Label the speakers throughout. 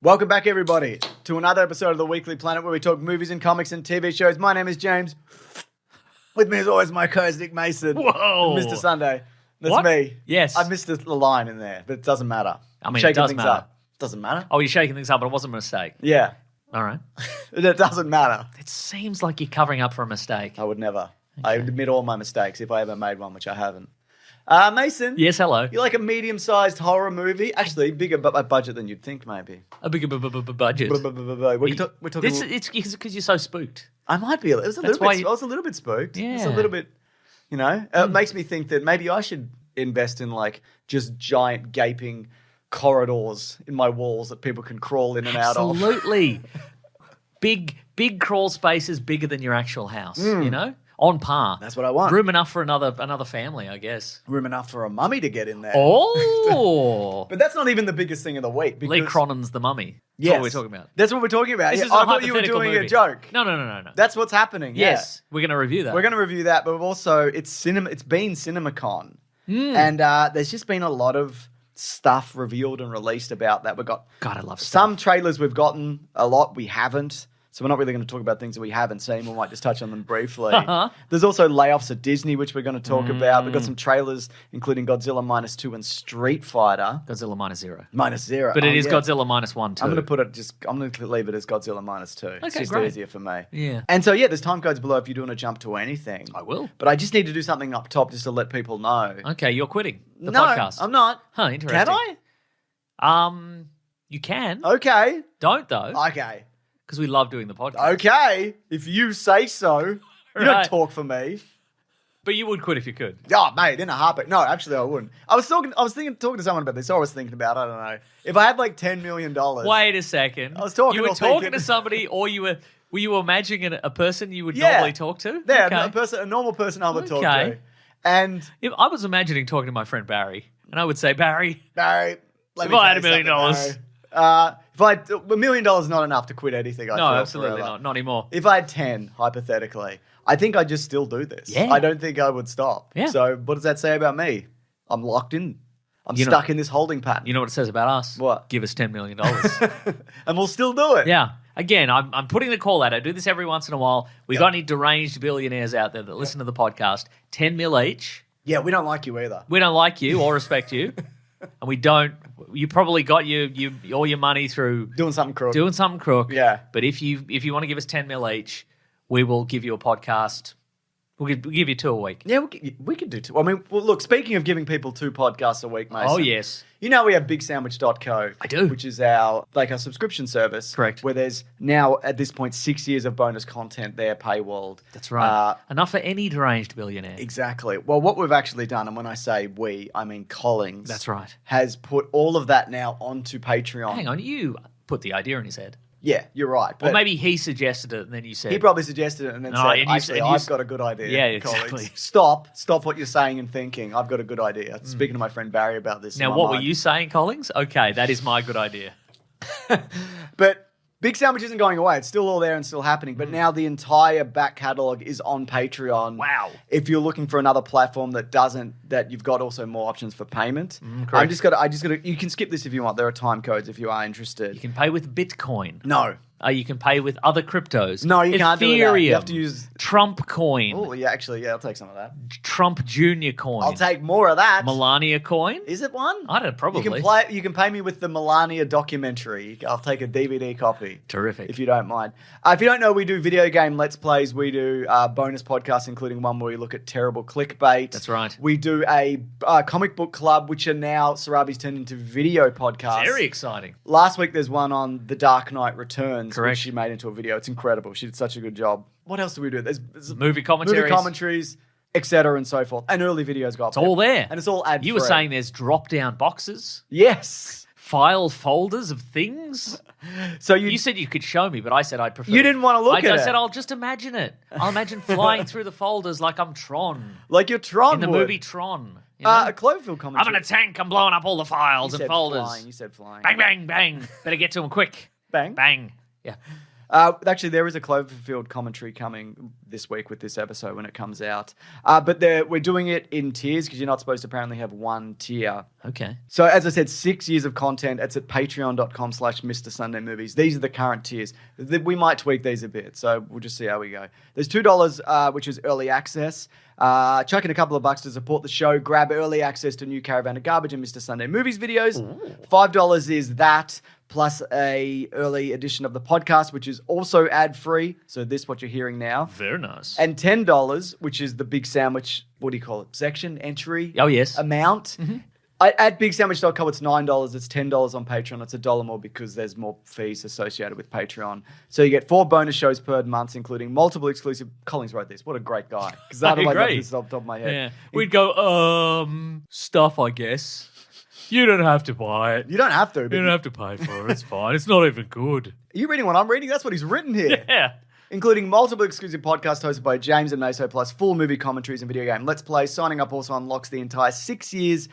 Speaker 1: Welcome back, everybody, to another episode of The Weekly Planet where we talk movies and comics and TV shows. My name is James. With me, as always, my co-host, Nick Mason.
Speaker 2: Whoa.
Speaker 1: Mr. Sunday. That's
Speaker 2: What?
Speaker 1: me.
Speaker 2: Yes.
Speaker 1: I missed the line in there, but it doesn't matter.
Speaker 2: I mean,
Speaker 1: Shaking
Speaker 2: it does
Speaker 1: things
Speaker 2: matter.
Speaker 1: up. Doesn't matter.
Speaker 2: Oh, you're shaking things up, but it wasn't a mistake.
Speaker 1: Yeah.
Speaker 2: All right.
Speaker 1: It doesn't matter.
Speaker 2: It seems like you're covering up for a mistake.
Speaker 1: I would never. I would admit all my mistakes if I ever made one, which I haven't. Mason.
Speaker 2: Yes, hello.
Speaker 1: You like a medium-sized horror movie? Actually, bigger budget than you'd think, maybe.
Speaker 2: A bigger budget.
Speaker 1: We're talking.
Speaker 2: It's because you're so spooked.
Speaker 1: I might be. I was a little bit spooked.
Speaker 2: Yeah.
Speaker 1: It's a little bit, it makes me think that maybe I should invest in like just giant gaping corridors in my walls that people can crawl in and out of.
Speaker 2: Absolutely. Big crawl spaces bigger than your actual house, On par.
Speaker 1: That's what I want.
Speaker 2: Room enough for another family, I guess.
Speaker 1: Room enough for a mummy to get in there.
Speaker 2: Oh.
Speaker 1: But that's not even the biggest thing of the week.
Speaker 2: Lee Cronin's The Mummy. That's
Speaker 1: Yes.
Speaker 2: what we're talking about.
Speaker 1: That's what we're talking about.
Speaker 2: This
Speaker 1: Yeah,
Speaker 2: is
Speaker 1: I
Speaker 2: a
Speaker 1: thought you were
Speaker 2: hypothetical
Speaker 1: doing
Speaker 2: movie.
Speaker 1: a joke.
Speaker 2: No.
Speaker 1: That's what's happening.
Speaker 2: Yes. We're going to review that.
Speaker 1: We're going to review that, but we've also it's been CinemaCon. And there's just been a lot of stuff revealed and released about that. We've got
Speaker 2: God, I love stuff.
Speaker 1: some trailers we've gotten, a lot we haven't. So we're not really going to talk about things that we haven't seen. We might just touch on them briefly. There's also layoffs at Disney, which we're going to talk about. We've got some trailers, including Godzilla -2 and Street Fighter
Speaker 2: Godzilla -0.
Speaker 1: -0.
Speaker 2: But it is
Speaker 1: yeah.
Speaker 2: Godzilla -1 too.
Speaker 1: I'm going to leave it as Godzilla -2. It's
Speaker 2: Okay,
Speaker 1: just
Speaker 2: great.
Speaker 1: easier for me.
Speaker 2: Yeah.
Speaker 1: And so, there's time codes below if you do want to jump to anything.
Speaker 2: I will.
Speaker 1: But I just need to do something up top just to let people know.
Speaker 2: Okay, you're quitting the
Speaker 1: No,
Speaker 2: podcast.
Speaker 1: I'm not.
Speaker 2: Huh, interesting.
Speaker 1: Can I?
Speaker 2: You can.
Speaker 1: Okay.
Speaker 2: Don't though,
Speaker 1: Okay.
Speaker 2: because we love doing the podcast.
Speaker 1: Okay. If you say so. You don't
Speaker 2: Right.
Speaker 1: talk for me.
Speaker 2: But you would quit if you could.
Speaker 1: Oh, mate, in a heartbeat. No, actually, I wouldn't. I was talking to someone about this. I was thinking about, I don't know. If I had like $10 million.
Speaker 2: Wait a second.
Speaker 1: I was talking
Speaker 2: You were
Speaker 1: or
Speaker 2: talking
Speaker 1: thinking-
Speaker 2: to somebody, or were you imagining a person you would
Speaker 1: Yeah.
Speaker 2: normally talk to?
Speaker 1: Yeah,
Speaker 2: Okay.
Speaker 1: a normal person I would talk
Speaker 2: Okay.
Speaker 1: to. And
Speaker 2: If I was imagining talking to my friend Barry, and I would say, Barry,
Speaker 1: Barry, let
Speaker 2: If
Speaker 1: me
Speaker 2: I
Speaker 1: tell
Speaker 2: had
Speaker 1: you
Speaker 2: $1 million,
Speaker 1: something, Barry. $1 million is not enough to quit anything. I
Speaker 2: no,
Speaker 1: feel,
Speaker 2: absolutely
Speaker 1: forever.
Speaker 2: not anymore.
Speaker 1: If I had 10, hypothetically, I think I'd just still do this.
Speaker 2: Yeah.
Speaker 1: I don't think I would stop.
Speaker 2: Yeah.
Speaker 1: So what does that say about me? I'm locked in. I'm
Speaker 2: You know-
Speaker 1: stuck in this holding pattern.
Speaker 2: You know what it says about us?
Speaker 1: What?
Speaker 2: Give us $10 million.
Speaker 1: And we'll still do it.
Speaker 2: Yeah. Again, I'm putting the call out. I do this every once in a while. We got any deranged billionaires out there that listen to the podcast? 10 mil each.
Speaker 1: Yeah, we don't like you either.
Speaker 2: We don't like you or respect you, and we don't. You probably got all your money through
Speaker 1: Doing something crook.
Speaker 2: doing something crook.
Speaker 1: Yeah.
Speaker 2: But if you want to give us 10 mil each, we will give you a podcast. We'll give you 2 a week.
Speaker 1: Yeah, we could do two. I mean, well, look, speaking of giving people 2 podcasts a week, Mason.
Speaker 2: Oh yes.
Speaker 1: You know we have bigsandwich.co.
Speaker 2: I do.
Speaker 1: Which is our subscription service.
Speaker 2: Correct.
Speaker 1: Where there's now, at this point, 6 years of bonus content there paywalled.
Speaker 2: That's right. Enough for any deranged billionaire.
Speaker 1: Exactly. Well, what we've actually done, and when I say we, I mean Collings.
Speaker 2: That's right.
Speaker 1: Has put all of that now onto Patreon.
Speaker 2: Hang on, you put the idea in his head.
Speaker 1: Yeah, you're right.
Speaker 2: Or
Speaker 1: But
Speaker 2: maybe he suggested it, and then you said
Speaker 1: he probably suggested it and then
Speaker 2: No,
Speaker 1: said,
Speaker 2: and you-
Speaker 1: actually,
Speaker 2: and you-
Speaker 1: I've got a good idea.
Speaker 2: Yeah,
Speaker 1: Collings.
Speaker 2: exactly.
Speaker 1: Stop what you're saying and thinking. I've got a good idea. Speaking to my friend Barry about this. in
Speaker 2: Now,
Speaker 1: my
Speaker 2: what
Speaker 1: mind.
Speaker 2: were you saying, Collings? Okay, that is my good idea.
Speaker 1: But Big Sandwich isn't going away. It's still all there and still happening. But now the entire back catalogue is on Patreon.
Speaker 2: Wow.
Speaker 1: If you're looking for another platform that you've got also more options for payment.
Speaker 2: correct.
Speaker 1: You can skip this if you want. There are time codes if you are interested.
Speaker 2: You can pay with Bitcoin.
Speaker 1: No.
Speaker 2: You can pay with other cryptos.
Speaker 1: No, you can't do that.
Speaker 2: Ethereum.
Speaker 1: You have to use...
Speaker 2: Trump coin.
Speaker 1: Oh, yeah, actually, yeah, I'll take some of that.
Speaker 2: Trump Junior coin.
Speaker 1: I'll take more of that.
Speaker 2: Melania coin.
Speaker 1: Is it one?
Speaker 2: I don't know, probably.
Speaker 1: You can pay me with the Melania documentary. I'll take a DVD copy.
Speaker 2: Terrific.
Speaker 1: If you don't mind. If you don't know, we do video game Let's Plays. We do bonus podcasts, including one where we look at terrible clickbait.
Speaker 2: That's right.
Speaker 1: We do a comic book club, which are now Sarabi's turned into video podcasts.
Speaker 2: Very exciting.
Speaker 1: Last week, there's one on The Dark Knight Returns,
Speaker 2: Correct.
Speaker 1: which she made into a video. It's incredible. She did such a good job. What else do we do? There's
Speaker 2: Movie commentaries.
Speaker 1: etc. and so forth. And early videos go up.
Speaker 2: It's all there.
Speaker 1: And it's all ad-free.
Speaker 2: You were saying there's drop-down boxes,
Speaker 1: Yes.
Speaker 2: file folders of things.
Speaker 1: So
Speaker 2: You said you could show me, but I said I'd prefer.
Speaker 1: You didn't want to look at
Speaker 2: I
Speaker 1: it.
Speaker 2: said I'll just imagine it. I'll imagine flying through the folders like I'm Tron
Speaker 1: like you're Tron
Speaker 2: in the
Speaker 1: would.
Speaker 2: movie Tron. You know?
Speaker 1: A Cloverfield commentary.
Speaker 2: I'm in a tank. I'm blowing up all the files
Speaker 1: You
Speaker 2: and
Speaker 1: said
Speaker 2: folders.
Speaker 1: Flying. You said flying.
Speaker 2: Bang, bang, bang. Better get to them quick.
Speaker 1: Bang.
Speaker 2: Bang. Yeah.
Speaker 1: Actually, there is a Cloverfield commentary coming this week with this episode when it comes out. But we're doing it in tiers because you're not supposed to apparently have one tier.
Speaker 2: Okay.
Speaker 1: So as I said, 6 years of content. It's at patreon.com/Mr. Sunday Movies. These are the current tiers. We might tweak these a bit, so we'll just see how we go. There's $2, which is early access. Chuck in a couple of bucks to support the show. Grab early access to new Caravan of Garbage and Mr. Sunday Movies videos. Ooh. $5 is that, plus a early edition of the podcast, which is also ad-free. So this, what you're hearing now.
Speaker 2: Very nice.
Speaker 1: And $10, which is the big sandwich, what do you call it? Section, entry?
Speaker 2: Oh, yes.
Speaker 1: Amount. Mm-hmm. At bigsandwich.com, it's $9. It's $10 on Patreon. It's $1 more because there's more fees associated with Patreon. So you get 4 bonus shows per month, including multiple exclusive. Collins wrote this. What a great guy. Because I don't know this off the top of my head.
Speaker 2: Yeah. We'd go, stuff, I guess. You don't have to buy it.
Speaker 1: You don't have to.
Speaker 2: You don't have to pay for it. It's fine. It's not even good.
Speaker 1: Are you reading what I'm reading? That's what he's written here.
Speaker 2: Yeah.
Speaker 1: Including multiple exclusive podcasts hosted by James and Meso, plus full movie commentaries and video game Let's Play. Signing up also unlocks the entire 6 year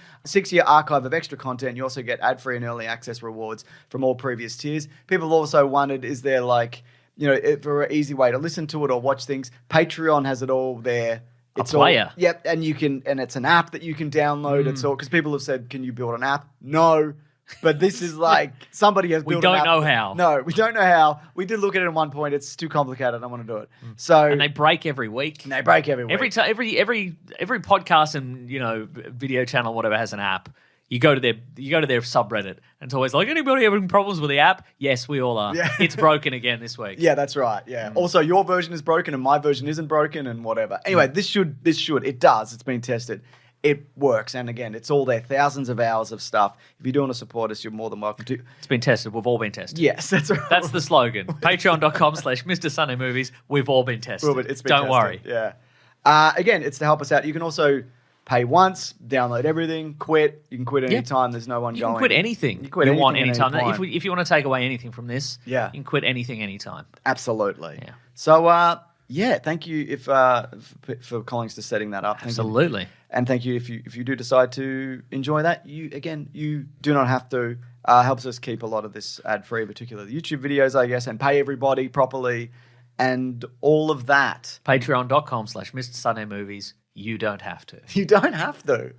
Speaker 1: archive of extra content. You also get ad-free and early access rewards from all previous tiers. People have also wondered, is there for an easy way to listen to it or watch things? Patreon has it all there.
Speaker 2: It's a player.
Speaker 1: Yep, and it's an app that you can download. It's all, because people have said, can you build an app? No. But this is like somebody has built an app.
Speaker 2: We don't know how.
Speaker 1: No, we don't know how. We did look at it at one point. It's too complicated. I don't want to do it. So
Speaker 2: and they break every week.
Speaker 1: Every
Speaker 2: podcast and video channel whatever has an app. You go to their subreddit and it's always like, anybody having problems with the app? Yes, we all are. Yeah. It's broken again this week.
Speaker 1: Yeah, that's right. Yeah. Also, your version is broken and my version isn't broken and whatever. Anyway, this should. It does. It's been tested. It works. And again, it's all there. Thousands of hours of stuff. If you do want to support us, you're more than welcome to.
Speaker 2: It's been tested. We've all been tested.
Speaker 1: Yes, that's right.
Speaker 2: That's the slogan. Patreon.com/Mr. Sunday Movies. We've all been tested.
Speaker 1: It's been
Speaker 2: Don't
Speaker 1: tested.
Speaker 2: worry.
Speaker 1: Yeah. Again, it's to help us out. You can also pay once, download everything, quit. You can quit any time. There's no one going.
Speaker 2: You can quit anything. You want anytime. If you want to take away anything from this, you can quit anything anytime.
Speaker 1: Absolutely.
Speaker 2: Yeah.
Speaker 1: So, thank you for Collins for setting that up.
Speaker 2: Absolutely.
Speaker 1: And thank you if you do decide to enjoy that. You do not have to. Helps us keep a lot of this ad-free, particularly the YouTube videos, I guess, and pay everybody properly and all of that.
Speaker 2: Patreon.com/Mr. Sunday Movies. You don't have to.
Speaker 1: You don't have to.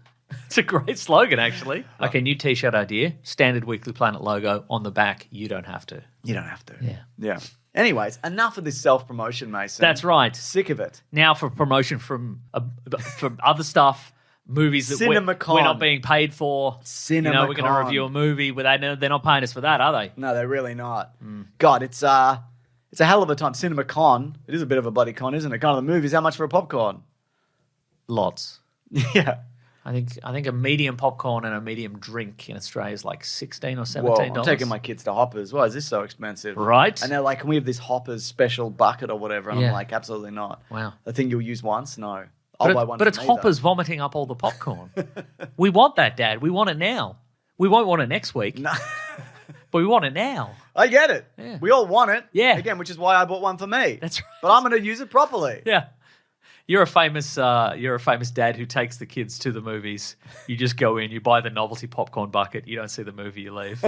Speaker 2: It's a great slogan, actually. Okay, new T-shirt idea. Standard Weekly Planet logo on the back. You don't have to.
Speaker 1: You don't have to.
Speaker 2: Yeah.
Speaker 1: Yeah. Anyways, enough of this self-promotion, Mason.
Speaker 2: That's right.
Speaker 1: Sick of it.
Speaker 2: Now for promotion from other stuff, movies that we're not being paid for.
Speaker 1: CinemaCon.
Speaker 2: We're going to review a movie, but they're not paying us for that, are they?
Speaker 1: No, they're really not. God, it's a hell of a time. CinemaCon. It is a bit of a bloody con, isn't it? Kind of the movies. How much for a popcorn?
Speaker 2: Lots.
Speaker 1: Yeah.
Speaker 2: I think a medium popcorn and a medium drink in Australia is like $16 or $17.
Speaker 1: Well, I'm taking my kids to Hoppers. Why is this so expensive?
Speaker 2: Right.
Speaker 1: And they're like, can we have this Hoppers special bucket or whatever? And I'm like, absolutely not.
Speaker 2: Wow.
Speaker 1: The thing you'll use once? No. I'll buy one.
Speaker 2: But it's Hoppers vomiting up all the popcorn. We want that, Dad. We want it now. We won't want it next week. No. But we want it now.
Speaker 1: I get it.
Speaker 2: Yeah.
Speaker 1: We all want it.
Speaker 2: Yeah.
Speaker 1: Again, which is why I bought one for me.
Speaker 2: That's right.
Speaker 1: But I'm going to use it properly.
Speaker 2: Yeah. You're a famous dad who takes the kids to the movies. You just go in, you buy the novelty popcorn bucket, you don't see the movie, you leave.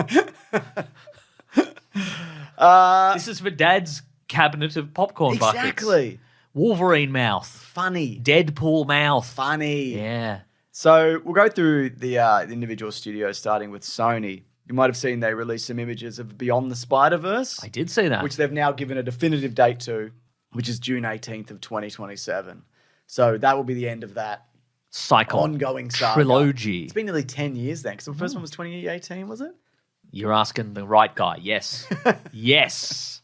Speaker 2: This is for Dad's cabinet of popcorn buckets.
Speaker 1: Exactly.
Speaker 2: Wolverine mouth.
Speaker 1: Funny.
Speaker 2: Deadpool mouth.
Speaker 1: Funny.
Speaker 2: Yeah.
Speaker 1: So we'll go through the individual studios, starting with Sony. You might have seen they released some images of Beyond the Spider-Verse.
Speaker 2: I did see that.
Speaker 1: Which they've now given a definitive date to, which is June 18th of 2027. So that will be the end of that
Speaker 2: cycle.
Speaker 1: Ongoing saga.
Speaker 2: Trilogy.
Speaker 1: It's been nearly 10 years then, because the first one was 2018, was it?
Speaker 2: You're asking the right guy. Yes. Yes.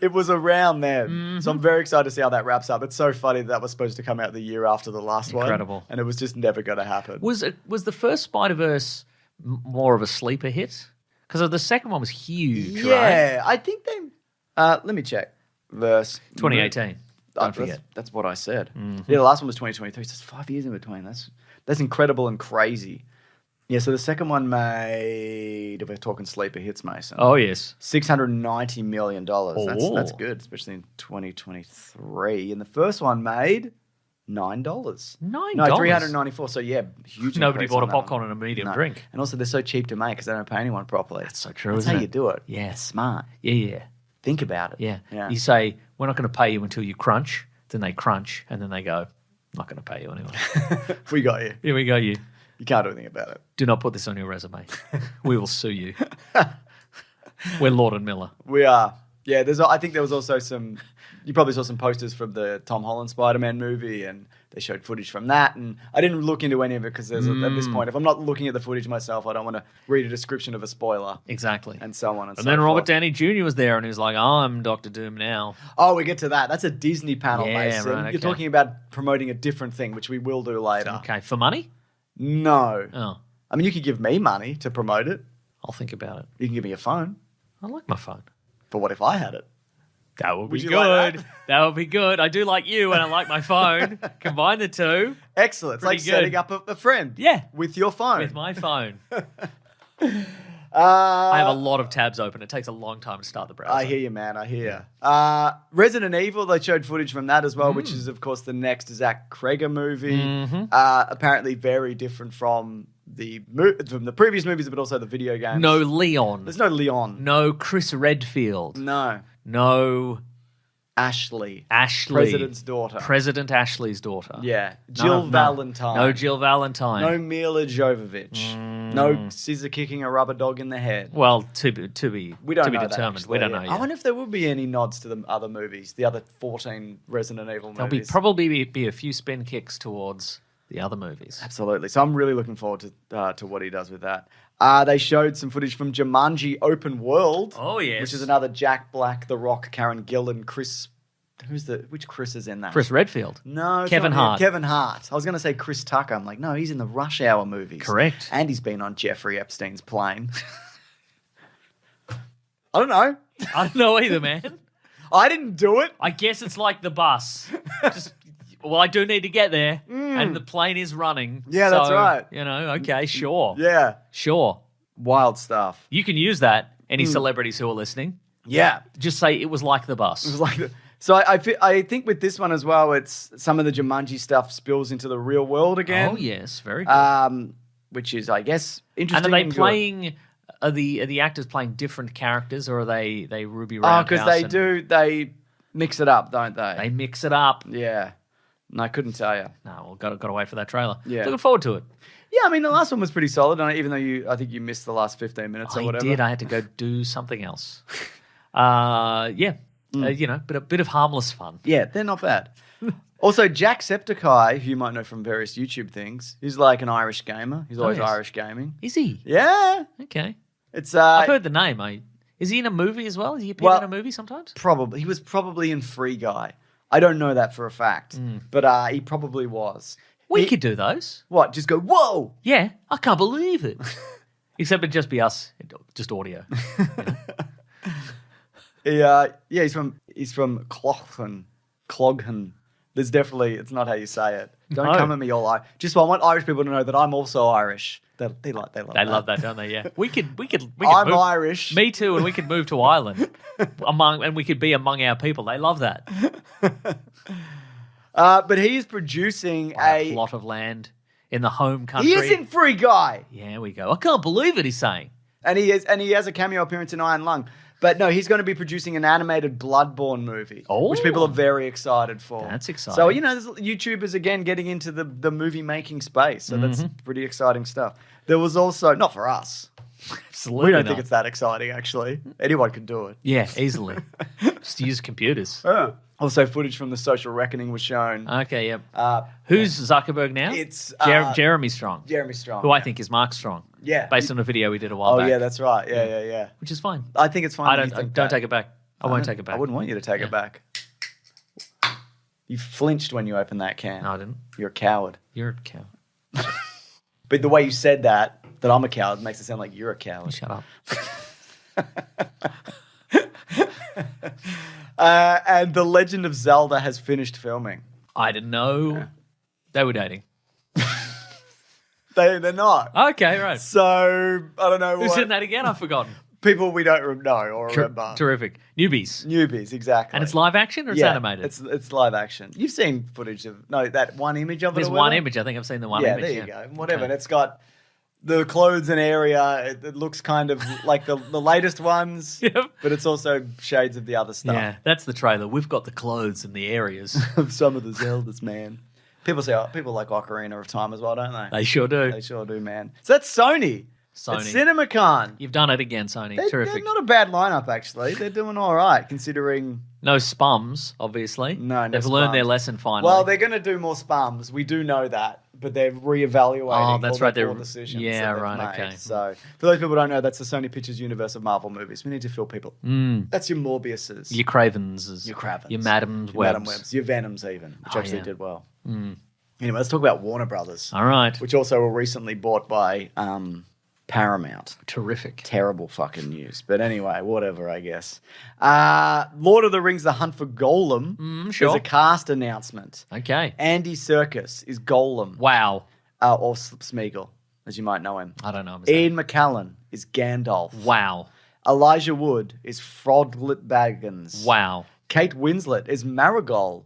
Speaker 1: It was around then. Mm-hmm. So I'm very excited to see how that wraps up. It's so funny that was supposed to come out the year after the last one.
Speaker 2: Incredible.
Speaker 1: And it was just never going to happen.
Speaker 2: Was the first Spider-Verse more of a sleeper hit? Because the second one was huge, right?
Speaker 1: Yeah, I think they... let me check. Verse...
Speaker 2: 2018. Don't forget.
Speaker 1: That's what I said. Mm-hmm. Yeah, the last one was 2023. So it's 5 years in between. That's incredible and crazy. Yeah, so the second one made, if we're talking sleeper hits, Mason.
Speaker 2: Oh, yes.
Speaker 1: $690 million. That's good, especially in 2023. And the first one made $9. $9? No, $394. So, yeah, huge.
Speaker 2: Nobody bought a popcorn and a medium drink.
Speaker 1: And also, they're so cheap to make because they don't pay anyone properly.
Speaker 2: That's so true,
Speaker 1: That's
Speaker 2: isn't it?
Speaker 1: how you do it.
Speaker 2: Yeah.
Speaker 1: It's smart.
Speaker 2: Yeah.
Speaker 1: think about it.
Speaker 2: Yeah. You say, we're not going to pay you until you crunch. Then they crunch, and then they go, not going to pay you anyway.
Speaker 1: We got you.
Speaker 2: Here we go, you.
Speaker 1: You can't do anything about it.
Speaker 2: Do not put this on your resume. We will sue you. We're Lord and Miller.
Speaker 1: We are. Yeah, I think there was also some... You probably saw some posters from the Tom Holland Spider-Man movie, and they showed footage from that. And I didn't look into any of it because at this point, if I'm not looking at the footage myself, I don't want to read a description of a spoiler.
Speaker 2: Exactly.
Speaker 1: And so on and so forth.
Speaker 2: And then Robert Downey Jr. was there, and he was like, I'm Dr. Doom now.
Speaker 1: Oh, we get to that. That's a Disney panel,
Speaker 2: Yeah,
Speaker 1: Mason.
Speaker 2: right, okay.
Speaker 1: You're talking about promoting a different thing, which we will do later.
Speaker 2: Okay, for money?
Speaker 1: No.
Speaker 2: Oh,
Speaker 1: I mean, you could give me money to promote it.
Speaker 2: I'll think about it.
Speaker 1: You can give me your phone.
Speaker 2: I like my phone.
Speaker 1: But what if I had it?
Speaker 2: That would be
Speaker 1: you
Speaker 2: good.
Speaker 1: like that?
Speaker 2: That would be good. I do like you and I like my phone. Combine the two.
Speaker 1: Excellent. It's like
Speaker 2: Pretty good.
Speaker 1: setting up a friend.
Speaker 2: Yeah.
Speaker 1: With your phone.
Speaker 2: With my phone. I have a lot of tabs open. It takes a long time to start the browser.
Speaker 1: I hear you, man. I hear you. Resident Evil, they showed footage from that as well, which is, of course, the next Zach Cregger movie. Apparently very different from the previous movies, but also the video games.
Speaker 2: No Leon.
Speaker 1: There's no Leon.
Speaker 2: No Chris Redfield.
Speaker 1: No.
Speaker 2: No
Speaker 1: Ashley.
Speaker 2: President's
Speaker 1: daughter.
Speaker 2: President Ashley's daughter.
Speaker 1: Yeah. Jill Valentine.
Speaker 2: No Jill Valentine.
Speaker 1: No Mila Jovovich. No scissor kicking a rubber dog in the head.
Speaker 2: Well, to be
Speaker 1: We don't know
Speaker 2: determined.
Speaker 1: That,
Speaker 2: we don't know
Speaker 1: yet.
Speaker 2: yet.
Speaker 1: I wonder if there will be any nods to the other movies, the other 14 Resident Evil movies.
Speaker 2: There'll probably be a few spin kicks towards the other movies.
Speaker 1: Absolutely. So I'm really looking forward to what he does with that. They showed some footage from Jumanji Open World.
Speaker 2: Oh, yes.
Speaker 1: Which is another Jack Black, The Rock, Karen Gillan, Chris... Which Chris is in that?
Speaker 2: Chris Redfield.
Speaker 1: No, it's
Speaker 2: Kevin
Speaker 1: not him.
Speaker 2: Hart.
Speaker 1: Kevin Hart. I was going to say Chris Tucker. I'm like, no, he's in the Rush Hour movies.
Speaker 2: Correct.
Speaker 1: And he's been on Jeffrey Epstein's plane. I don't know.
Speaker 2: I don't know either, man.
Speaker 1: I didn't do it.
Speaker 2: I guess it's like the bus. Well, I do need to get there, and the plane is running.
Speaker 1: Yeah, that's right.
Speaker 2: Okay, sure.
Speaker 1: Yeah.
Speaker 2: Sure.
Speaker 1: Wild stuff.
Speaker 2: You can use that, any celebrities who are listening.
Speaker 1: Yeah.
Speaker 2: Just say it was like the bus.
Speaker 1: It was like So I think with this one as well, it's some of the Jumanji stuff spills into the real world again.
Speaker 2: Oh, yes. Very good.
Speaker 1: Which is, I guess, interesting.
Speaker 2: And are they playing... Are the actors playing different characters, or are they Ruby Roundhouse?
Speaker 1: Oh, because they mix it up, don't they?
Speaker 2: They mix it up.
Speaker 1: Yeah. No, I couldn't tell you.
Speaker 2: No, got to wait for that trailer.
Speaker 1: Yeah.
Speaker 2: Looking forward to it.
Speaker 1: Yeah, I mean, the last one was pretty solid, even though I think you missed the last 15 minutes or whatever.
Speaker 2: I did. I had to go do something else. But a bit of harmless fun.
Speaker 1: Yeah, they're not bad. Also, Jacksepticeye, who you might know from various YouTube things, he's like an Irish gamer. He's always Irish gaming.
Speaker 2: Is he?
Speaker 1: Yeah.
Speaker 2: Okay.
Speaker 1: It's
Speaker 2: I've heard the name. Is he in a movie as well? Is he appeared in a movie sometimes?
Speaker 1: Probably. He was probably in Free Guy. I don't know that for a fact, but he probably was.
Speaker 2: We could do those.
Speaker 1: What? Just go, whoa!
Speaker 2: Yeah, I can't believe it. Except it'd just be us, just audio.
Speaker 1: He's from Cloghan. There's definitely, it's not how you say it. Don't come at me all Irish. Just I want Irish people to know that I'm also Irish. They love
Speaker 2: that, don't they? Yeah. We could
Speaker 1: I'm
Speaker 2: move.
Speaker 1: Irish.
Speaker 2: Me too, and we could move to Ireland and we could be among our people. They love that.
Speaker 1: But he is producing
Speaker 2: a plot of land in the home country.
Speaker 1: He is in Free Guy.
Speaker 2: Yeah, we go. I can't believe it, he's saying.
Speaker 1: And he has a cameo appearance in Iron Lung. But no, he's going to be producing an animated Bloodborne movie, which people are very excited for.
Speaker 2: That's exciting.
Speaker 1: So, there's YouTubers, again, getting into the movie-making space. So that's pretty exciting stuff. There was also, not for us.
Speaker 2: Absolutely
Speaker 1: We don't think it's that exciting, actually. Anyone can do it.
Speaker 2: Yeah, easily. Just use computers.
Speaker 1: Also, footage from The Social Reckoning was shown.
Speaker 2: Okay, yep. Who's Zuckerberg now?
Speaker 1: It's
Speaker 2: Jeremy Strong.
Speaker 1: Jeremy Strong.
Speaker 2: Who I think is Mark Strong.
Speaker 1: Yeah.
Speaker 2: Based on a video we did a while back.
Speaker 1: Oh, yeah, that's right. Yeah.
Speaker 2: Which is fine.
Speaker 1: I think it's fine.
Speaker 2: I don't take it back. I won't take it back.
Speaker 1: I wouldn't want you to take it back. You flinched when you opened that can.
Speaker 2: No, I didn't.
Speaker 1: You're a coward.
Speaker 2: You're a coward.
Speaker 1: But the way you said that I'm a coward, makes it sound like you're a coward.
Speaker 2: Shut up.
Speaker 1: And The Legend of Zelda has finished filming.
Speaker 2: I didn't know they were dating.
Speaker 1: They're not.
Speaker 2: Okay, right.
Speaker 1: So, I don't know.
Speaker 2: Who's in that again? I've forgotten.
Speaker 1: People we don't know or remember.
Speaker 2: Terrific. Newbies,
Speaker 1: exactly.
Speaker 2: And it's live action or it's animated?
Speaker 1: It's live action. You've seen footage of that one image of it.
Speaker 2: There's one image. I think I've seen the one image.
Speaker 1: Yeah, there you go. Whatever. Okay. And it's got the clothes and area, it looks kind of like the latest ones, but it's also shades of the other stuff.
Speaker 2: Yeah, that's the trailer. We've got the clothes and the areas.
Speaker 1: Of some of the Zeldas, man. People like Ocarina of Time as well, don't they?
Speaker 2: They sure do.
Speaker 1: They sure do, man. So that's Sony. It's CinemaCon.
Speaker 2: You've done it again, Sony. Terrific.
Speaker 1: They're not a bad lineup, actually. They're doing all right, considering...
Speaker 2: No spums, obviously.
Speaker 1: No
Speaker 2: They've
Speaker 1: spums.
Speaker 2: learned their lesson finally.
Speaker 1: Well, they're going to do more spums. We do know that. But they're reevaluating
Speaker 2: that's right.
Speaker 1: all decisions
Speaker 2: yeah,
Speaker 1: that
Speaker 2: right,
Speaker 1: made.
Speaker 2: okay.
Speaker 1: So, for those people who don't know, that's the Sony Pictures universe of Marvel movies. We need to fill people. That's your Morbiuses.
Speaker 2: Your Cravens.
Speaker 1: Your Cravens.
Speaker 2: Your Madam Webs.
Speaker 1: Your Venoms even, which actually did well. Anyway, let's talk about Warner Brothers.
Speaker 2: All right.
Speaker 1: Which also were recently bought by Paramount.
Speaker 2: Terrific.
Speaker 1: Terrible fucking news. But anyway, whatever, I guess. Lord of the Rings, The Hunt for Gollum.
Speaker 2: Sure.
Speaker 1: There's a cast announcement.
Speaker 2: Okay.
Speaker 1: Andy Serkis is Gollum.
Speaker 2: Wow.
Speaker 1: Or Smeagol, as you might know him.
Speaker 2: I don't know.
Speaker 1: Ian McKellen is Gandalf.
Speaker 2: Wow.
Speaker 1: Elijah Wood is Froglet Baggins.
Speaker 2: Wow.
Speaker 1: Kate Winslet is Marigold.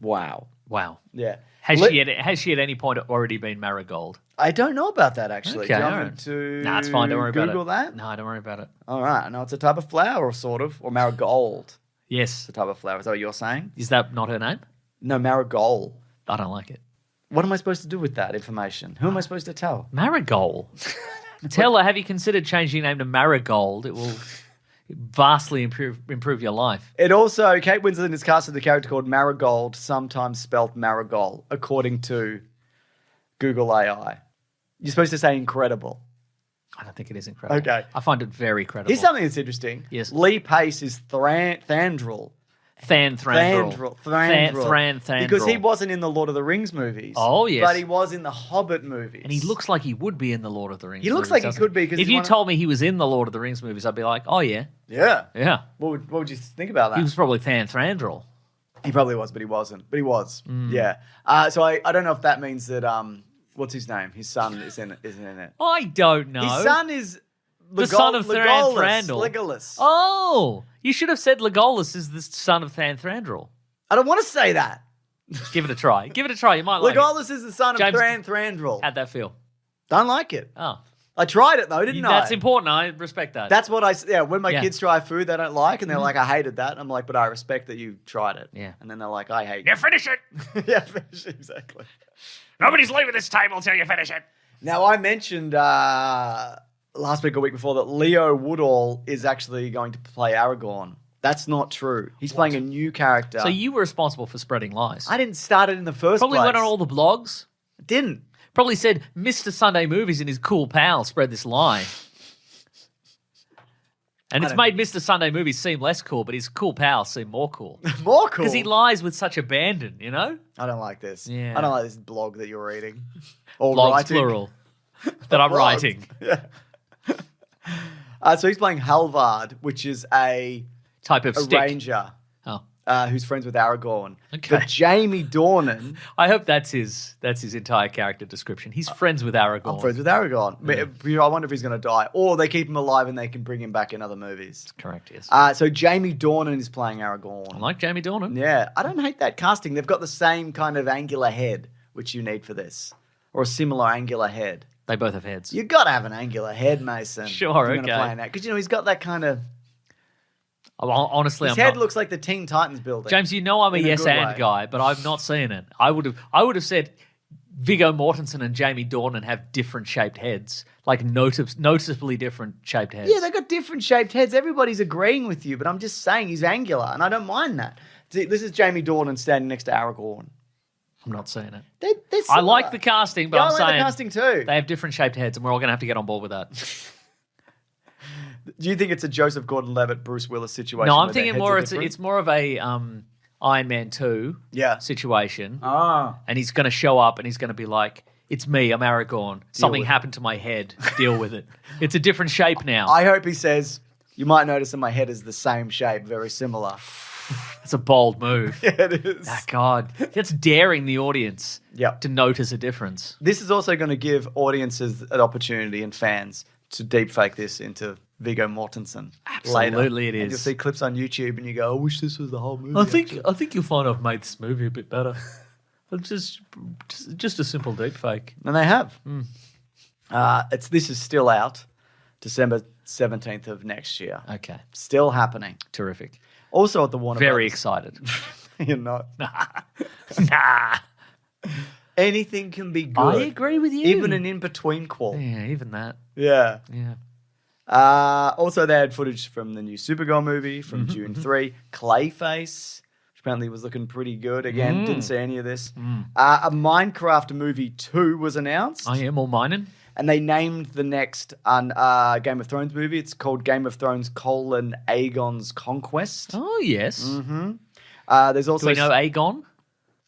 Speaker 1: Wow.
Speaker 2: Wow.
Speaker 1: Yeah.
Speaker 2: Has she at any point already been Marigold?
Speaker 1: I don't know about that, actually.
Speaker 2: Okay,
Speaker 1: Do you
Speaker 2: all
Speaker 1: want me
Speaker 2: right.
Speaker 1: to
Speaker 2: Nah, it's fine. Don't worry about it.
Speaker 1: Google that?
Speaker 2: No, don't worry about it.
Speaker 1: All right. I know it's a type of flower, sort of. Or marigold.
Speaker 2: Yes.
Speaker 1: It's a type of flower. Is that what you're saying?
Speaker 2: Is that not her name?
Speaker 1: No, marigold.
Speaker 2: I don't like it.
Speaker 1: What am I supposed to do with that information? Who am I supposed to tell?
Speaker 2: Marigold. Tell her, have you considered changing your name to Marigold? It will vastly improve your life.
Speaker 1: It also, Kate Winslet is cast as a character called Marigold, sometimes spelt Marigold, according to Google AI. You're supposed to say incredible.
Speaker 2: I don't think it is incredible.
Speaker 1: Okay.
Speaker 2: I find it very credible.
Speaker 1: Here's something that's interesting.
Speaker 2: Yes.
Speaker 1: Lee Pace is Thandril.
Speaker 2: Thandril.
Speaker 1: Because he wasn't in the Lord of the Rings movies.
Speaker 2: Oh, yes.
Speaker 1: But he was in the Hobbit movies.
Speaker 2: And he looks like he would be in the Lord of the Rings
Speaker 1: He looks
Speaker 2: movies,
Speaker 1: like he could be. Because
Speaker 2: if you told me he was in the Lord of the Rings movies, I'd be like, oh, yeah.
Speaker 1: Yeah.
Speaker 2: Yeah.
Speaker 1: What would you think about that?
Speaker 2: He was probably Thandril.
Speaker 1: He probably was, but he wasn't. But he was. Yeah. So I don't know if that means that, what's his name? His son isn't in it.
Speaker 2: I don't know.
Speaker 1: His son is...
Speaker 2: The son of Thranduil.
Speaker 1: Legolas.
Speaker 2: Oh, you should have said Legolas is the son of Thranduil.
Speaker 1: I don't want to say that.
Speaker 2: Give it a try. Give it a try. You might like
Speaker 1: Legolas is the son of
Speaker 2: James,
Speaker 1: Thranduil.
Speaker 2: How'd that feel?
Speaker 1: Don't like it.
Speaker 2: Oh.
Speaker 1: I tried it though, didn't I?
Speaker 2: That's important. I respect that.
Speaker 1: That's what when my kids try food they don't like and they're like, I hated that. I'm like, but I respect that you tried it.
Speaker 2: Yeah.
Speaker 1: And then they're like, I hate
Speaker 2: you. Finish it.
Speaker 1: Yeah, finish it, exactly.
Speaker 2: Nobody's leaving this table till you finish it.
Speaker 1: Now, I mentioned last week or week before that Leo Woodall is actually going to play Aragorn. That's not true. He's playing a new character.
Speaker 2: So you were responsible for spreading lies.
Speaker 1: I didn't start it in the first
Speaker 2: Probably
Speaker 1: place.
Speaker 2: went on all the blogs.
Speaker 1: Didn't.
Speaker 2: Probably said Mr. Sunday Movies and his cool pal spread this lie. And it's made Mr. Sunday Movies seem less cool, but his cool pal seem more cool.
Speaker 1: More cool?
Speaker 2: Because he lies with such abandon, you know?
Speaker 1: I don't like this.
Speaker 2: Yeah.
Speaker 1: I don't like this blog that you're reading. Or
Speaker 2: Blogs,
Speaker 1: writing.
Speaker 2: plural. That I'm writing.
Speaker 1: Yeah. So he's playing Halvard, which is a
Speaker 2: type of stick.
Speaker 1: ranger who's friends with Aragorn.
Speaker 2: Okay.
Speaker 1: But Jamie Dornan...
Speaker 2: I hope that's his entire character description. He's friends with Aragorn.
Speaker 1: I'm friends with Aragorn. I wonder if he's going to die. Or they keep him alive and they can bring him back in other movies.
Speaker 2: That's correct, yes.
Speaker 1: So Jamie Dornan is playing Aragorn.
Speaker 2: I like Jamie Dornan.
Speaker 1: Yeah. I don't hate that casting. They've got the same kind of angular head, which you need for this. Or a similar angular head.
Speaker 2: They both have heads.
Speaker 1: You got to have an angular head, Mason.
Speaker 2: Sure,
Speaker 1: if you're
Speaker 2: okay.
Speaker 1: going to play that. Because, he's got that kind of...
Speaker 2: Honestly,
Speaker 1: his head looks like the Teen Titans building.
Speaker 2: James, I'm a yes and guy, but I've not seen it. I would have said Viggo Mortensen and Jamie Dornan have different shaped heads, like noticeably different shaped heads.
Speaker 1: Yeah, they've got different shaped heads. Everybody's agreeing with you, but I'm just saying he's angular, and I don't mind that. See, this is Jamie Dornan standing next to Aragorn.
Speaker 2: I'm not saying it.
Speaker 1: They're
Speaker 2: I like the casting, but
Speaker 1: yeah,
Speaker 2: I'm saying
Speaker 1: the casting too.
Speaker 2: They have different shaped heads, and we're all going to have to get on board with that.
Speaker 1: Do you think it's a Joseph Gordon-Levitt, Bruce Willis situation?
Speaker 2: No, I'm thinking more. It's more of a Iron Man 2 situation. And he's going to show up, and he's going to be like, "It's me, I'm Aragorn. Something happened to my head. Deal with it. It's a different shape now."
Speaker 1: I hope he says, "You might notice that my head is the same shape, very similar."
Speaker 2: It's a bold move.
Speaker 1: Yeah, it is.
Speaker 2: Oh, God, that's daring the audience to notice a difference.
Speaker 1: This is also going to give audiences an opportunity and fans to deepfake this into Viggo Mortensen.
Speaker 2: Absolutely,
Speaker 1: later.
Speaker 2: it is.
Speaker 1: And you'll see clips on YouTube, and you go, "I wish this was the whole movie."
Speaker 2: I think you'll find I've made this movie a bit better. It's just a simple deepfake.
Speaker 1: And they have. This is still out, December 17th of next year.
Speaker 2: Okay.
Speaker 1: Still happening.
Speaker 2: Terrific.
Speaker 1: Also at the Warner
Speaker 2: Very
Speaker 1: Brothers.
Speaker 2: excited.
Speaker 1: You're not.
Speaker 2: Nah.
Speaker 1: Anything can be good.
Speaker 2: I agree with you.
Speaker 1: Even an in-between qual.
Speaker 2: Yeah, even that.
Speaker 1: Yeah.
Speaker 2: Yeah.
Speaker 1: Also, they had footage from the new Supergirl movie from June 3. Clayface, which apparently was looking pretty good. Again, didn't see any of this. A Minecraft movie 2 was announced.
Speaker 2: Oh, yeah, more mining.
Speaker 1: And they named the next Game of Thrones movie. It's called Game of Thrones: Aegon's Conquest.
Speaker 2: Oh, yes.
Speaker 1: Mm-hmm. There's also...
Speaker 2: Do we know Aegon?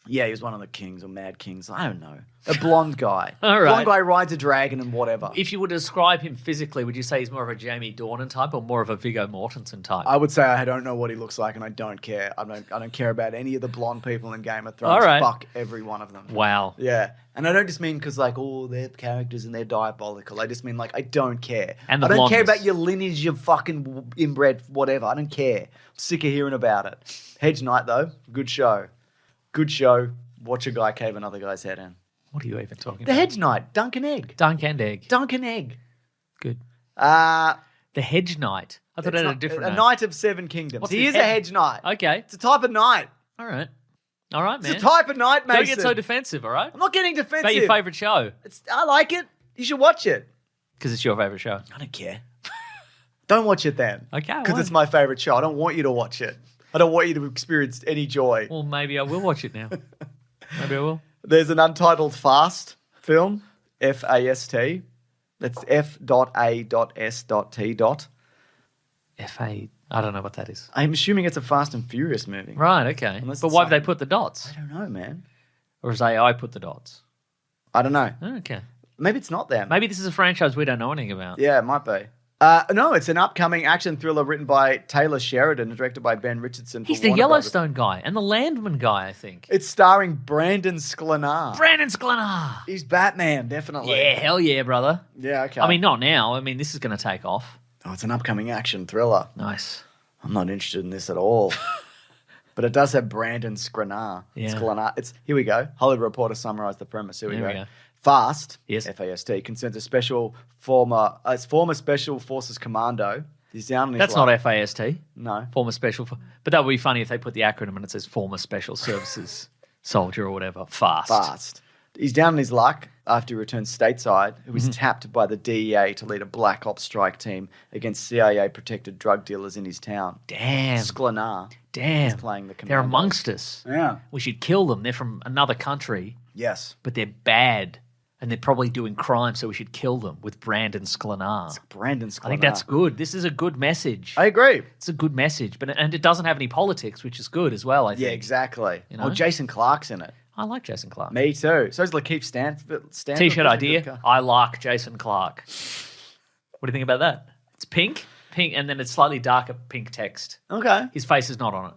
Speaker 1: Yeah, he was one of the kings or mad kings. I don't know. A blonde guy.
Speaker 2: All right.
Speaker 1: Blonde guy rides a dragon and whatever.
Speaker 2: If you were to describe him physically, would you say he's more of a Jamie Dornan type or more of a Viggo Mortensen type?
Speaker 1: I would say I don't know what he looks like and I don't care. I don't care about any of the blonde people in Game of Thrones.
Speaker 2: All right.
Speaker 1: Fuck every one of them.
Speaker 2: Wow.
Speaker 1: Yeah. And I don't just mean because they're characters and they're diabolical. I just mean I don't care.
Speaker 2: And the
Speaker 1: I don't care
Speaker 2: blondness.
Speaker 1: about your lineage, your fucking inbred, whatever. I don't care. I'm sick of hearing about it. Hedge Knight though, good show. Good show. Watch a guy cave another guy's head in.
Speaker 2: What are you even talking
Speaker 1: The
Speaker 2: about?
Speaker 1: Hedge Knight, Dunk and Egg.
Speaker 2: Dunk and Egg.
Speaker 1: Dunk and Egg.
Speaker 2: Good.
Speaker 1: The
Speaker 2: The Hedge Knight. I thought it had a different name.
Speaker 1: Knight of Seven Kingdoms.
Speaker 2: What's
Speaker 1: He
Speaker 2: his
Speaker 1: is a
Speaker 2: head?
Speaker 1: Hedge Knight.
Speaker 2: Okay.
Speaker 1: It's a type of knight.
Speaker 2: All right. All right, man.
Speaker 1: It's a type of knight, Mason.
Speaker 2: Don't get so defensive, all right?
Speaker 1: I'm not getting defensive.
Speaker 2: About your favourite show.
Speaker 1: I like it. You should watch it.
Speaker 2: Because it's your favourite show.
Speaker 1: I don't care. Don't watch it then.
Speaker 2: Okay,
Speaker 1: Because
Speaker 2: why?
Speaker 1: it's my favourite show. I don't want you to watch it. I don't want you to experience any joy.
Speaker 2: Well, maybe I will watch it now. Maybe I will.
Speaker 1: There's an untitled Fast film, F-A-S-T. That's F.A.S.T.
Speaker 2: F.A. I don't know what that is.
Speaker 1: I'm assuming it's a Fast and Furious movie.
Speaker 2: Right, okay.
Speaker 1: Unless
Speaker 2: But
Speaker 1: it's
Speaker 2: why have they
Speaker 1: something-
Speaker 2: put the dots?
Speaker 1: I don't know, man.
Speaker 2: Or has AI put the dots?
Speaker 1: I don't know.
Speaker 2: Okay.
Speaker 1: Maybe it's not them.
Speaker 2: Maybe this is a franchise we don't know anything about.
Speaker 1: Yeah, it might be. No, it's an upcoming action thriller written by Taylor Sheridan and directed by Ben Richardson.
Speaker 2: He's
Speaker 1: for
Speaker 2: the
Speaker 1: Warner
Speaker 2: Yellowstone guy and the Landman guy, I think.
Speaker 1: Brothers. It's starring Brandon Sklenar.
Speaker 2: Brandon Sklenar.
Speaker 1: He's Batman, definitely.
Speaker 2: Yeah, hell yeah, brother.
Speaker 1: Yeah, okay.
Speaker 2: I mean, not now. I mean, this is going to take off.
Speaker 1: Oh, it's an upcoming action thriller.
Speaker 2: Nice.
Speaker 1: I'm not interested in this at all. But it does have Brandon Sklenar.
Speaker 2: Yeah.
Speaker 1: Sklenar. Here we go. Hollywood Reporter summarized the premise. Here we
Speaker 2: There
Speaker 1: go.
Speaker 2: we go.
Speaker 1: Fast,
Speaker 2: Yes.
Speaker 1: F-A-S-T, concerns a former Special Forces commando. He's down on his
Speaker 2: That's
Speaker 1: luck.
Speaker 2: not FAST.
Speaker 1: No.
Speaker 2: Former Special... But that would be funny if they put the acronym and it says Former Special Services Soldier or whatever. Fast.
Speaker 1: He's down on his luck after he returns stateside, who was tapped by the DEA to lead a black ops strike team against CIA-protected drug dealers in his town.
Speaker 2: Damn.
Speaker 1: Sklenar.
Speaker 2: Damn.
Speaker 1: He's playing the
Speaker 2: They're
Speaker 1: commando.
Speaker 2: amongst us.
Speaker 1: Yeah.
Speaker 2: We should kill them. They're from another country,
Speaker 1: Yes.
Speaker 2: but they're bad. And they're probably doing crime, so we should kill them with Brandon Sklenar.
Speaker 1: Brandon Sklenar.
Speaker 2: I think that's good. This is a good message.
Speaker 1: I agree.
Speaker 2: It's a good message, and it doesn't have any politics, which is good as well, I think.
Speaker 1: Yeah, exactly.
Speaker 2: You know?
Speaker 1: Oh, Jason Clarke's in it.
Speaker 2: I like Jason Clarke.
Speaker 1: Me too. So's Lakeith Stanfield.
Speaker 2: T-shirt idea. I like Jason Clarke. What do you think about that? It's pink, and then it's slightly darker pink text.
Speaker 1: Okay.
Speaker 2: His face is not on it.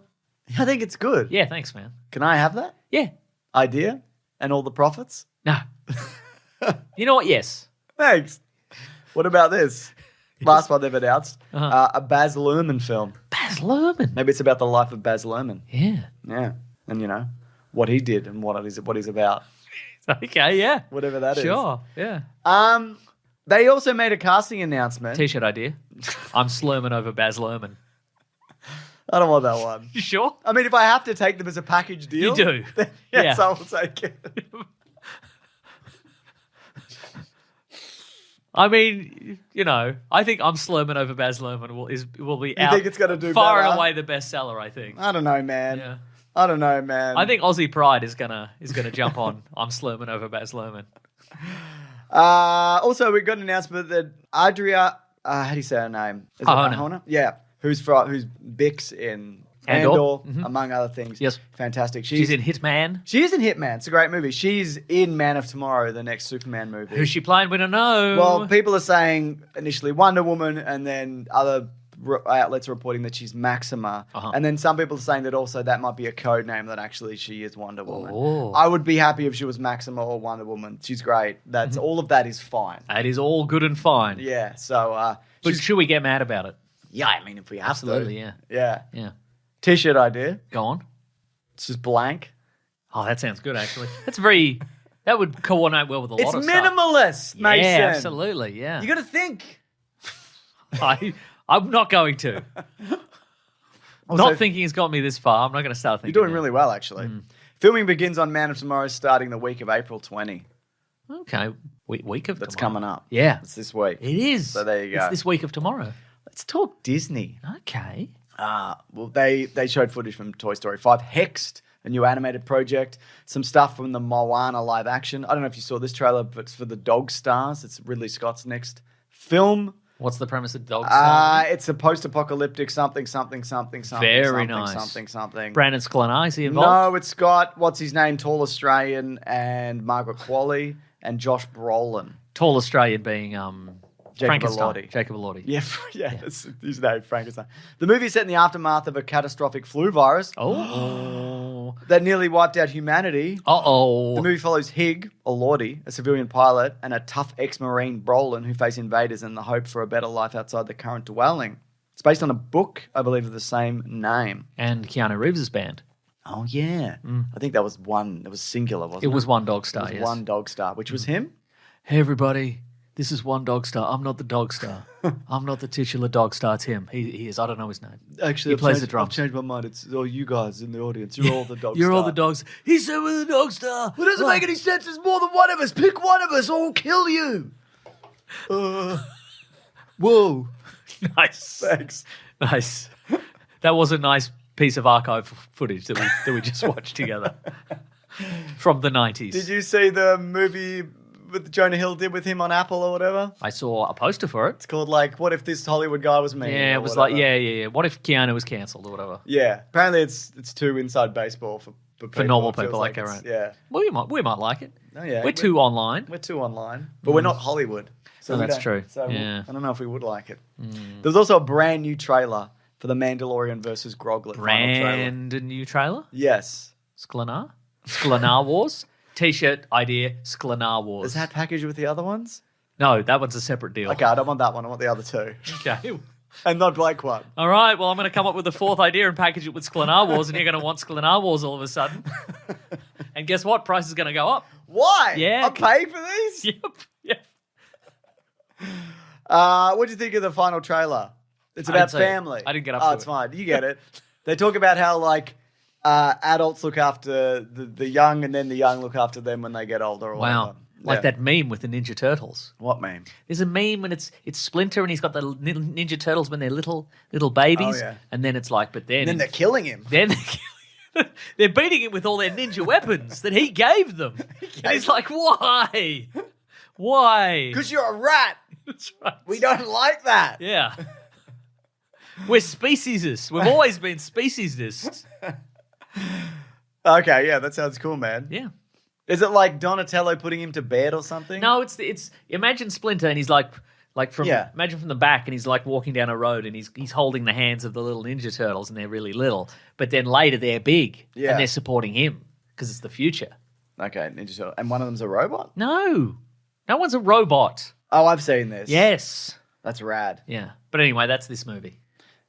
Speaker 1: I think it's good.
Speaker 2: Yeah, thanks, man.
Speaker 1: Can I have that
Speaker 2: Yeah.
Speaker 1: idea and all the profits?
Speaker 2: No. You know what? Yes.
Speaker 1: Thanks. What about this? Last one they've announced.
Speaker 2: Uh-huh.
Speaker 1: A Baz Luhrmann film.
Speaker 2: Baz Luhrmann.
Speaker 1: Maybe it's about the life of Baz Luhrmann.
Speaker 2: Yeah.
Speaker 1: Yeah. And, what he did and what he's about.
Speaker 2: Okay, yeah.
Speaker 1: Whatever that is.
Speaker 2: Sure, yeah.
Speaker 1: They also made a casting announcement.
Speaker 2: T-shirt idea. I'm Slurman over Baz Luhrmann.
Speaker 1: I don't want that one.
Speaker 2: You sure?
Speaker 1: I mean, if I have to take them as a package deal.
Speaker 2: You do.
Speaker 1: Then yes,
Speaker 2: Yeah.
Speaker 1: I will take it.
Speaker 2: I mean, I think I'm Slurman over Baz Luhrmann will be out.
Speaker 1: think it's gonna do
Speaker 2: far
Speaker 1: better?
Speaker 2: and away the bestseller, I think.
Speaker 1: I don't know, man.
Speaker 2: Yeah.
Speaker 1: I don't know, man.
Speaker 2: I think Aussie Pride is gonna jump on I'm Slurman over Baz Luhrmann.
Speaker 1: Also, we got an announcement that Adria, how do you say her name? Is it
Speaker 2: Ahona.
Speaker 1: Ahona? Yeah. Who's Bix in
Speaker 2: Andor.
Speaker 1: among other things.
Speaker 2: Yes.
Speaker 1: Fantastic.
Speaker 2: She's in Hitman.
Speaker 1: She is in Hitman. It's a great movie. She's in Man of Tomorrow, the next Superman movie.
Speaker 2: Who's she playing? We don't know.
Speaker 1: Well, people are saying initially Wonder Woman, and then other outlets are reporting that she's Maxima.
Speaker 2: Uh-huh.
Speaker 1: And then some people are saying that also that might be a code name, that actually she is Wonder Woman.
Speaker 2: Oh.
Speaker 1: I would be happy if she was Maxima or Wonder Woman. She's great. That's all of that is fine.
Speaker 2: That is all good and fine.
Speaker 1: Yeah. So,
Speaker 2: But should we get mad about it?
Speaker 1: yeah, I mean, if we have
Speaker 2: Absolutely,
Speaker 1: to.
Speaker 2: yeah.
Speaker 1: Yeah.
Speaker 2: Yeah.
Speaker 1: T-shirt idea.
Speaker 2: Go on.
Speaker 1: It's just blank.
Speaker 2: Oh, that sounds good, actually. That's very That would coordinate well with a lot of
Speaker 1: It's
Speaker 2: stuff.
Speaker 1: minimalist, Mason.
Speaker 2: Yeah, absolutely, yeah.
Speaker 1: You got to think.
Speaker 2: I'm not going to.
Speaker 1: Also,
Speaker 2: not thinking has got me this far. I'm not going to start thinking.
Speaker 1: You're doing really well, actually. Filming begins on Man of Tomorrow starting the week of April 20.
Speaker 2: Okay. Week of
Speaker 1: That's
Speaker 2: tomorrow.
Speaker 1: coming up.
Speaker 2: Yeah.
Speaker 1: It's this week.
Speaker 2: It is.
Speaker 1: So there you go.
Speaker 2: It's this week of tomorrow.
Speaker 1: Let's talk Disney.
Speaker 2: Okay.
Speaker 1: Well, they showed footage from Toy Story 5. Hexed, a new animated project. Some stuff from the Moana live action. I don't know if you saw this trailer, but it's for the Dog Stars. It's Ridley Scott's next film.
Speaker 2: What's the premise of Dog Stars?
Speaker 1: It's a post-apocalyptic something.
Speaker 2: Very nice.
Speaker 1: Something.
Speaker 2: Brandon Sklenar, is he involved?
Speaker 1: No, it's got, what's his name, Tall Australian and Margaret Qualley and Josh Brolin.
Speaker 2: Tall Australian being Frankenstein.
Speaker 1: Elordi.
Speaker 2: Jacob Elordi.
Speaker 1: Yeah, that's his name, Frankenstein. The movie is set in the aftermath of a catastrophic flu virus that nearly wiped out humanity.
Speaker 2: Uh-oh.
Speaker 1: The movie follows Hig, or Lordy, a civilian pilot, and a tough ex-Marine, Brolin, who face invaders in the hope for a better life outside the current dwelling. It's based on a book, I believe, of the same name.
Speaker 2: And Keanu Reeves' band.
Speaker 1: Oh, yeah. I think that was one. It was singular, wasn't it?
Speaker 2: It was one Dog Star, yes.
Speaker 1: One Dog Star, which was him?
Speaker 2: Hey, everybody. This is one Dog Star. I'm not the Dog Star. I'm not the titular Dog Star. It's him. He is. I don't know his name.
Speaker 1: Actually,
Speaker 2: he plays the drums.
Speaker 1: I've changed my mind. It's all you guys in the audience. You're all the Dog Star.
Speaker 2: You're all the dogs. He said we're the Dog Star.
Speaker 1: Well, it doesn't make any sense. There's more than one of us. Pick one of us or we'll kill you. Whoa.
Speaker 2: Nice.
Speaker 1: Thanks.
Speaker 2: Nice. That was a nice piece of archive footage that we just watched together from the 90s.
Speaker 1: Did you see the movie that Jonah Hill did with him on Apple or whatever?
Speaker 2: I saw a poster for it.
Speaker 1: It's called, like, What If This Hollywood Guy Was Me?
Speaker 2: Yeah, it was
Speaker 1: whatever.
Speaker 2: like, yeah. What if Keanu was cancelled or whatever?
Speaker 1: Yeah. Apparently it's too inside baseball for
Speaker 2: normal
Speaker 1: It feels
Speaker 2: people like our own.
Speaker 1: Yeah.
Speaker 2: Well, we might like it.
Speaker 1: Oh, yeah.
Speaker 2: We're too online.
Speaker 1: We're too online. But we're not Hollywood. So
Speaker 2: that's true.
Speaker 1: So
Speaker 2: yeah.
Speaker 1: I don't know if we would like it. There was also a brand new trailer for The Mandalorian versus Groglet.
Speaker 2: Brand new trailer?
Speaker 1: Yes.
Speaker 2: Sklenar Wars? T-shirt idea, Sklenar Wars.
Speaker 1: Is that packaged with the other ones?
Speaker 2: No, that one's a separate deal.
Speaker 1: Okay, I don't want that one. I want the other two.
Speaker 2: Okay.
Speaker 1: And not Blake one.
Speaker 2: All right, well, I'm going to come up with a fourth idea and package it with Sklenar Wars, and you're going to want Sklenar Wars all of a sudden. And guess what? Price is going to go up.
Speaker 1: Why?
Speaker 2: Yeah.
Speaker 1: I pay for these?
Speaker 2: Yep.
Speaker 1: What do you think of the final trailer? It's about family.
Speaker 2: I didn't get up to it.
Speaker 1: Oh, it's fine. You get it. They talk about how, like, adults look after the young and then the young look after them when they get older. Or whatever.
Speaker 2: Like that meme with the Ninja Turtles.
Speaker 1: What meme?
Speaker 2: There's a meme and it's Splinter and he's got the Ninja Turtles when they're little babies.
Speaker 1: Oh, yeah.
Speaker 2: And then it's like, but then...
Speaker 1: And then they're killing him.
Speaker 2: They're beating him with all their ninja weapons that he gave them. And he's like, why? Why?
Speaker 1: Because you're a rat.
Speaker 2: That's right.
Speaker 1: We don't like that.
Speaker 2: Yeah. We're speciesists. We've always been speciesists.
Speaker 1: Okay, yeah, that sounds cool, man.
Speaker 2: Yeah.
Speaker 1: Is it like Donatello putting him to bed or something?
Speaker 2: No, it's imagine Splinter and he's imagine from the back and he's like walking down a road and he's holding the hands of the little Ninja Turtles and they're really little, but then later they're big and they're supporting him because it's the future.
Speaker 1: Okay, Ninja Turtle. And one of them's a robot?
Speaker 2: No one's a robot.
Speaker 1: Oh, I've seen this.
Speaker 2: Yes.
Speaker 1: That's rad.
Speaker 2: Yeah. But anyway, that's this movie.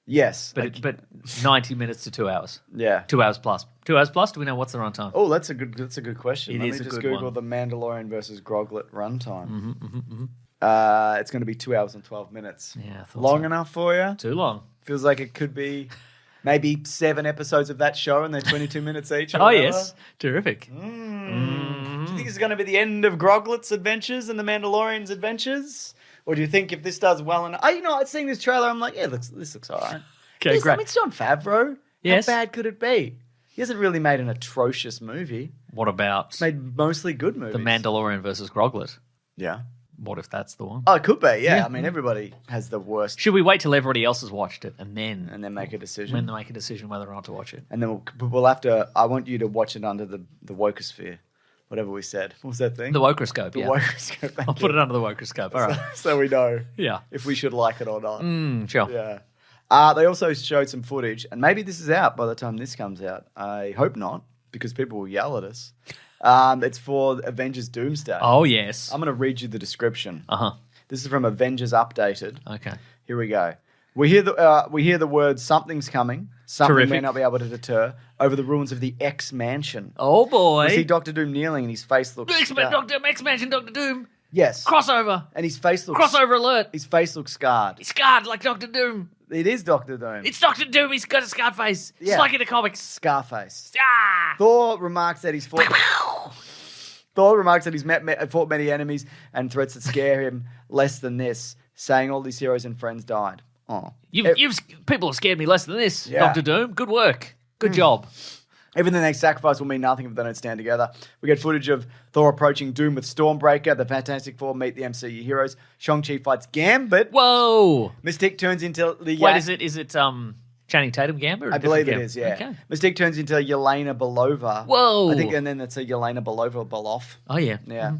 Speaker 1: Yes.
Speaker 2: But 90 minutes to 2 hours.
Speaker 1: Yeah.
Speaker 2: 2 hours plus. 2 hours plus? Do we know what's the runtime?
Speaker 1: Oh, that's a good question. Let me just Google
Speaker 2: one.
Speaker 1: the Mandalorian versus Groglet runtime.
Speaker 2: Mm-hmm.
Speaker 1: It's going to be 2 hours and 12 minutes.
Speaker 2: Yeah, I thought
Speaker 1: long enough for you?
Speaker 2: Too long.
Speaker 1: Feels like it could be maybe 7 episodes of that show and they're 22 minutes each.
Speaker 2: Oh, yes. Terrific.
Speaker 1: Do you think it's going to be the end of Groglet's adventures and the Mandalorian's adventures? Or do you think if this does well enough... I'd seen this trailer, I'm like, yeah, this looks all right.
Speaker 2: Okay, great.
Speaker 1: I mean, it's Jon Favreau.
Speaker 2: Yes.
Speaker 1: How bad could it be? He hasn't really made an atrocious movie.
Speaker 2: What about...
Speaker 1: He's made mostly good movies.
Speaker 2: The Mandalorian versus Groglet?
Speaker 1: Yeah.
Speaker 2: What if that's the one?
Speaker 1: Oh, it could be, yeah. I mean, everybody has the worst...
Speaker 2: Should we wait till everybody else has watched it and then
Speaker 1: make a decision?
Speaker 2: When they make a decision whether or not to watch it.
Speaker 1: And then we'll have to... I want you to watch it under the wokosphere. Whatever we said. What was that thing?
Speaker 2: The wokerscope,
Speaker 1: The wokerscope.
Speaker 2: I'll put it under the wokerscope. All right.
Speaker 1: So we know
Speaker 2: Yeah.
Speaker 1: if we should like it or not.
Speaker 2: Sure.
Speaker 1: Yeah. They also showed some footage, and maybe this is out by the time this comes out. I hope not, because people will yell at us. It's for Avengers Doomsday.
Speaker 2: Oh, yes.
Speaker 1: I'm going to read you the description.
Speaker 2: Uh-huh.
Speaker 1: This is from Avengers Updated.
Speaker 2: Okay.
Speaker 1: Here we go. We hear the word "something's coming." Something
Speaker 2: Terrific.
Speaker 1: may not be able to deter over the ruins of the X Mansion.
Speaker 2: Oh boy!
Speaker 1: We see Doctor Doom kneeling, and his face looks.
Speaker 2: X Mansion, Doctor Doom.
Speaker 1: Yes.
Speaker 2: Crossover.
Speaker 1: And his face looks.
Speaker 2: Crossover alert.
Speaker 1: His face looks scarred.
Speaker 2: He's scarred like Doctor Doom.
Speaker 1: It is Doctor Doom.
Speaker 2: It's Doctor Doom. He's got a scarred face.
Speaker 1: Yeah.
Speaker 2: It's like in the comics.
Speaker 1: Scarface.
Speaker 2: Ah!
Speaker 1: Thor remarks that he's fought. Fought many enemies and threats that scare him less than this, saying all these heroes and friends died. Oh,
Speaker 2: People have scared me less than this,
Speaker 1: Yeah.
Speaker 2: Doctor Doom. Good work. Good job.
Speaker 1: Everything they sacrifice will mean nothing if they don't stand together. We get footage of Thor approaching Doom with Stormbreaker. The Fantastic Four meet the MCU heroes. Shang-Chi fights Gambit.
Speaker 2: Whoa!
Speaker 1: Mystique turns into the...
Speaker 2: Wait, is it Channing Tatum Gambit?
Speaker 1: I believe it is, yeah.
Speaker 2: Okay.
Speaker 1: Mystique turns into Yelena Belova.
Speaker 2: Whoa!
Speaker 1: I think, and then it's a Yelena Belova Beloff.
Speaker 2: Oh, yeah.
Speaker 1: Yeah.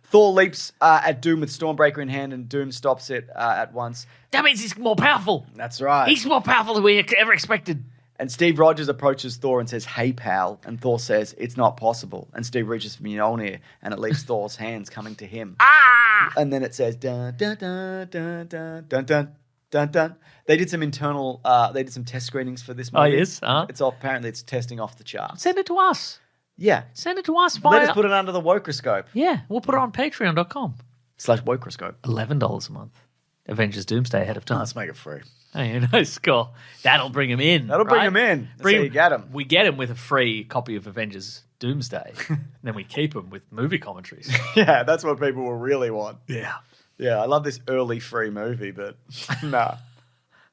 Speaker 1: Thor leaps at Doom with Stormbreaker in hand, and Doom stops it at once.
Speaker 2: That means he's more powerful.
Speaker 1: That's right.
Speaker 2: He's more powerful than we ever expected.
Speaker 1: And Steve Rogers approaches Thor and says, "Hey, pal." And Thor says, "It's not possible." And Steve reaches for Mjolnir, and it leaves Thor's hands coming to him.
Speaker 2: Ah!
Speaker 1: And then it says, dun, dun, dun, dun, dun, dun, dun, dun, dun. They did some test screenings for this movie.
Speaker 2: Oh, yes?
Speaker 1: Apparently it's testing off the charts.
Speaker 2: Send it to us.
Speaker 1: Yeah.
Speaker 2: Send it to us.
Speaker 1: Let us put it under the Wokeroscope.
Speaker 2: Yeah, we'll put it on patreon.com/Wokeroscope. $11 a month. Avengers Doomsday ahead of time.
Speaker 1: Let's make it free.
Speaker 2: Hey, nice score. That'll bring him in.
Speaker 1: That'll bring him in. That's how you get him.
Speaker 2: We get him with a free copy of Avengers Doomsday. And then we keep him with movie commentaries.
Speaker 1: Yeah, that's what people will really want.
Speaker 2: Yeah.
Speaker 1: Yeah, I love this early free movie, but nah. I'm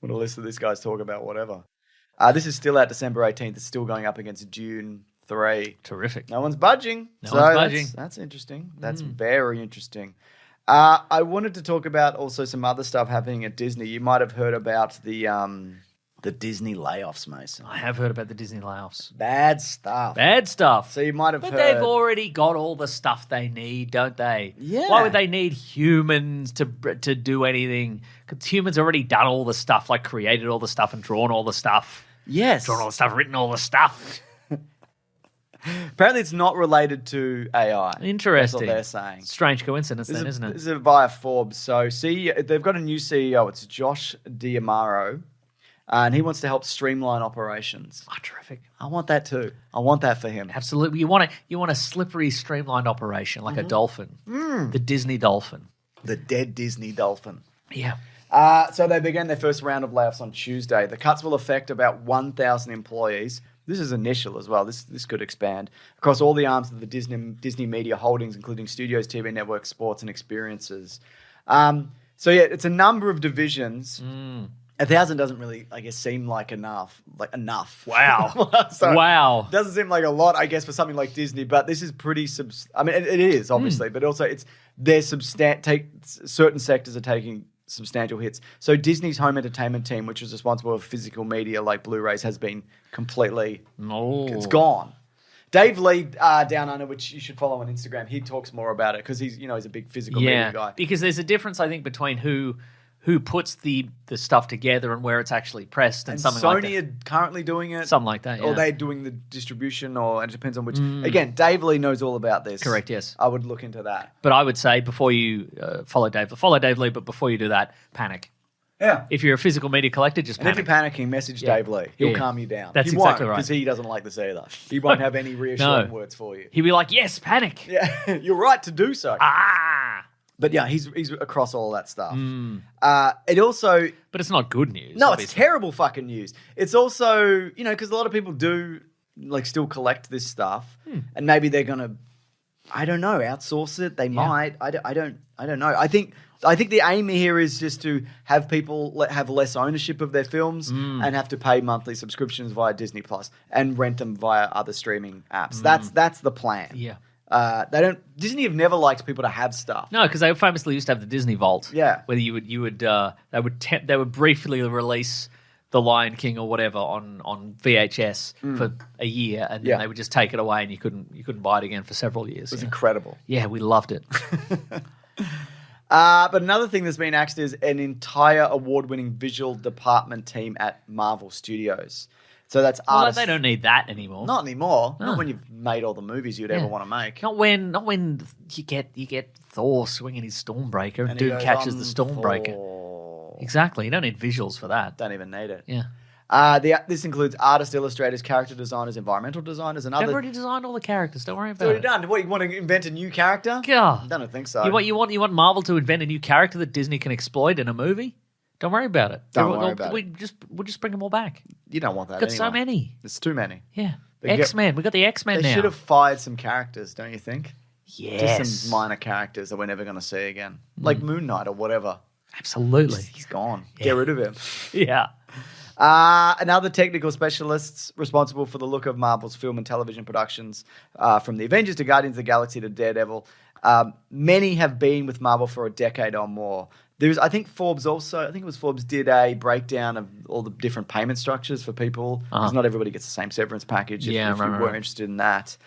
Speaker 1: going to listen to these guys talk about whatever. This is still out December 18th. It's still going up against Dune 3.
Speaker 2: Terrific.
Speaker 1: No one's budging.
Speaker 2: No one's budging.
Speaker 1: That's interesting. That's very interesting. I wanted to talk about also some other stuff happening at Disney. You might have heard about the Disney layoffs, Mason.
Speaker 2: I have heard about the Disney layoffs.
Speaker 1: Bad stuff.
Speaker 2: Bad stuff.
Speaker 1: So you might have
Speaker 2: But
Speaker 1: heard.
Speaker 2: they've already got all the stuff they need, don't they?
Speaker 1: Yeah.
Speaker 2: Why would they need humans to do anything? Because humans already done all the stuff, like created all the stuff and drawn all the stuff.
Speaker 1: Yes.
Speaker 2: Drawn all the stuff, written all the stuff.
Speaker 1: Apparently, it's not related to AI.
Speaker 2: Interesting.
Speaker 1: That's what they're saying.
Speaker 2: Strange coincidence then, isn't it?
Speaker 1: This is via Forbes. So, they've got a new CEO. It's Josh D'Amaro, and he wants to help streamline operations.
Speaker 2: Oh, terrific.
Speaker 1: I want that too. I want that for him.
Speaker 2: Absolutely. You want a slippery, streamlined operation like a dolphin. The Disney dolphin.
Speaker 1: The dead Disney dolphin.
Speaker 2: Yeah.
Speaker 1: So they began their first round of layoffs on Tuesday. The cuts will affect about 1,000 employees. This is initial as well. This could expand across all the arms of the Disney Media Holdings, including studios, TV networks, sports, and experiences. So yeah, it's a number of divisions. 1,000 doesn't really, I guess, seem like enough.
Speaker 2: Wow.
Speaker 1: So
Speaker 2: wow.
Speaker 1: Doesn't seem like a lot, I guess, for something like Disney, but this is pretty. I mean, it is obviously, but also certain sectors are taking substantial hits. So Disney's home entertainment team, which was responsible for physical media like Blu-rays, has been completely. It's gone. Dave Lee down under, which you should follow on Instagram, he talks more about it because he's a big physical media guy.
Speaker 2: Because there's a difference, I think, between who puts the stuff together and where it's actually pressed and something like that.
Speaker 1: Sony are currently doing it.
Speaker 2: Something like that, yeah.
Speaker 1: Or they're doing the distribution, and it depends on which. Again, Dave Lee knows all about this.
Speaker 2: Correct, yes.
Speaker 1: I would look into that.
Speaker 2: But I would say before you follow Dave Lee, but before you do that, panic.
Speaker 1: Yeah.
Speaker 2: If you're a physical media collector, just panic.
Speaker 1: And if you're panicking, message Dave Lee. He'll calm you down.
Speaker 2: That's exactly right.
Speaker 1: Because he doesn't like this either. He won't have any reassuring words for you.
Speaker 2: He'll be like, yes, panic.
Speaker 1: Yeah, you're right to do so. But yeah, he's across all that stuff. It also...
Speaker 2: But it's not good news.
Speaker 1: No,
Speaker 2: obviously.
Speaker 1: It's terrible fucking news. It's also, because a lot of people do still collect this stuff, and maybe they're going to, I don't know, outsource it. They might. I don't know. I think the aim here is just to have people have less ownership of their films and have to pay monthly subscriptions via Disney Plus and rent them via other streaming apps. That's the plan.
Speaker 2: Yeah.
Speaker 1: Disney have never liked people to have stuff.
Speaker 2: No, because they famously used to have the Disney Vault.
Speaker 1: Yeah.
Speaker 2: Where they would briefly release The Lion King or whatever on VHS for a year, and then they would just take it away, and you couldn't buy it again for several years.
Speaker 1: It was incredible.
Speaker 2: Yeah, we loved it.
Speaker 1: But another thing that's been axed is an entire award-winning visual department team at Marvel Studios. So that's artists.
Speaker 2: They don't need that anymore.
Speaker 1: Not anymore. Not when you've made all the movies you'd ever want to make.
Speaker 2: Not when you get Thor swinging his Stormbreaker and Doom catches the Stormbreaker. Exactly. You don't need visuals for that.
Speaker 1: Don't even need it.
Speaker 2: Yeah.
Speaker 1: This includes artists, illustrators, character designers, environmental designers, and other.
Speaker 2: They've already designed all the characters. Don't worry about
Speaker 1: It's already
Speaker 2: it.
Speaker 1: done. What, you want to invent a new character?
Speaker 2: Yeah.
Speaker 1: I don't think so.
Speaker 2: You want Marvel to invent a new character that Disney can exploit in a movie? Don't worry about it.
Speaker 1: Don't worry about it.
Speaker 2: We'll just bring them all back.
Speaker 1: You don't want that.
Speaker 2: We've got so many.
Speaker 1: There's too many.
Speaker 2: Yeah. X-Men. We've got the X-Men now.
Speaker 1: They should have fired some characters, don't you think?
Speaker 2: Yes.
Speaker 1: Just some minor characters that we're never going to see again, like Moon Knight or whatever.
Speaker 2: Absolutely.
Speaker 1: He's gone. Yeah. Get rid of him.
Speaker 2: Yeah.
Speaker 1: And other technical specialists responsible for the look of Marvel's film and television productions, from the Avengers to Guardians of the Galaxy to Daredevil. Many have been with Marvel for a decade or more. I think Forbes did a breakdown of all the different payment structures for people, because not everybody gets the same severance package if you were interested in that.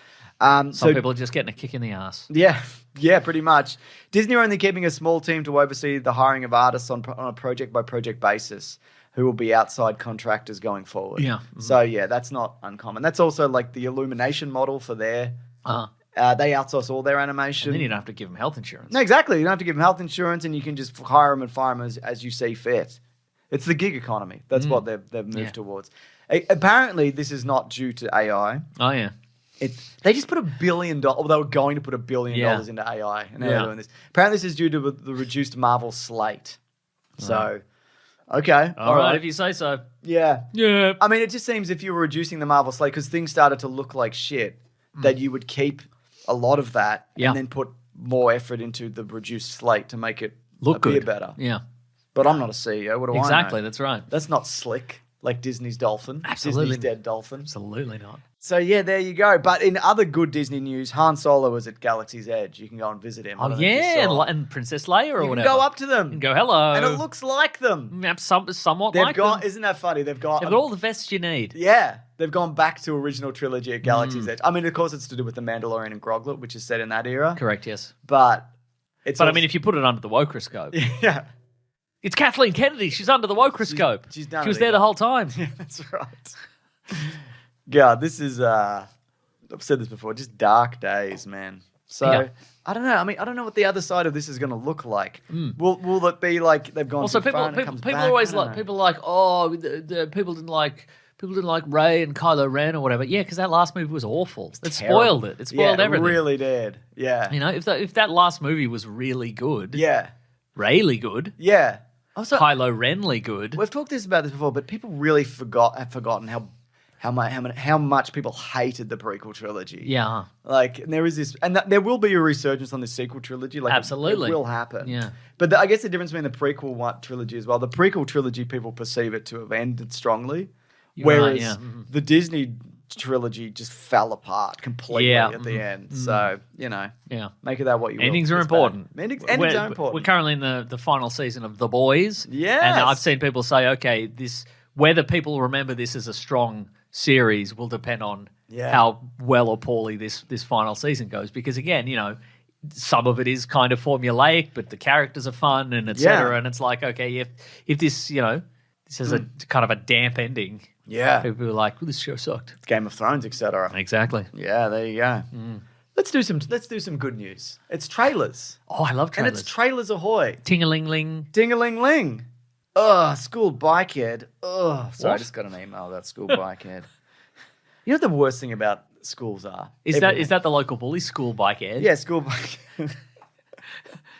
Speaker 2: Some people are just getting a kick in the ass.
Speaker 1: Yeah, pretty much. Disney are only keeping a small team to oversee the hiring of artists on a project-by-project basis, who will be outside contractors going forward.
Speaker 2: Yeah.
Speaker 1: Mm-hmm. So, that's not uncommon. That's also like the Illumination model for their... they outsource all their animation.
Speaker 2: And then you don't have to give them health insurance.
Speaker 1: No, exactly. You don't have to give them health insurance, and you can just hire them and fire them as you see fit. It's the gig economy. That's what they've moved towards. Apparently, this is not due to AI.
Speaker 2: Oh, yeah.
Speaker 1: They just put $1 billion, or they were going to put $1 billion into AI, and now they're doing this. Apparently, this is due to the reduced Marvel slate. So, okay.
Speaker 2: All right, if you say so.
Speaker 1: Yeah.
Speaker 2: Yeah.
Speaker 1: I mean, it just seems if you were reducing the Marvel slate, because things started to look like shit, that you would keep a lot of that and then put more effort into the reduced slate to make it
Speaker 2: look
Speaker 1: appear
Speaker 2: good.
Speaker 1: better.
Speaker 2: Yeah.
Speaker 1: But I'm not a CEO. What do I know?
Speaker 2: Exactly, that's right.
Speaker 1: That's not slick like Disney's dolphin.
Speaker 2: Absolutely.
Speaker 1: Disney's dead dolphin.
Speaker 2: Absolutely not.
Speaker 1: So, there you go. But in other good Disney news, Han Solo is at Galaxy's Edge. You can go and visit him.
Speaker 2: Oh, yeah, and Princess Leia or whatever.
Speaker 1: You can go up to them.
Speaker 2: And go, hello.
Speaker 1: And it looks like them.
Speaker 2: Somewhat
Speaker 1: They've
Speaker 2: like
Speaker 1: gone,
Speaker 2: them.
Speaker 1: Isn't that funny? They've got
Speaker 2: all the vests you need.
Speaker 1: Yeah. They've gone back to original trilogy at Galaxy's Edge. I mean, of course, it's to do with the Mandalorian and Groglet, which is set in that era.
Speaker 2: Correct, yes.
Speaker 1: But
Speaker 2: I mean, if you put it under the Wokroscope.
Speaker 1: Yeah.
Speaker 2: It's Kathleen Kennedy. She's under the Wokroscope.
Speaker 1: She's done
Speaker 2: She was there the whole time.
Speaker 1: Yeah, that's right. God, this is, I've said this before, just dark days, man. So, I don't know. I mean, I don't know what the other side of this is going to look like. Will it be like they've gone
Speaker 2: also,
Speaker 1: too far and it comes back?
Speaker 2: Always like, people are like, oh, the people didn't like Rey and Kylo Ren or whatever. Yeah, because that last movie was awful. It spoiled it. It spoiled everything.
Speaker 1: It really did. Yeah.
Speaker 2: You know, if that last movie was really good.
Speaker 1: Yeah.
Speaker 2: Rayly good.
Speaker 1: Yeah. Also,
Speaker 2: Kylo Renly good.
Speaker 1: We've talked about this before, but people really have forgotten how much people hated the prequel trilogy.
Speaker 2: Yeah.
Speaker 1: Like, and there is this, and there will be a resurgence on the sequel trilogy. Like,
Speaker 2: absolutely,
Speaker 1: it will happen.
Speaker 2: Yeah.
Speaker 1: But I guess the difference between the prequel trilogy as well, the prequel trilogy, people perceive it to have ended strongly, whereas the Disney trilogy just fell apart completely at the end. So, make of that what you will.
Speaker 2: Endings are important.
Speaker 1: Endings are important.
Speaker 2: We're currently in the final season of The Boys.
Speaker 1: Yes.
Speaker 2: And I've seen people say, okay, whether people remember this as a strong series will depend on how well or poorly this final season goes. Because again, some of it is kind of formulaic, but the characters are fun and et cetera. And it's like, okay, if this, this has a kind of a damp ending.
Speaker 1: Yeah.
Speaker 2: People are like, well, this show sucked.
Speaker 1: Game of Thrones, etc.
Speaker 2: Exactly.
Speaker 1: Yeah, there you go. Let's do some good news. It's trailers.
Speaker 2: Oh, I love trailers.
Speaker 1: And it's trailers ahoy.
Speaker 2: Ting-a-ling-ling.
Speaker 1: Ding-a-ling-ling. Ugh, school bikehead. Ugh. Sorry,
Speaker 2: What?
Speaker 1: I just got an email about school bikehead. You know what the worst thing about schools are?
Speaker 2: Is that the local bully, school bike ed?
Speaker 1: Yeah, school bike.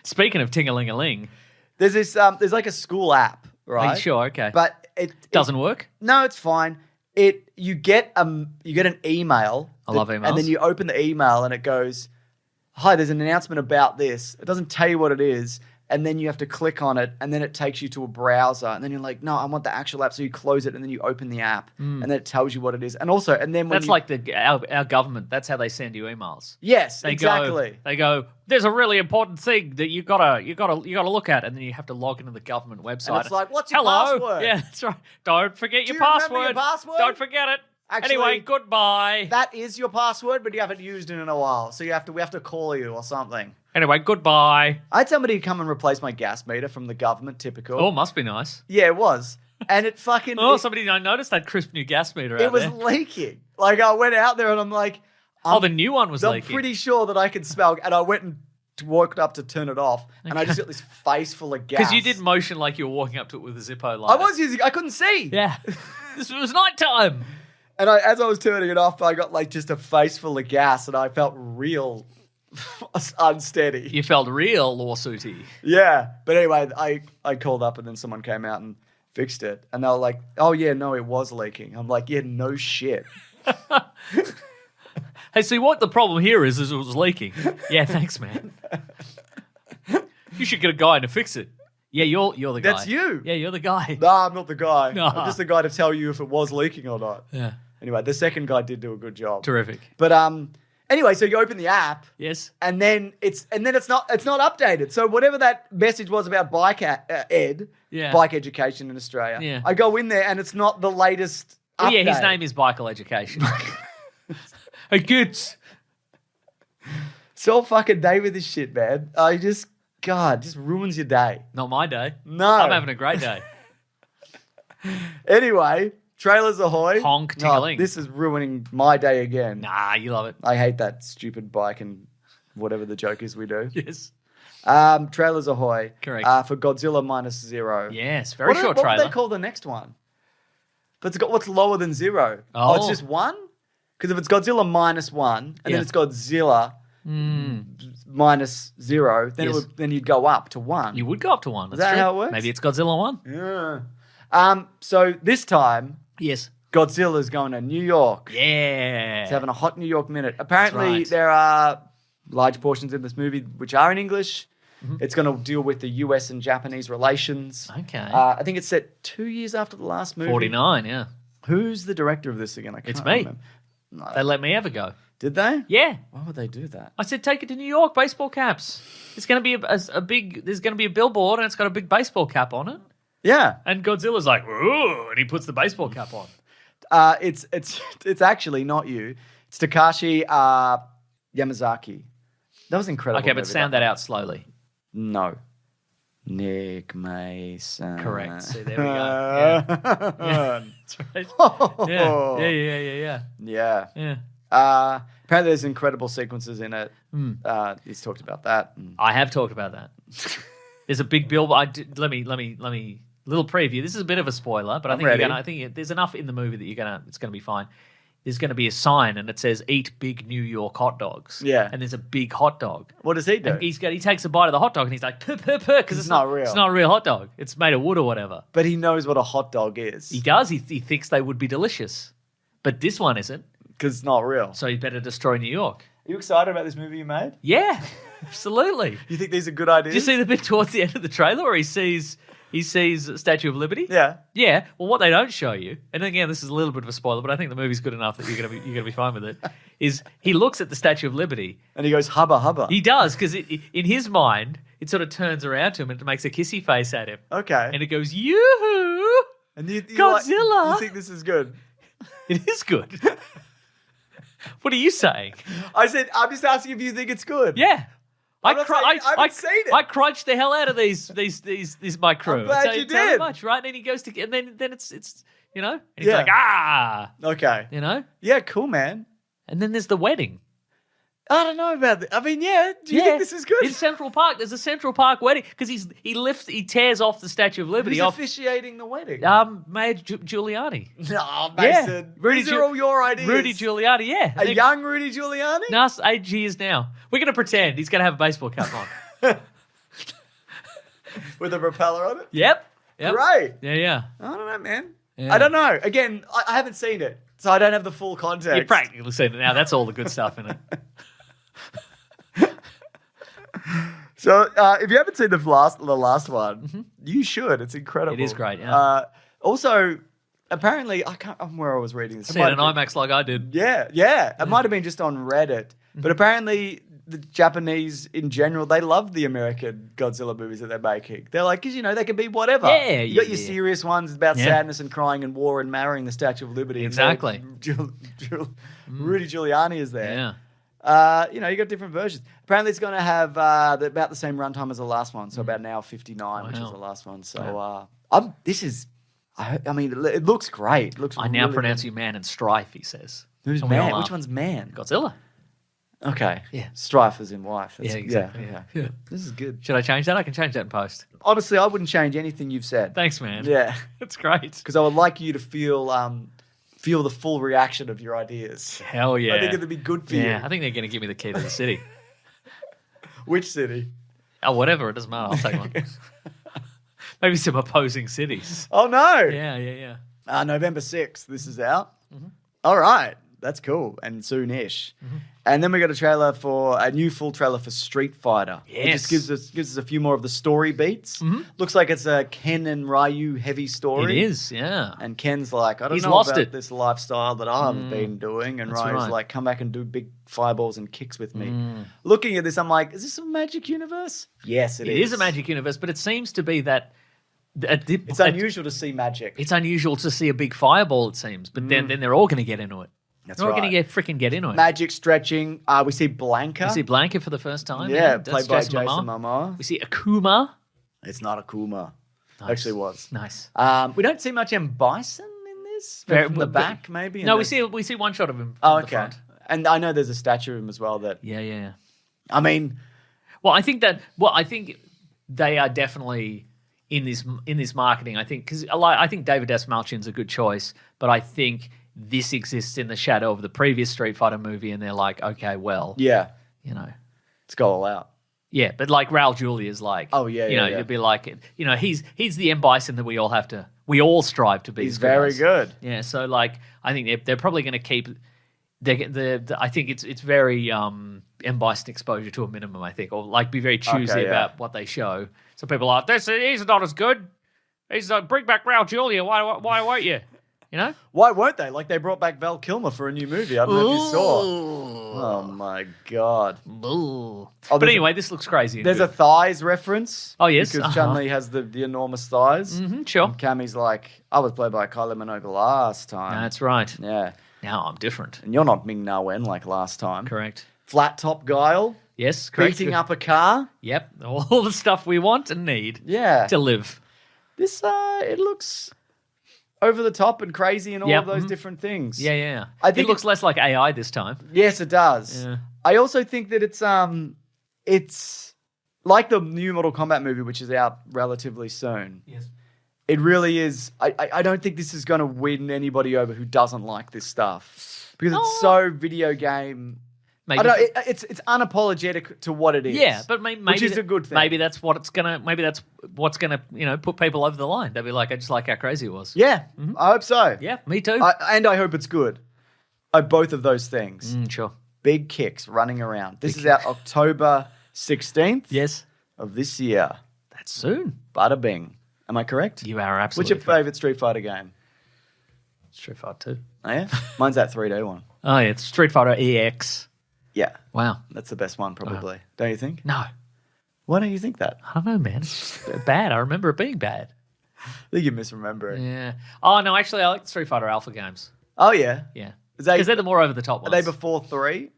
Speaker 2: Speaking of ting-a-ling-a-ling.
Speaker 1: There's this there's like a school app, right?
Speaker 2: Sure, okay.
Speaker 1: But it
Speaker 2: doesn't work?
Speaker 1: No, it's fine. You get an email.
Speaker 2: I love emails.
Speaker 1: And then you open the email and it goes, "Hi, there's an announcement about this." It doesn't tell you what it is. And then you have to click on it, and then it takes you to a browser. And then you're like, no, I want the actual app. So you close it, and then you open the app, and then it tells you what it is. And also, and then when
Speaker 2: that's like our government. That's how they send you emails.
Speaker 1: Yes, exactly.
Speaker 2: They go, there's a really important thing that you gotta look at, and then you have to log into the government website.
Speaker 1: And it's like, what's your password?
Speaker 2: Yeah, that's right. Don't forget your
Speaker 1: remember
Speaker 2: password.
Speaker 1: your password?
Speaker 2: Don't forget it.
Speaker 1: Actually,
Speaker 2: anyway, goodbye.
Speaker 1: That is your password, but you haven't used it in a while, so we have to call you or something.
Speaker 2: Anyway, goodbye.
Speaker 1: I had somebody come and replace my gas meter from the government, typical.
Speaker 2: Oh, must be nice.
Speaker 1: Yeah, it was. And it fucking...
Speaker 2: I noticed that crisp new gas meter out there.
Speaker 1: It was leaking. Like, I went out there and I'm like...
Speaker 2: the new one was leaking.
Speaker 1: I'm pretty sure that I can smell... And I went and walked up to turn it off, and I just got this face full of gas.
Speaker 2: Because you did motion like you were walking up to it with a Zippo lighter.
Speaker 1: I couldn't see.
Speaker 2: Yeah. This was nighttime.
Speaker 1: And as I was turning it off, I got like just a face full of gas, and I felt real unsteady.
Speaker 2: You felt real lawsuity.
Speaker 1: Yeah. But anyway, I called up, and then someone came out and fixed it. And they were like, oh, yeah, no, it was leaking. I'm like, yeah, no shit.
Speaker 2: Hey, see, what the problem here is it was leaking. Yeah, thanks, man. You should get a guy to fix it. Yeah, you're the guy.
Speaker 1: That's you.
Speaker 2: Yeah, you're the guy.
Speaker 1: No, I'm not the guy.
Speaker 2: No.
Speaker 1: I'm just the guy to tell you if it was leaking or not.
Speaker 2: Yeah.
Speaker 1: Anyway, the second guy did do a good job.
Speaker 2: Terrific.
Speaker 1: But anyway, so you open the app.
Speaker 2: Yes.
Speaker 1: And then it's not updated. So whatever that message was about bike bike education in Australia, I go in there and it's not the latest update.
Speaker 2: Yeah, his name is Bicycle Education. Hey, kids.
Speaker 1: It's all fucking day with this shit, man. Just ruins your day.
Speaker 2: Not my day.
Speaker 1: No.
Speaker 2: I'm having a great day.
Speaker 1: Anyway, trailers ahoy.
Speaker 2: Honk, tingling.
Speaker 1: This is ruining my day again.
Speaker 2: Nah, you love it.
Speaker 1: I hate that stupid bike and whatever the joke is we do.
Speaker 2: Yes.
Speaker 1: Trailers ahoy.
Speaker 2: Correct.
Speaker 1: For Godzilla -0.
Speaker 2: Yes, very short trailer.
Speaker 1: What would they call the next one? But it's got what's lower than 0? Oh, it's just 1? Because if it's Godzilla -1 and then it's Godzilla -0, then you'd go up to 1.
Speaker 2: You would go up to 1.
Speaker 1: Is that how it works?
Speaker 2: Maybe it's Godzilla 1.
Speaker 1: Yeah. So this time,
Speaker 2: yes,
Speaker 1: Godzilla's going to New York.
Speaker 2: Yeah.
Speaker 1: It's having a hot New York minute. Apparently, there are large portions in this movie which are in English. Mm-hmm. It's going to deal with the US and Japanese relations.
Speaker 2: Okay.
Speaker 1: I think it's set 2 years after the last movie.
Speaker 2: 49, yeah.
Speaker 1: Who's the director of this again?
Speaker 2: It's me.
Speaker 1: Remember. No.
Speaker 2: They let me have a go.
Speaker 1: Did they?
Speaker 2: Yeah.
Speaker 1: Why would they do that?
Speaker 2: I said, take it to New York, baseball caps. It's going to be there's going to be a billboard and it's got a big baseball cap on it.
Speaker 1: Yeah.
Speaker 2: And Godzilla's like, ooh, and he puts the baseball cap on.
Speaker 1: It's actually not you. It's Takashi Yamazaki. That was incredible.
Speaker 2: Okay, but sound that out slowly.
Speaker 1: No. Nick Mason.
Speaker 2: Correct. See, there we go. Yeah. That's right. Yeah.
Speaker 1: Apparently there's incredible sequences in it. He's talked about that.
Speaker 2: I have talked about that. There's a big billboard. Let me little preview. This is a bit of a spoiler, but I think there's enough in the movie that it's gonna be fine. There's going to be a sign and it says "Eat big New York hot dogs."
Speaker 1: Yeah,
Speaker 2: and there's a big hot dog.
Speaker 1: What does he do?
Speaker 2: And he takes a bite of the hot dog and he's like, "Puh puh puh," because it's not real. It's not a real hot dog. It's made of wood or whatever.
Speaker 1: But he knows what a hot dog is.
Speaker 2: He does. He thinks they would be delicious, but this one isn't
Speaker 1: because it's not real.
Speaker 2: So he better destroy New York.
Speaker 1: Are you excited about this movie you made?
Speaker 2: Yeah, absolutely.
Speaker 1: You think these are good ideas?
Speaker 2: Did you see the bit towards the end of the trailer where he sees Statue of Liberty?
Speaker 1: Yeah.
Speaker 2: Yeah. Well, what they don't show you, and again, this is a little bit of a spoiler, but I think the movie's good enough that you're gonna be fine with it. Is he looks at the Statue of Liberty
Speaker 1: and he goes hubba hubba?
Speaker 2: He does because in his mind it sort of turns around to him and it makes a kissy face at him.
Speaker 1: Okay.
Speaker 2: And it goes yoo-hoo,
Speaker 1: and
Speaker 2: Godzilla.
Speaker 1: You think this is good?
Speaker 2: It is good. What are you saying?
Speaker 1: I'm just asking if you think it's good.
Speaker 2: Yeah. I
Speaker 1: haven't seen it.
Speaker 2: I crunched the hell out of these my crew.
Speaker 1: I'm glad you did.
Speaker 2: Much, right? And then he goes to, and then it's and he's like
Speaker 1: okay, yeah, cool, man.
Speaker 2: And then there's the wedding.
Speaker 1: I don't know about that. I mean, yeah. Do you think this is good?
Speaker 2: In Central Park, there's a Central Park wedding because he tears off the Statue of Liberty.
Speaker 1: Who's officiating the wedding?
Speaker 2: Mayor Giuliani.
Speaker 1: No, Mason.
Speaker 2: Yeah.
Speaker 1: These are all your ideas.
Speaker 2: Rudy Giuliani, yeah.
Speaker 1: A young Rudy Giuliani?
Speaker 2: No, 8 years now. We're going to pretend he's going to have a baseball cap on.
Speaker 1: With a propeller on it?
Speaker 2: Yep.
Speaker 1: Right.
Speaker 2: Yeah.
Speaker 1: I don't know, man.
Speaker 2: Yeah.
Speaker 1: I don't know. Again, I haven't seen it, so I don't have the full context.
Speaker 2: You've practically seen it now. That's all the good stuff in it.
Speaker 1: So, if you haven't seen the last one, you should. It's incredible.
Speaker 2: It is great, yeah.
Speaker 1: Also, apparently, I can't remember where I was reading this.
Speaker 2: See it in IMAX like I did.
Speaker 1: Yeah. It might have been just on Reddit. But apparently, the Japanese, in general, they love the American Godzilla movies that they're making. They're like, because, they can be whatever.
Speaker 2: Yeah,
Speaker 1: you got your serious ones about sadness and crying and war and marrying the Statue of Liberty.
Speaker 2: Exactly.
Speaker 1: Rudy Giuliani is there.
Speaker 2: Yeah.
Speaker 1: You got different versions. Apparently, it's going to have about the same runtime as the last one, so about an hour 59, which is the last one. So, I mean, it looks great. It looks.
Speaker 2: I now pronounce you man and strife. He says.
Speaker 1: Who's man? Which one's man?
Speaker 2: Godzilla.
Speaker 1: Okay.
Speaker 2: Yeah.
Speaker 1: Strife as in wife.
Speaker 2: Yeah, exactly.
Speaker 1: Yeah. This is good.
Speaker 2: Should I change that? I can change that in post.
Speaker 1: Honestly, I wouldn't change anything you've said.
Speaker 2: Thanks, man.
Speaker 1: Yeah.
Speaker 2: That's great.
Speaker 1: Because I would like you to feel the full reaction of your ideas.
Speaker 2: Hell yeah.
Speaker 1: I think it'd be good for you.
Speaker 2: Yeah, I think they're going to give me the key to the city.
Speaker 1: Which city?
Speaker 2: Oh, whatever. It doesn't matter. I'll take one. Maybe some opposing cities.
Speaker 1: Oh, no.
Speaker 2: Yeah.
Speaker 1: November 6th, this is out. Mm-hmm. All right. That's cool. And soon-ish. Mm-hmm. And then we got a new full trailer for Street Fighter.
Speaker 2: Yes.
Speaker 1: It just gives us a few more of the story beats.
Speaker 2: Mm-hmm.
Speaker 1: Looks like it's a Ken and Ryu heavy story.
Speaker 2: It is, yeah.
Speaker 1: And Ken's like, I don't
Speaker 2: He's
Speaker 1: know
Speaker 2: lost
Speaker 1: about
Speaker 2: it.
Speaker 1: this lifestyle that I've been doing. And
Speaker 2: That's
Speaker 1: Ryu's
Speaker 2: right.
Speaker 1: like, come back and do big fireballs and kicks with me. Looking at this, I'm like, is this a magic universe? Yes, it is.
Speaker 2: It is a magic universe, but it seems to be that...
Speaker 1: It's unusual to see magic.
Speaker 2: It's unusual to see a big fireball, it seems. But then they're all going to get into it.
Speaker 1: That's
Speaker 2: they're all
Speaker 1: right.
Speaker 2: going to get into it.
Speaker 1: Magic stretching. We see Blanca.
Speaker 2: We see Blanca for the first time.
Speaker 1: Yeah,
Speaker 2: That's
Speaker 1: played by Jason Momoa.
Speaker 2: We see Akuma.
Speaker 1: It's not Akuma.
Speaker 2: Nice.
Speaker 1: Actually was.
Speaker 2: Nice.
Speaker 1: We don't see much M. Bison in this. From the back, maybe?
Speaker 2: No, we see one shot of him from
Speaker 1: Oh,
Speaker 2: the
Speaker 1: okay.
Speaker 2: front.
Speaker 1: And I know there's a statue of him as well that...
Speaker 2: Yeah.
Speaker 1: I mean...
Speaker 2: Well, I think they are definitely in this marketing. I think because I think David S. Malchin's a good choice, but I think this exists in the shadow of the previous Street Fighter movie, and they're like, okay, well,
Speaker 1: Yeah.
Speaker 2: Let's
Speaker 1: go all out.
Speaker 2: Yeah, but like Raul Julia's like,
Speaker 1: oh yeah,
Speaker 2: yeah. It'd be like, he's the M. Bison that we all strive to be.
Speaker 1: He's very good.
Speaker 2: Yeah, so like I think they're probably going to keep. I think it's very M. Bison exposure to a minimum. I think, or like be very choosy about what they show. So people are he's not as good. He's bring back Raul Julia. Why won't you?
Speaker 1: Why won't they? Like they brought back Val Kilmer for a new movie. I don't know if you saw. Oh my god.
Speaker 2: But anyway, this looks crazy.
Speaker 1: There's a thighs reference.
Speaker 2: Oh yes,
Speaker 1: because Chun-Li has the enormous thighs.
Speaker 2: Mm-hmm, sure.
Speaker 1: And Cammy's like, I was played by Kylie Minogue last time.
Speaker 2: That's right.
Speaker 1: Yeah.
Speaker 2: Now I'm different.
Speaker 1: And you're not Ming Na Wen like last time.
Speaker 2: Correct.
Speaker 1: Flat top Guile.
Speaker 2: Yes, correct.
Speaker 1: Beating up a car.
Speaker 2: Yep. All the stuff we want and need.
Speaker 1: Yeah.
Speaker 2: To live.
Speaker 1: This it looks over the top and crazy and all of those different things.
Speaker 2: Yeah.
Speaker 1: I think
Speaker 2: it looks less like AI this time.
Speaker 1: Yes, it does.
Speaker 2: Yeah.
Speaker 1: I also think that it's like the new Mortal Kombat movie, which is out relatively soon.
Speaker 2: Yes.
Speaker 1: It really is. I don't think this is going to win anybody over who doesn't like this stuff because it's so video game.
Speaker 2: Maybe.
Speaker 1: I don't know, it's unapologetic to what it is.
Speaker 2: Yeah, but maybe
Speaker 1: which is a good thing.
Speaker 2: Maybe that's what's gonna put people over the line. They'll be like, I just like how crazy it was.
Speaker 1: Yeah, I hope so.
Speaker 2: Yeah, me too.
Speaker 1: And I hope it's good. Both of those things.
Speaker 2: Sure.
Speaker 1: Big kicks running around. This is out October 16th.
Speaker 2: Yes.
Speaker 1: Of this year.
Speaker 2: That's soon.
Speaker 1: Bada bing. Am I correct?
Speaker 2: You are absolutely.
Speaker 1: What's your favourite Street Fighter game?
Speaker 2: Street Fighter 2.
Speaker 1: Oh yeah, mine's that 3D one.
Speaker 2: Oh yeah, it's Street Fighter EX.
Speaker 1: Yeah.
Speaker 2: Wow.
Speaker 1: That's the best one, probably.
Speaker 2: Wow.
Speaker 1: Don't you think?
Speaker 2: No.
Speaker 1: Why don't you think that?
Speaker 2: I don't know, man. It's just bad. I remember it being bad.
Speaker 1: I think you're misremembering.
Speaker 2: Yeah. Oh, no, actually, I like the Street Fighter Alpha games.
Speaker 1: Oh, yeah?
Speaker 2: Yeah.
Speaker 1: Because
Speaker 2: they're the more over-the-top ones.
Speaker 1: Are they before 3?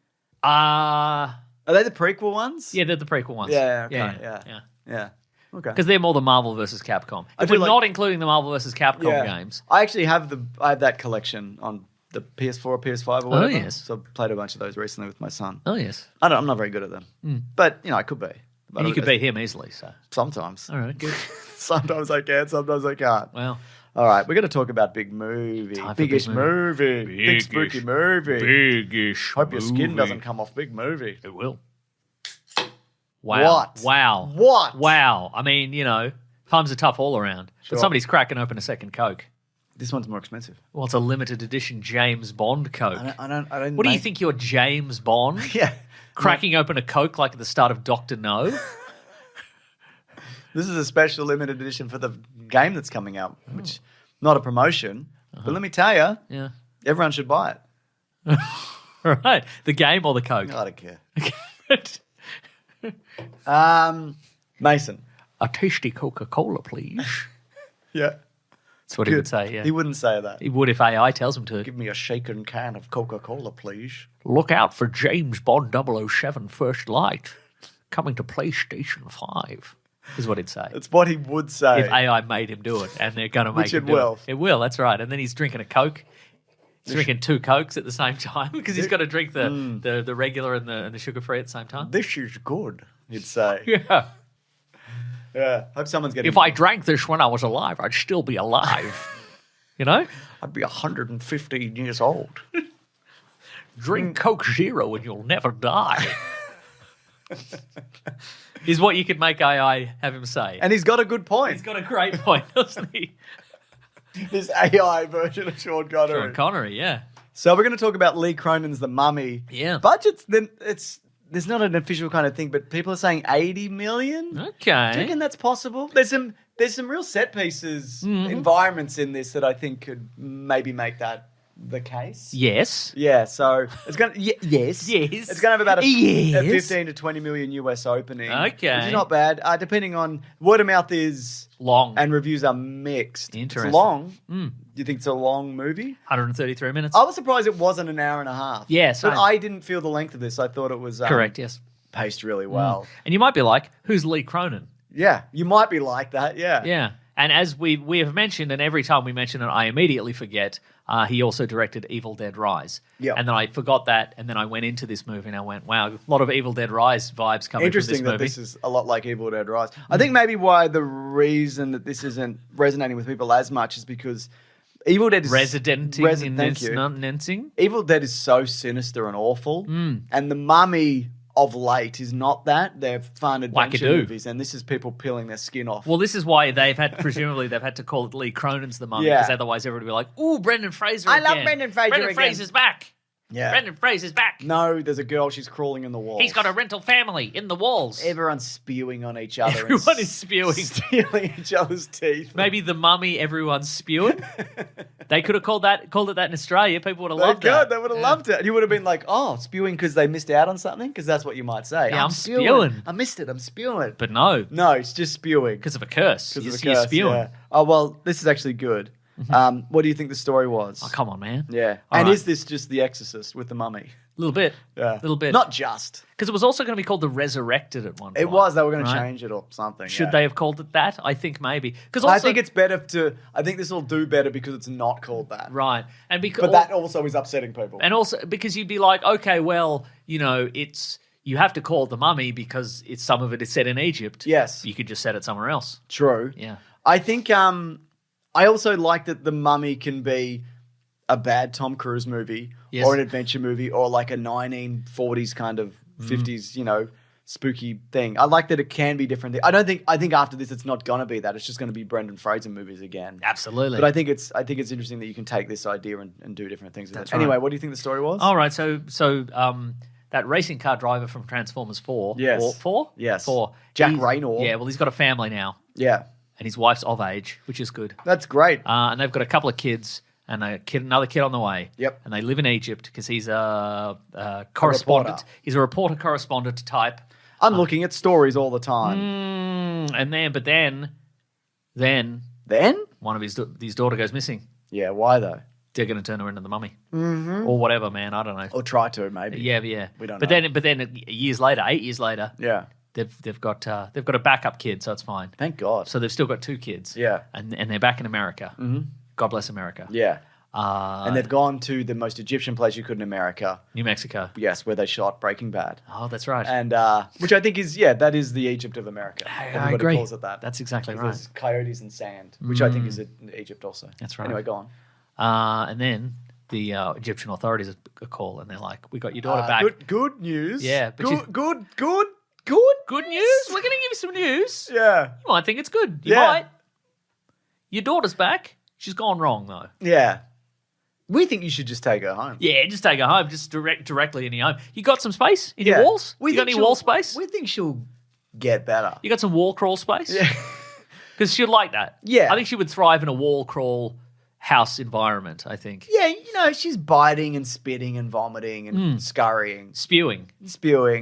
Speaker 2: Are
Speaker 1: they the prequel ones?
Speaker 2: Yeah, they're the prequel ones.
Speaker 1: Yeah, okay. Yeah. Okay.
Speaker 2: Because they're more the Marvel versus Capcom. If we're not including the Marvel versus Capcom games.
Speaker 1: I actually have that collection on the PS4 or PS5 or whatever.
Speaker 2: Oh, yes.
Speaker 1: So I played a bunch of those recently with my son.
Speaker 2: Oh, yes.
Speaker 1: I'm not very good at them. But, I could be.
Speaker 2: But you could beat him easily, so.
Speaker 1: Sometimes.
Speaker 2: All right, good.
Speaker 1: Sometimes I can, sometimes I can't.
Speaker 2: Well.
Speaker 1: All right, we're going to talk about big movie. Biggest movie. Big spooky movie.
Speaker 2: Biggish
Speaker 1: Hope your skin doesn't come off big movie.
Speaker 2: It will. Wow.
Speaker 1: What?
Speaker 2: Wow.
Speaker 1: What?
Speaker 2: Wow. I mean, times are tough all around.
Speaker 1: Sure.
Speaker 2: But somebody's cracking open a second Coke.
Speaker 1: This one's more expensive.
Speaker 2: Well, it's a limited edition James Bond Coke.
Speaker 1: I don't
Speaker 2: what do you think you're James Bond?
Speaker 1: Yeah.
Speaker 2: Cracking open a Coke like at the start of Dr. No?
Speaker 1: This is a special limited edition for the game that's coming out, which not a promotion. But let me tell you, everyone should buy it.
Speaker 2: All right. The game or the Coke?
Speaker 1: I don't care. Mason.
Speaker 2: A tasty Coca-Cola, please.
Speaker 1: Yeah.
Speaker 2: That's what he would say, yeah.
Speaker 1: He wouldn't say that.
Speaker 2: He would if AI tells him to.
Speaker 1: Give me a shaken can of Coca-Cola, please.
Speaker 2: Look out for James Bond 007 First Light coming to PlayStation 5, is what he'd say.
Speaker 1: It's what he would say.
Speaker 2: If AI made him do it, and they're going to make him do
Speaker 1: it will.
Speaker 2: It will, that's right. And then he's drinking a Coke. He's drinking 2 Cokes at the same time because he's got to drink the regular and the sugar-free at the same time.
Speaker 1: This is good, you'd say.
Speaker 2: Yeah.
Speaker 1: Yeah. Hope someone's getting...
Speaker 2: If I drank this when I was alive, I'd still be alive. You know?
Speaker 1: I'd be 115 years old.
Speaker 2: Drink Coke Zero and you'll never die. Is what you could make AI have him say.
Speaker 1: And he's got a good point.
Speaker 2: He's got a great point, doesn't he?
Speaker 1: This AI version of Sean Connery.
Speaker 2: Sean Connery, yeah.
Speaker 1: So we're going to talk about Lee Cronin's The Mummy.
Speaker 2: Yeah.
Speaker 1: Budgets, then there's not an official kind of thing, but people are saying 80 million.
Speaker 2: Okay.
Speaker 1: Do you reckon that's possible? There's some real set pieces, environments in this that I think could maybe make that the case.
Speaker 2: Yes.
Speaker 1: Yeah, so it's going to... yes.
Speaker 2: Yes.
Speaker 1: It's going to have about a
Speaker 2: Yes.
Speaker 1: 15 to 20 million US opening.
Speaker 2: Okay.
Speaker 1: Which is not bad. Depending on... Word of mouth is...
Speaker 2: long.
Speaker 1: And reviews are mixed.
Speaker 2: Interesting.
Speaker 1: It's long. Do you think it's a long movie?
Speaker 2: 133 minutes.
Speaker 1: I was surprised it wasn't an hour and a half.
Speaker 2: Yeah, same.
Speaker 1: But I didn't feel the length of this. I thought it was...
Speaker 2: Correct, yes.
Speaker 1: Paced really well.
Speaker 2: And you might be like, who's Lee Cronin?
Speaker 1: Yeah, you might be like that, yeah.
Speaker 2: Yeah. And as we have mentioned, and every time we mention it, I immediately forget, he also directed Evil Dead Rise.
Speaker 1: Yeah.
Speaker 2: And then I forgot that, and then I went into this movie and I went, wow, a lot of Evil Dead Rise vibes coming from this movie.
Speaker 1: Interesting that this is a lot like Evil Dead Rise. I think maybe why the reason that this isn't resonating with people as much is because Evil Dead is...
Speaker 2: Resonating?
Speaker 1: Evil Dead is so sinister and awful, and The Mummy... of late is not that. They're fun adventure movies, and this is people peeling their skin off.
Speaker 2: Well, this is why presumably they've had to call it Lee Cronin's The Mummy, because otherwise everybody would be like, ooh, Brendan Fraser again.
Speaker 1: I love Brendan Fraser
Speaker 2: Brendan Fraser's back.
Speaker 1: Yeah.
Speaker 2: Brendan Fraser's back.
Speaker 1: No, there's a girl, she's crawling in the walls.
Speaker 2: He's got a rental family in the walls.
Speaker 1: Everyone's spewing on each other.
Speaker 2: Everyone is spewing.
Speaker 1: Stealing each other's teeth.
Speaker 2: Maybe The Mummy, everyone's spewing. They could have called it that in Australia. People would have loved it.
Speaker 1: They would have loved it. You would have been like, oh, spewing because they missed out on something? Because that's what you might say.
Speaker 2: Yeah, I'm spewing.
Speaker 1: I missed it. I'm spewing.
Speaker 2: But no.
Speaker 1: No, it's just spewing.
Speaker 2: Because of a curse.
Speaker 1: Because of a
Speaker 2: You're
Speaker 1: curse,
Speaker 2: spewing.
Speaker 1: yeah. Oh, well, this is actually good. What do you think the story was?
Speaker 2: Oh, come on, man.
Speaker 1: Yeah.
Speaker 2: All
Speaker 1: and
Speaker 2: right.
Speaker 1: is this just The Exorcist with the mummy?
Speaker 2: A little bit.
Speaker 1: Yeah.
Speaker 2: A little bit.
Speaker 1: Not just.
Speaker 2: Because it was also going to be called The Resurrected at one point.
Speaker 1: It was. They were going to change it or something.
Speaker 2: Should they have called it that? I think maybe.
Speaker 1: I think it's better to... I think this will do better because it's not called that.
Speaker 2: Right. And because,
Speaker 1: but that also is upsetting people.
Speaker 2: And also because you'd be like, okay, well, you know, it's... You have to call it The Mummy because some of it is set in Egypt.
Speaker 1: Yes.
Speaker 2: You could just set it somewhere else.
Speaker 1: True.
Speaker 2: Yeah.
Speaker 1: I think... I also like that The Mummy can be a bad Tom Cruise movie or an adventure movie or like a 1940s kind of 50s, you know, spooky thing. I like that it can be different. I think after this it's not going to be that. It's just going to be Brendan Fraser movies again.
Speaker 2: Absolutely.
Speaker 1: But I think it's interesting that you can take this idea and do different things with it.
Speaker 2: Right.
Speaker 1: Anyway, what do you think the story was?
Speaker 2: All right. So that racing car driver from Transformers 4.
Speaker 1: Yes.
Speaker 2: Or 4?
Speaker 1: Yes.
Speaker 2: 4.
Speaker 1: Jack Raynor.
Speaker 2: Yeah, well, he's got a family now.
Speaker 1: Yeah.
Speaker 2: And his wife's of age, which is good.
Speaker 1: That's great.
Speaker 2: And they've got a couple of kids and another kid on the way.
Speaker 1: Yep.
Speaker 2: And they live in Egypt because he's a correspondent. He's a reporter correspondent type.
Speaker 1: I'm looking at stories all the time.
Speaker 2: But then one of his daughter goes missing.
Speaker 1: Yeah, why though?
Speaker 2: They're going to turn her into the mummy, or whatever, man. I don't know.
Speaker 1: Or try to, maybe.
Speaker 2: Yeah.
Speaker 1: We don't
Speaker 2: know. But then 8 years later,
Speaker 1: yeah,
Speaker 2: they've got a backup kid, so it's fine.
Speaker 1: Thank God.
Speaker 2: So they've still got 2 kids.
Speaker 1: Yeah,
Speaker 2: and they're back in America. Mm-hmm. God bless America.
Speaker 1: Yeah. And they've gone to the most Egyptian place you could in America.
Speaker 2: New Mexico.
Speaker 1: Yes, where they shot Breaking Bad.
Speaker 2: Oh, that's right.
Speaker 1: And which I think that is the Egypt of America.
Speaker 2: I agree.
Speaker 1: Calls it that.
Speaker 2: That's exactly right.
Speaker 1: There's coyotes and sand, which I think is in Egypt also.
Speaker 2: That's right.
Speaker 1: Anyway, go on.
Speaker 2: And then the Egyptian authorities a call, and they're like, "We got your daughter back."
Speaker 1: Good news.
Speaker 2: Yeah. But
Speaker 1: good news.
Speaker 2: Good news. We're going to give you some news.
Speaker 1: Yeah.
Speaker 2: You might think it's good. You might. Your daughter's back. She's gone wrong though.
Speaker 1: Yeah. We think you should just take her home.
Speaker 2: Yeah, just take her home. Just directly in your home. You got some space in your walls? You got any wall space?
Speaker 1: We think she'll get better.
Speaker 2: You got some wall crawl space?
Speaker 1: Yeah.
Speaker 2: Because she'd like that.
Speaker 1: Yeah.
Speaker 2: I think she would thrive in a wall crawl house environment, I think.
Speaker 1: Yeah, you know, she's biting and spitting and vomiting and scurrying.
Speaker 2: Spewing.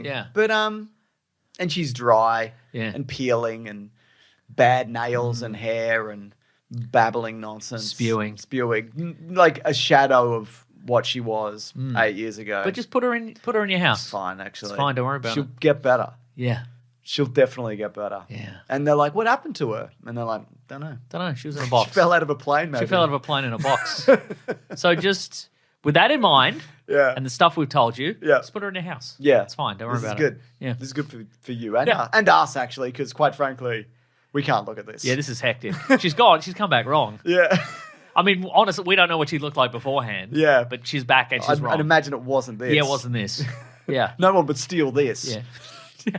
Speaker 1: Yeah. But, and she's dry and peeling and bad nails and hair and babbling nonsense.
Speaker 2: Spewing.
Speaker 1: Like a shadow of what she was 8 years ago.
Speaker 2: But just put her in your house.
Speaker 1: It's fine, actually.
Speaker 2: It's fine, don't worry about
Speaker 1: She'll
Speaker 2: it.
Speaker 1: get better.
Speaker 2: Yeah.
Speaker 1: She'll definitely get better.
Speaker 2: Yeah.
Speaker 1: And they're like, what happened to her? And they're like, don't know.
Speaker 2: She was in a box.
Speaker 1: She fell out of a plane, maybe.
Speaker 2: She fell out of a plane in a box. So with that in mind,
Speaker 1: and
Speaker 2: the stuff we've told you, just put her in your house.
Speaker 1: Yeah,
Speaker 2: it's fine. Don't worry about it.
Speaker 1: This is good.
Speaker 2: Yeah,
Speaker 1: this is good for you and us actually, because quite frankly, we can't look at this.
Speaker 2: Yeah, this is hectic. She's gone. She's come back wrong.
Speaker 1: Yeah.
Speaker 2: I mean, honestly, we don't know what she looked like beforehand.
Speaker 1: Yeah.
Speaker 2: But she's back and she's wrong.
Speaker 1: I'd imagine it wasn't this.
Speaker 2: Yeah, it wasn't this. Yeah.
Speaker 1: No one would steal this.
Speaker 2: Yeah.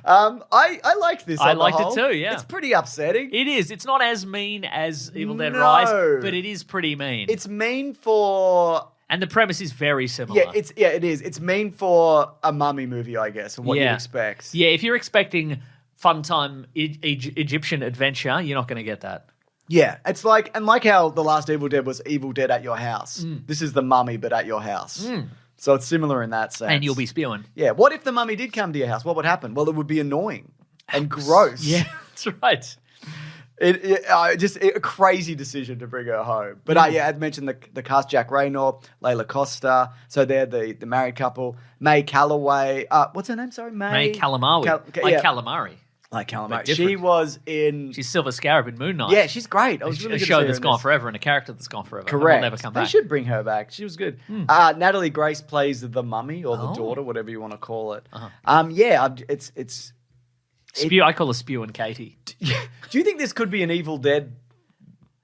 Speaker 1: I like this.
Speaker 2: I liked it too, yeah.
Speaker 1: It's pretty upsetting.
Speaker 2: It is. It's not as mean as Evil Dead Rise, but it is pretty mean.
Speaker 1: It's mean for...
Speaker 2: And the premise is very similar.
Speaker 1: Yeah, it is. It's mean for a mummy movie, I guess, and what you expect.
Speaker 2: Yeah, if you're expecting fun time Egyptian adventure, you're not going to get that.
Speaker 1: Yeah, it's like how the last Evil Dead was Evil Dead at your house. This is the mummy, but at your house. So it's similar in that sense.
Speaker 2: And you'll be spewing.
Speaker 1: Yeah. What if the mummy did come to your house? What would happen? Well, it would be annoying and gross.
Speaker 2: Yeah, that's right.
Speaker 1: Just a crazy decision to bring her home. But I'd mentioned the cast: Jack Raynor, Layla Costa. So they're the married couple. May Calloway. What's her name? Sorry,
Speaker 2: May Calamari. Calamari.
Speaker 1: Like Calamari. She was in...
Speaker 2: She's Silver Scarab in Moon Knight.
Speaker 1: Yeah, she's great. I was really
Speaker 2: a
Speaker 1: good
Speaker 2: show
Speaker 1: to see
Speaker 2: that's
Speaker 1: her
Speaker 2: gone forever and a character that's gone forever.
Speaker 1: Correct.
Speaker 2: Will never come back.
Speaker 1: They should bring her back. She was good. Natalie Grace plays the mummy or the daughter, whatever you want to call it. It's...
Speaker 2: I call her Spew and Katie.
Speaker 1: Do you think this could be an Evil Dead?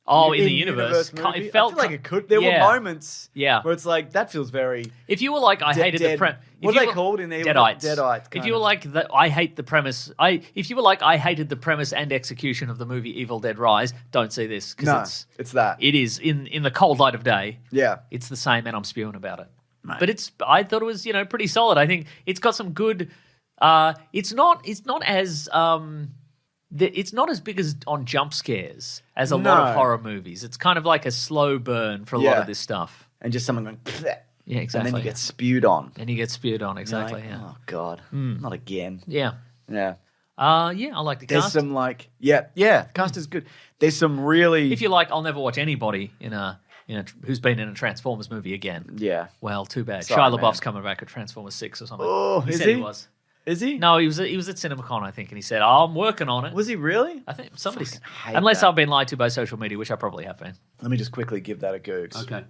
Speaker 2: Oh, in the universe.
Speaker 1: It felt like it could. There were moments where it's like, that feels very...
Speaker 2: If you were like, I hated the premise...
Speaker 1: What are they called in the
Speaker 2: Deadites.
Speaker 1: Deadites.
Speaker 2: If you were like, I hate the premise... If you were like, I hated the premise and execution of the movie Evil Dead Rise, don't see this.
Speaker 1: No, it's that.
Speaker 2: It is, in the cold light of day,
Speaker 1: yeah,
Speaker 2: it's the same and I'm spewing about it.
Speaker 1: Mate.
Speaker 2: But I thought it was, pretty solid. I think it's got some good... It's not as... it's not as big as on jump scares as a lot of horror movies. It's kind of like a slow burn for a lot of this stuff.
Speaker 1: And just someone going...
Speaker 2: Yeah, exactly.
Speaker 1: And then you get spewed on.
Speaker 2: Exactly,
Speaker 1: like, oh, God. Not again.
Speaker 2: Yeah.
Speaker 1: Yeah.
Speaker 2: I like the cast.
Speaker 1: There's some the cast is good. There's some really...
Speaker 2: If you like, I'll never watch anybody who's been in a Transformers movie again.
Speaker 1: Yeah.
Speaker 2: Well, too bad.
Speaker 1: Sorry,
Speaker 2: Shia LaBeouf's coming back at Transformers 6 or something.
Speaker 1: Oh,
Speaker 2: he
Speaker 1: is
Speaker 2: said
Speaker 1: he?
Speaker 2: He was.
Speaker 1: Is he?
Speaker 2: No, he was at CinemaCon, I think, and he said, I'm working on it.
Speaker 1: Was he really?
Speaker 2: I think somebody's... Unless I've been lied to by social media, which I probably have been.
Speaker 1: Let me just quickly give that a Googs.
Speaker 2: Okay.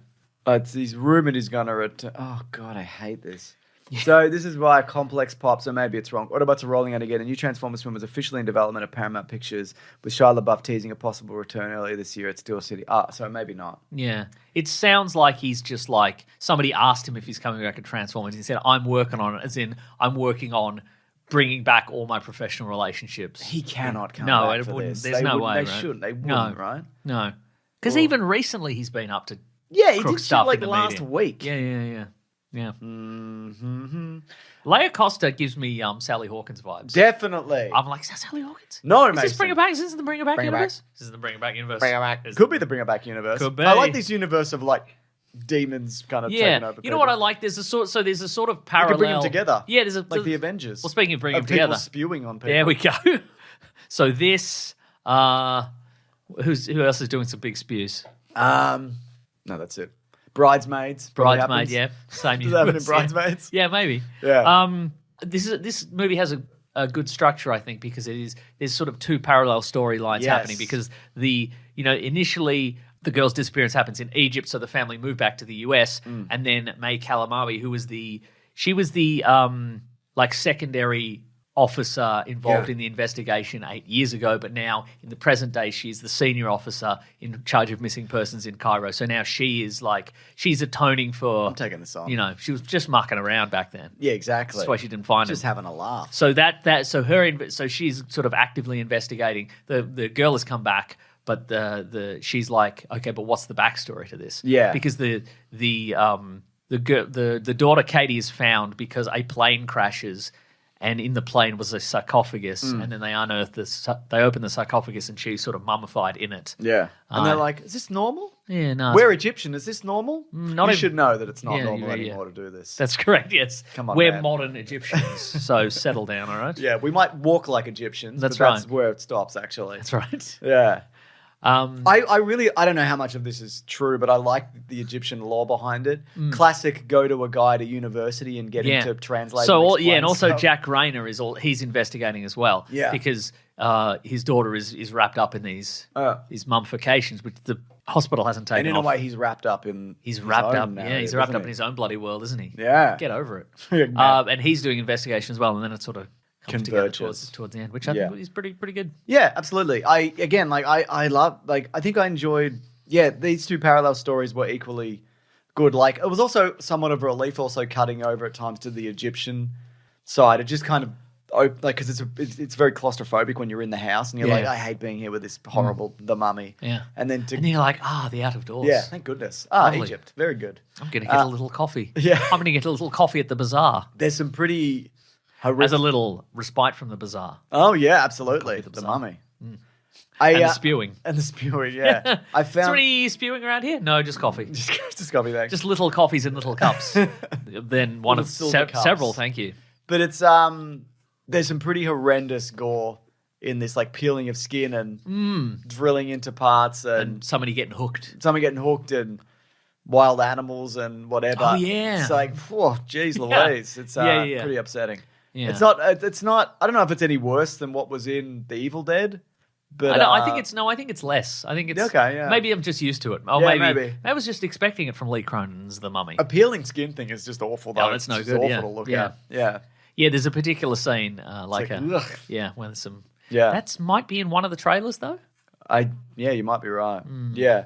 Speaker 1: He's rumoured he's going to return... Oh, God, I hate this. Yeah. So this is via Complex Pop, so maybe it's wrong. Autobots are rolling out again. A new Transformers film was officially in development at Paramount Pictures, with Shia LaBeouf teasing a possible return earlier this year at Steel City. So maybe not.
Speaker 2: Yeah. It sounds like he's just like... Somebody asked him if he's coming back at Transformers. He said, I'm working on it, as in I'm working on bringing back all my professional relationships.
Speaker 1: He cannot come back for this.
Speaker 2: There's no way,
Speaker 1: They shouldn't. They wouldn't, right?
Speaker 2: No. Because even recently he's been up to
Speaker 1: he did shit like last week.
Speaker 2: Yeah. Leia Costa gives me Sally Hawkins vibes.
Speaker 1: Definitely.
Speaker 2: I'm like, is that Sally Hawkins?
Speaker 1: No,
Speaker 2: Is this Bring It Back? Is this the Bring It Back universe? This is the Bring It Back universe.
Speaker 1: Bring It Back. Could be the Bring It Back universe.
Speaker 2: Could be.
Speaker 1: I like this universe of like demons kind of taking over.
Speaker 2: You know what I like? There's a sort of parallel.
Speaker 1: You can bring them together.
Speaker 2: Yeah,
Speaker 1: like the Avengers.
Speaker 2: Well, speaking of bringing them
Speaker 1: people
Speaker 2: together,
Speaker 1: spewing on people.
Speaker 2: There we go. So this, who else is doing some big spews?
Speaker 1: No, that's it. Bridesmaids.
Speaker 2: Bridesmaid, yeah. Same
Speaker 1: Does that happen in Bridesmaids?
Speaker 2: Yeah, maybe.
Speaker 1: Yeah.
Speaker 2: This movie has a good structure, I think, because there's sort of two parallel storylines happening. Because initially the girl's disappearance happens in Egypt, so the family moved back to the US, and then May Calamari, who was the secondary officer involved in the investigation 8 years ago, but now in the present day she's the senior officer in charge of missing persons in Cairo. So now she's atoning for...
Speaker 1: I'm taking this on.
Speaker 2: She was just mucking around back then.
Speaker 1: Yeah, exactly.
Speaker 2: That's why she didn't find him.
Speaker 1: Just having a laugh.
Speaker 2: So so she's sort of actively investigating. The girl has come back, but she's like, okay, but what's the backstory to this?
Speaker 1: Yeah,
Speaker 2: because the daughter Katie is found because a plane crashes. And in the plane was a sarcophagus, and then they unearthed they opened the sarcophagus, and she's sort of mummified in it.
Speaker 1: Yeah, and they're like, "Is this normal?
Speaker 2: Yeah, no.
Speaker 1: We're Egyptian. Is this normal? You should know that it's not normal anymore to do this."
Speaker 2: That's correct. Yes,
Speaker 1: come on,
Speaker 2: we're modern Egyptians, so settle down, all right?
Speaker 1: Yeah, we might walk like Egyptians.
Speaker 2: That's
Speaker 1: That's where it stops, actually.
Speaker 2: That's right.
Speaker 1: Yeah. I don't know how much of this is true, but I like the Egyptian lore behind it. Classic, go to a guy at a university and get him to translate.
Speaker 2: So and also stuff. Jack Rayner he's investigating as well.
Speaker 1: Yeah,
Speaker 2: because his daughter is wrapped up in these mummifications, which the hospital hasn't taken.
Speaker 1: And in
Speaker 2: off.
Speaker 1: a way, he's wrapped up in.
Speaker 2: He's wrapped up.
Speaker 1: Narrative,
Speaker 2: he's wrapped up in his own bloody world, isn't he?
Speaker 1: Yeah.
Speaker 2: Get over it. And he's doing investigation as well, and then it sort of comes together towards the end, which I think is pretty good.
Speaker 1: Yeah, absolutely. I think I enjoyed. Yeah, these two parallel stories were equally good. Like, it was also somewhat of a relief, also cutting over at times to the Egyptian side. It just kind of because it's very claustrophobic when you're in the house and you're like, I hate being here with this horrible the mummy.
Speaker 2: Yeah,
Speaker 1: and then
Speaker 2: you're like, the out of doors.
Speaker 1: Yeah, thank goodness. Egypt, very good.
Speaker 2: I'm gonna get a little coffee.
Speaker 1: Yeah,
Speaker 2: I'm gonna get a little coffee at the bazaar.
Speaker 1: There's some pretty
Speaker 2: as a little respite from the bazaar.
Speaker 1: Oh yeah, absolutely. The mummy.
Speaker 2: And the spewing.
Speaker 1: And the spewing, yeah. I found. Is
Speaker 2: there any spewing around here? No, just coffee.
Speaker 1: just coffee, thanks.
Speaker 2: Just little coffees in little cups. Then one of several, thank you.
Speaker 1: But it's there's some pretty horrendous gore in this, like peeling of skin and drilling into parts and
Speaker 2: somebody getting hooked.
Speaker 1: And wild animals and whatever.
Speaker 2: Oh yeah.
Speaker 1: It's like, geez Louise. It's pretty upsetting.
Speaker 2: Yeah.
Speaker 1: It's not I don't know if it's any worse than what was in The Evil Dead. But
Speaker 2: I think it's less. I think it's
Speaker 1: okay. Yeah.
Speaker 2: Maybe I'm just used to it. Or maybe I was just expecting it from Lee Cronin's The Mummy.
Speaker 1: A peeling skin thing is just awful. Though.
Speaker 2: Oh, it's no good.
Speaker 1: Awful to look at. Yeah.
Speaker 2: Yeah. There's a particular scene when there's some. Yeah. That might be in one of the trailers though.
Speaker 1: You might be right. Yeah.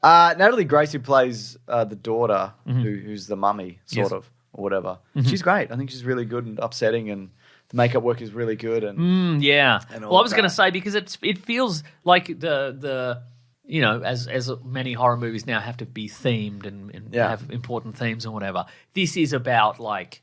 Speaker 1: Natalie Grace, who plays the daughter, who's the mummy, sort of, or whatever. She's great. I think she's really good and upsetting, and the makeup work is really good. And
Speaker 2: And I was going to say, because it feels like the as many horror movies now have to be themed and have important themes and whatever. This is about like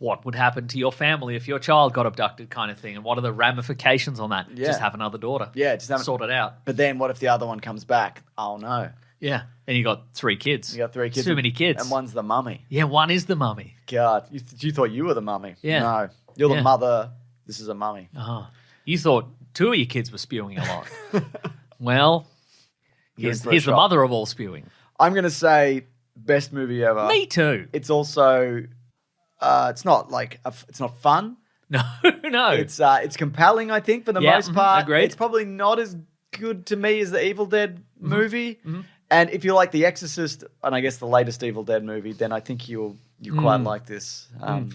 Speaker 2: what would happen to your family if your child got abducted, kind of thing, and what are the ramifications on that? Just have another daughter.
Speaker 1: Yeah,
Speaker 2: sort it out.
Speaker 1: But then, what if the other one comes back? Oh no.
Speaker 2: Yeah, and you got 3 kids.
Speaker 1: You got 3 kids.
Speaker 2: Too many kids.
Speaker 1: And one's the mummy.
Speaker 2: Yeah, one is the mummy.
Speaker 1: God, you thought you were the mummy. Yeah. No, you're the mother. This is a mummy.
Speaker 2: You thought 2 of your kids were spewing a lot. Well, here's the mother of all spewing.
Speaker 1: I'm going to say best movie ever.
Speaker 2: Me too.
Speaker 1: It's also, it's not it's not fun.
Speaker 2: No.
Speaker 1: It's compelling, I think, for the most part.
Speaker 2: Agreed.
Speaker 1: It's probably not as good to me as the Evil Dead movie. Mm-hmm. And if you like The Exorcist, and I guess the latest Evil Dead movie, then I think you quite like this.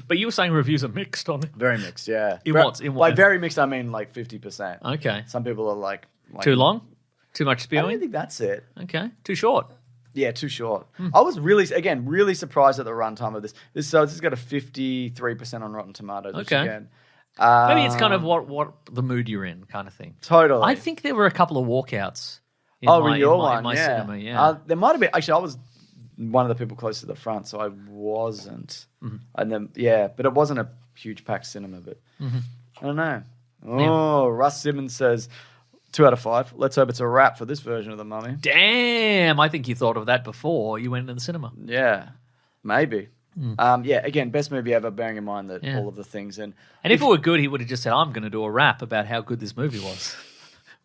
Speaker 2: But you were saying reviews are mixed on it.
Speaker 1: Very mixed, yeah.
Speaker 2: In what?
Speaker 1: By very mixed, I mean like 50%.
Speaker 2: Okay.
Speaker 1: Some people are like
Speaker 2: too long? Too much spewing?
Speaker 1: I don't think that's it.
Speaker 2: Okay. Too short?
Speaker 1: Yeah, too short. I was really surprised at the runtime of this. This has got a 53% on Rotten Tomatoes.
Speaker 2: Okay.
Speaker 1: Again,
Speaker 2: maybe it's kind of what the mood you're in, kind of thing.
Speaker 1: Totally.
Speaker 2: I think there were a couple of walkouts. In my cinema, yeah.
Speaker 1: There might have been. Actually, I was one of the people close to the front, so I wasn't. And then, but it wasn't a huge packed cinema. But I don't know. Oh, Russ Simmons says 2 out of 5. Let's hope it's a wrap for this version of The Mummy.
Speaker 2: Damn, I think you thought of that before you went into the cinema.
Speaker 1: Yeah, maybe. Again, best movie ever, bearing in mind that all of the things. And
Speaker 2: if it were good, he would have just said, I'm going to do a rap about how good this movie was.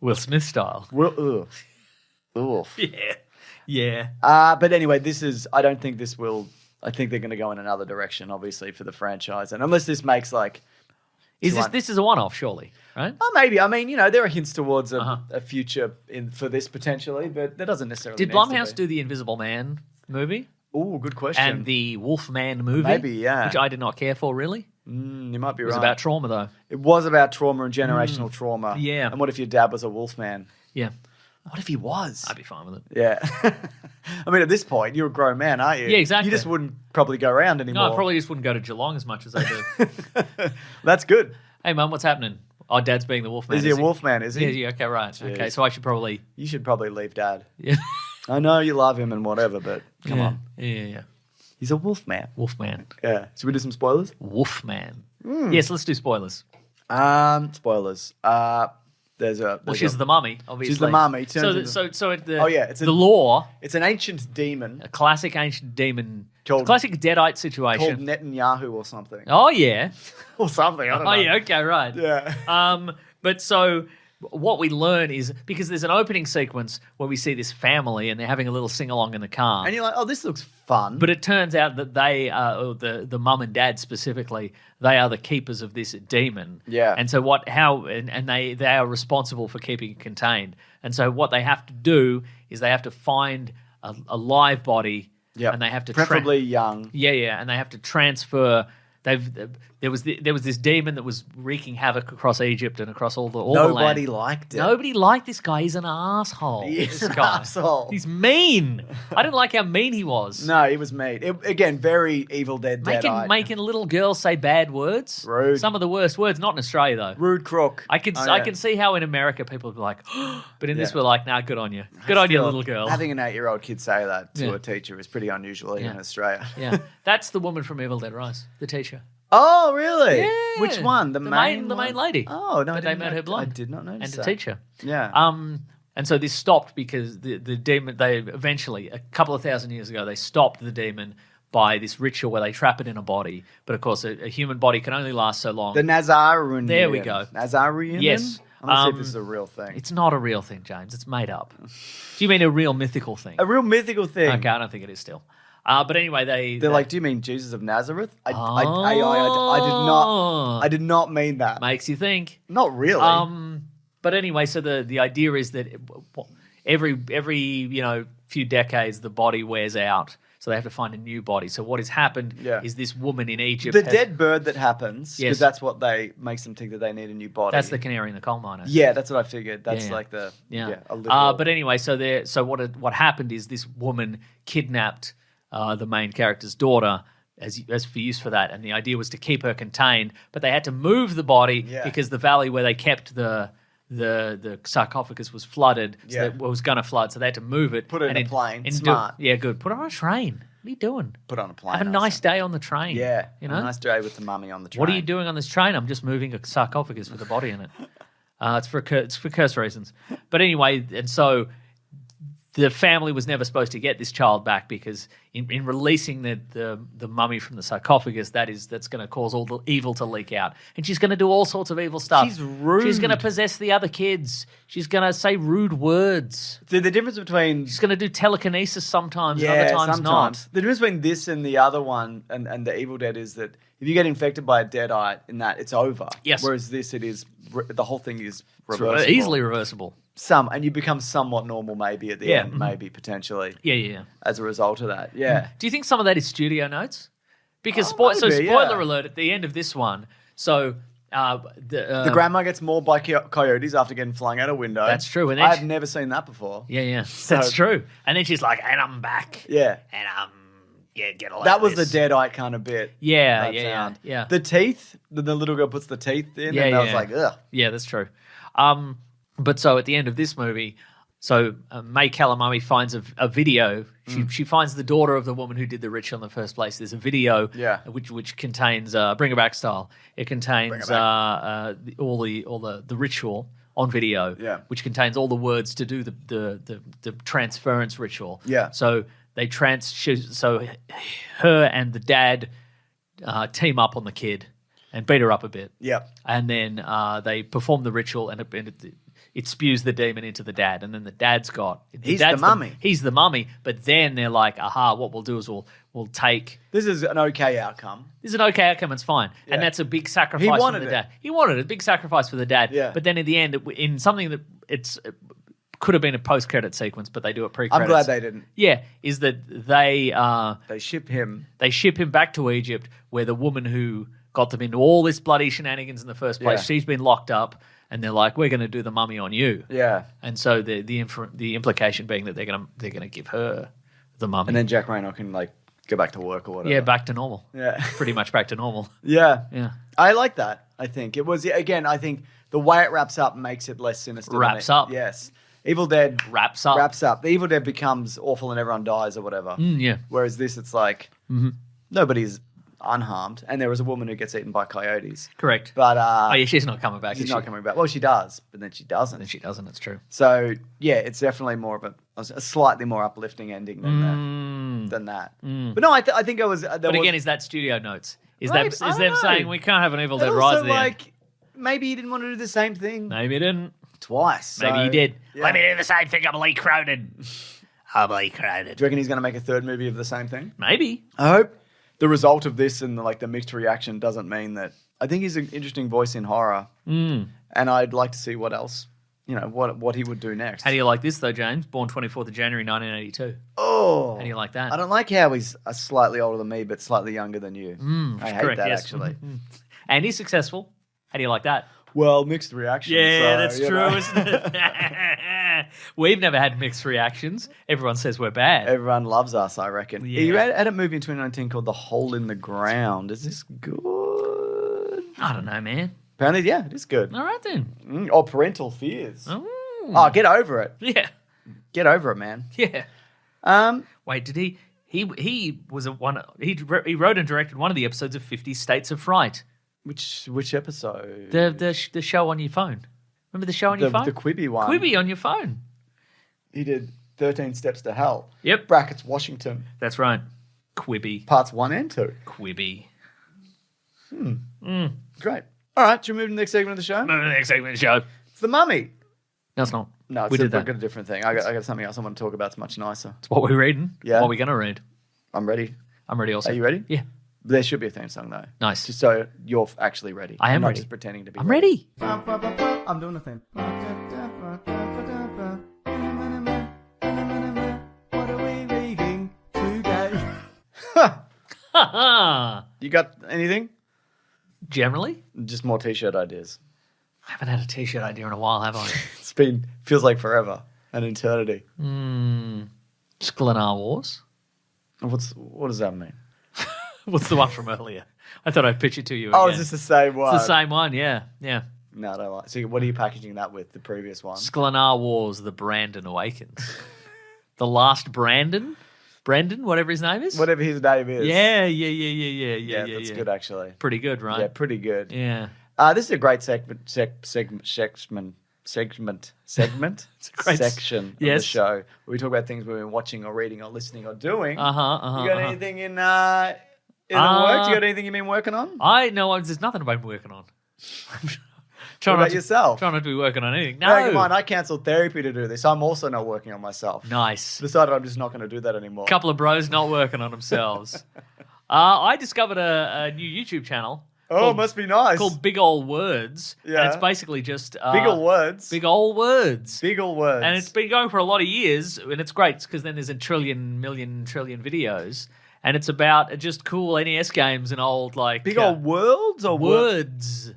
Speaker 2: Will Smith style. Yeah.
Speaker 1: But anyway, I don't think this will. I think they're going to go in another direction, obviously, for the franchise. And unless this makes
Speaker 2: this is a one-off, surely, right?
Speaker 1: Oh, maybe. I mean, there are hints towards a future for this potentially, but that doesn't necessarily.
Speaker 2: Did Blumhouse do the Invisible Man movie?
Speaker 1: Oh, good question.
Speaker 2: And the Wolfman movie?
Speaker 1: Maybe, yeah.
Speaker 2: Which I did not care for, really.
Speaker 1: You might be right.
Speaker 2: It was about trauma, though.
Speaker 1: It was about trauma and generational trauma.
Speaker 2: Yeah.
Speaker 1: And what if your dad was a Wolfman?
Speaker 2: Yeah.
Speaker 1: What if he was?
Speaker 2: I'd be fine with it.
Speaker 1: Yeah. I mean, at this point, you're a grown man, aren't you?
Speaker 2: Yeah, exactly.
Speaker 1: You just wouldn't probably go around anymore.
Speaker 2: No, I probably just wouldn't go to Geelong as much as I do.
Speaker 1: That's good.
Speaker 2: Hey, Mum, what's happening? Oh, Dad's being the Wolfman.
Speaker 1: Is he a Wolfman, is he?
Speaker 2: Yeah, okay, right. Jeez. Okay, so I should probably...
Speaker 1: You should probably leave Dad.
Speaker 2: Yeah.
Speaker 1: I know you love him and whatever, but come on.
Speaker 2: Yeah.
Speaker 1: He's a Wolfman.
Speaker 2: Wolfman.
Speaker 1: Yeah. Should we do some spoilers?
Speaker 2: Wolfman. Yes, let's do spoilers.
Speaker 1: Spoilers.
Speaker 2: She's the mummy, obviously.
Speaker 1: She's the mummy.
Speaker 2: It's the
Speaker 1: law. It's an ancient demon.
Speaker 2: A classic ancient demon. Classic Deadite situation.
Speaker 1: Called Netanyahu or something.
Speaker 2: Oh, yeah.
Speaker 1: Or something, I don't know.
Speaker 2: Oh, yeah, okay, right.
Speaker 1: Yeah.
Speaker 2: But so what we learn is, because there's an opening sequence where we see this family and they're having a little sing-along in the car.
Speaker 1: And you're like, oh, this looks fun.
Speaker 2: But it turns out that they are, the mum and dad specifically, they are the keepers of this demon.
Speaker 1: Yeah.
Speaker 2: And so they are responsible for keeping it contained. And so what they have to do is they have to find a live body.
Speaker 1: Yeah.
Speaker 2: And they have to
Speaker 1: preferably young.
Speaker 2: Yeah. And they have to transfer. There was this demon that was wreaking havoc across Egypt and across all the land.
Speaker 1: Nobody liked it.
Speaker 2: Nobody liked this guy. He's an asshole.
Speaker 1: He's an asshole.
Speaker 2: He's mean. I didn't like how mean he was.
Speaker 1: No, he was mean. Again, very Evil Dead.
Speaker 2: Making little girls say bad words.
Speaker 1: Rude.
Speaker 2: Some of the worst words. Not in Australia though.
Speaker 1: Rude crook.
Speaker 2: I can see how in America people would be like, but in this we're like, nah, good on you. Good on you, little girl.
Speaker 1: Having an 8-year-old kid say that to a teacher is pretty unusual in Australia.
Speaker 2: Yeah, that's the woman from Evil Dead Rise, the teacher.
Speaker 1: Oh, really?
Speaker 2: Yeah.
Speaker 1: Which one? The main
Speaker 2: lady.
Speaker 1: Oh, no,
Speaker 2: they made her blind.
Speaker 1: I did not notice
Speaker 2: and the teacher.
Speaker 1: Yeah.
Speaker 2: And so this stopped because the demon, they eventually, a couple of thousand years ago, they stopped the demon by this ritual where they trap it in a body. But of course, a human body can only last so long.
Speaker 1: The Nazarian.
Speaker 2: There we go.
Speaker 1: Nazarian?
Speaker 2: Yes.
Speaker 1: I'm going to see if this is a real thing.
Speaker 2: It's not a real thing, James. It's made up. Do you mean a real mythical thing?
Speaker 1: A real mythical thing.
Speaker 2: Okay, I don't think it is still. But anyway,
Speaker 1: they're like, do you mean Jesus of Nazareth? I did not mean that.
Speaker 2: Makes you think.
Speaker 1: Not really.
Speaker 2: But anyway, so the idea is that every few decades the body wears out, so they have to find a new body. So what has happened is this woman in Egypt.
Speaker 1: The dead bird that happens, because
Speaker 2: Yes.
Speaker 1: that's what makes them think that they need a new body.
Speaker 2: That's the canary in the coal mine.
Speaker 1: Yeah, that's what I figured. That's like the a literal...
Speaker 2: But anyway, so what happened is this woman kidnapped the main character's daughter as for use for that, and the idea was to keep her contained, but they had to move the body because the valley where they kept the sarcophagus was flooded, so it was going to flood, so they had to move it.
Speaker 1: Put it in a plane. Smart.
Speaker 2: Good. Put it on a train. What are you doing?
Speaker 1: Put it on a plane.
Speaker 2: Have a nice day on the train.
Speaker 1: Yeah,
Speaker 2: you know,
Speaker 1: a nice day with the mummy on the train.
Speaker 2: What are you doing on this train? I'm just moving a sarcophagus with a body in it. It's for curse reasons. But anyway, and so the family was never supposed to get this child back because in releasing the mummy from the sarcophagus, that's going to cause all the evil to leak out. And she's going to do all sorts of evil stuff.
Speaker 1: She's rude.
Speaker 2: She's going to possess the other kids. She's going to say rude words.
Speaker 1: So the difference between...
Speaker 2: She's going to do telekinesis sometimes and other times not.
Speaker 1: The difference between this and the other one and the Evil Dead is that if you get infected by a deadite in that, it's over.
Speaker 2: Yes.
Speaker 1: Whereas this, the whole thing is reversible.
Speaker 2: Easily reversible.
Speaker 1: And you become somewhat normal maybe at the end, maybe potentially.
Speaker 2: Yeah.
Speaker 1: As a result of that, yeah.
Speaker 2: Do you think some of that is studio notes? Because spoiler alert at the end of this one. So the
Speaker 1: grandma gets mauled by coyotes after getting flung out a window.
Speaker 2: That's true. And then
Speaker 1: I've never seen that before.
Speaker 2: Yeah. That's true. And then she's like, "And I'm back."
Speaker 1: Yeah.
Speaker 2: And get all
Speaker 1: that
Speaker 2: out
Speaker 1: was
Speaker 2: of this.
Speaker 1: the Deadite kind of bit.
Speaker 2: Yeah.
Speaker 1: The teeth, the little girl puts the teeth in, and I was like, ugh.
Speaker 2: Yeah, that's true. But so at the end of this movie, May Calamari finds a video. She finds the daughter of the woman who did the ritual in the first place. There's a video which contains Bring Her Back style. It contains all the ritual on video, which contains all the words to do the transference ritual.
Speaker 1: Yeah.
Speaker 2: So they her and the dad team up on the kid and beat her up a bit.
Speaker 1: Yeah.
Speaker 2: And then they perform the ritual and it spews the demon into the dad. And then the dad's
Speaker 1: He's the mummy.
Speaker 2: He's the mummy. But then they're like, aha, what we'll do is we'll take...
Speaker 1: This is an okay outcome.
Speaker 2: This is an okay outcome. It's fine. Yeah. And that's a big sacrifice for the dad. He wanted a big sacrifice for the dad.
Speaker 1: Yeah.
Speaker 2: But then in the end, in something that it could have been a post-credit sequence, but they do it pre-credits.
Speaker 1: I'm glad they didn't.
Speaker 2: Yeah, is that
Speaker 1: they ship him.
Speaker 2: They ship him back to Egypt, where the woman who got them into all this bloody shenanigans in the first place, she's been locked up, and they're like, "We're going to do the mummy on you."
Speaker 1: Yeah.
Speaker 2: And so the implication being that they're going to give her the mummy,
Speaker 1: and then Jack Rayner can go back to work or whatever.
Speaker 2: Yeah, back to normal.
Speaker 1: Yeah,
Speaker 2: pretty much back to normal.
Speaker 1: Yeah. I like that. I think it was again. I think the way it wraps up makes it less sinister.
Speaker 2: Wraps up.
Speaker 1: Yes. Evil Dead
Speaker 2: wraps up.
Speaker 1: The Evil Dead becomes awful and everyone dies or whatever.
Speaker 2: Yeah.
Speaker 1: Whereas this, it's like nobody's unharmed, and there was a woman who gets eaten by coyotes.
Speaker 2: Correct.
Speaker 1: But
Speaker 2: she's not coming back.
Speaker 1: She's not coming back. Well, she does, but then she doesn't.
Speaker 2: It's true.
Speaker 1: So yeah, it's definitely more of a slightly more uplifting ending than that. But no, I think it was.
Speaker 2: But again, is that studio notes? Is them saying we can't have an Evil Dead Rise at the end?
Speaker 1: Maybe he didn't want to do the same thing.
Speaker 2: Maybe he didn't.
Speaker 1: Twice.
Speaker 2: Maybe
Speaker 1: so,
Speaker 2: he did.
Speaker 1: Yeah.
Speaker 2: Let me do the same thing. I'm Lee Cronin. I'm Lee Cronin.
Speaker 1: Do you reckon he's going to make a third movie of the same thing?
Speaker 2: Maybe.
Speaker 1: I hope the result of this and the mixed reaction doesn't mean that. I think he's an interesting voice in horror, and I'd like to see what else, what he would do next.
Speaker 2: How do you like this though, James? Born 24th of January 1982.
Speaker 1: Oh,
Speaker 2: how do you like that?
Speaker 1: I don't like how he's slightly older than me, but slightly younger than you. I hate
Speaker 2: correct,
Speaker 1: that
Speaker 2: yes.
Speaker 1: actually.
Speaker 2: And he's successful. How do you like that?
Speaker 1: Well, mixed reaction.
Speaker 2: Yeah, that's true, isn't it? We've never had mixed reactions. Everyone says we're bad.
Speaker 1: Everyone loves us, I reckon.
Speaker 2: Yeah.
Speaker 1: You had a movie in 2019 called The Hole in the Ground. Is this good?
Speaker 2: I don't know, man.
Speaker 1: Apparently, yeah, it is good.
Speaker 2: All right, then.
Speaker 1: Or Parental Fears.
Speaker 2: Oh,
Speaker 1: get over it.
Speaker 2: Yeah.
Speaker 1: Get over it, man.
Speaker 2: Yeah. Wait, did he? He was He wrote and directed one of the episodes of 50 States of Fright.
Speaker 1: Which episode?
Speaker 2: The show on your phone. Remember the show on your phone?
Speaker 1: The Quibi one.
Speaker 2: Quibi on your phone.
Speaker 1: He did 13 Steps to Hell.
Speaker 2: Yep.
Speaker 1: Brackets Washington.
Speaker 2: That's right. Quibi.
Speaker 1: Parts 1 and 2.
Speaker 2: Quibi.
Speaker 1: Great. All right, should we move to the next segment of the show?
Speaker 2: Move to the next segment of the show.
Speaker 1: It's The Mummy.
Speaker 2: No, it's not.
Speaker 1: No,
Speaker 2: we did that.
Speaker 1: I've got a different thing. I got something else I want to talk about. It's much nicer.
Speaker 2: It's what we're reading.
Speaker 1: Yeah.
Speaker 2: What we're going to read.
Speaker 1: I'm ready.
Speaker 2: I'm ready also.
Speaker 1: Are you ready?
Speaker 2: Yeah.
Speaker 1: There should be a theme song, though.
Speaker 2: Nice.
Speaker 1: Just so you're actually ready.
Speaker 2: I am
Speaker 1: not
Speaker 2: ready.
Speaker 1: Just pretending to be
Speaker 2: I'm ready.
Speaker 1: I'm doing the thing. What are we reading today? You got anything?
Speaker 2: Generally?
Speaker 1: Just more t-shirt ideas.
Speaker 2: I haven't had a t-shirt idea in a while, have I?
Speaker 1: Feels like forever. An eternity.
Speaker 2: Sklenar Wars?
Speaker 1: What does that mean?
Speaker 2: What's the one from earlier? I thought I'd pitch it to you
Speaker 1: Oh,
Speaker 2: again.
Speaker 1: is this the same one?
Speaker 2: It's the same one, yeah.
Speaker 1: No, I don't like. So what are you packaging that with? The previous one?
Speaker 2: Sklenar Wars, The Brandon Awakens. The Last Brandon? Brendan, whatever his name is?
Speaker 1: Whatever his name is.
Speaker 2: Yeah.
Speaker 1: That's good, actually.
Speaker 2: Pretty good, right?
Speaker 1: Yeah, pretty good.
Speaker 2: Yeah.
Speaker 1: This is a great segment. It's a great section of the show where we talk about things we've been watching or reading or listening or doing. You got anything in the works? You got anything you've been working on?
Speaker 2: There's nothing I've been working on.
Speaker 1: What about yourself?
Speaker 2: Trying not to be working on anything. No.
Speaker 1: Come on, I cancelled therapy to do this. I'm also not working on myself.
Speaker 2: Nice.
Speaker 1: Decided I'm just not going to do that anymore.
Speaker 2: Couple of bros not working on themselves. I discovered a new YouTube channel.
Speaker 1: Must be nice.
Speaker 2: Called Big Ol' Words.
Speaker 1: Yeah.
Speaker 2: And it's basically just...
Speaker 1: Big Ol' Words?
Speaker 2: Big Ol' Words.
Speaker 1: Big Ol' Words.
Speaker 2: And it's been going for a lot of years, and it's great because then there's a trillion videos. And it's about just cool NES games and old,
Speaker 1: Big Ol' Worlds or
Speaker 2: Words?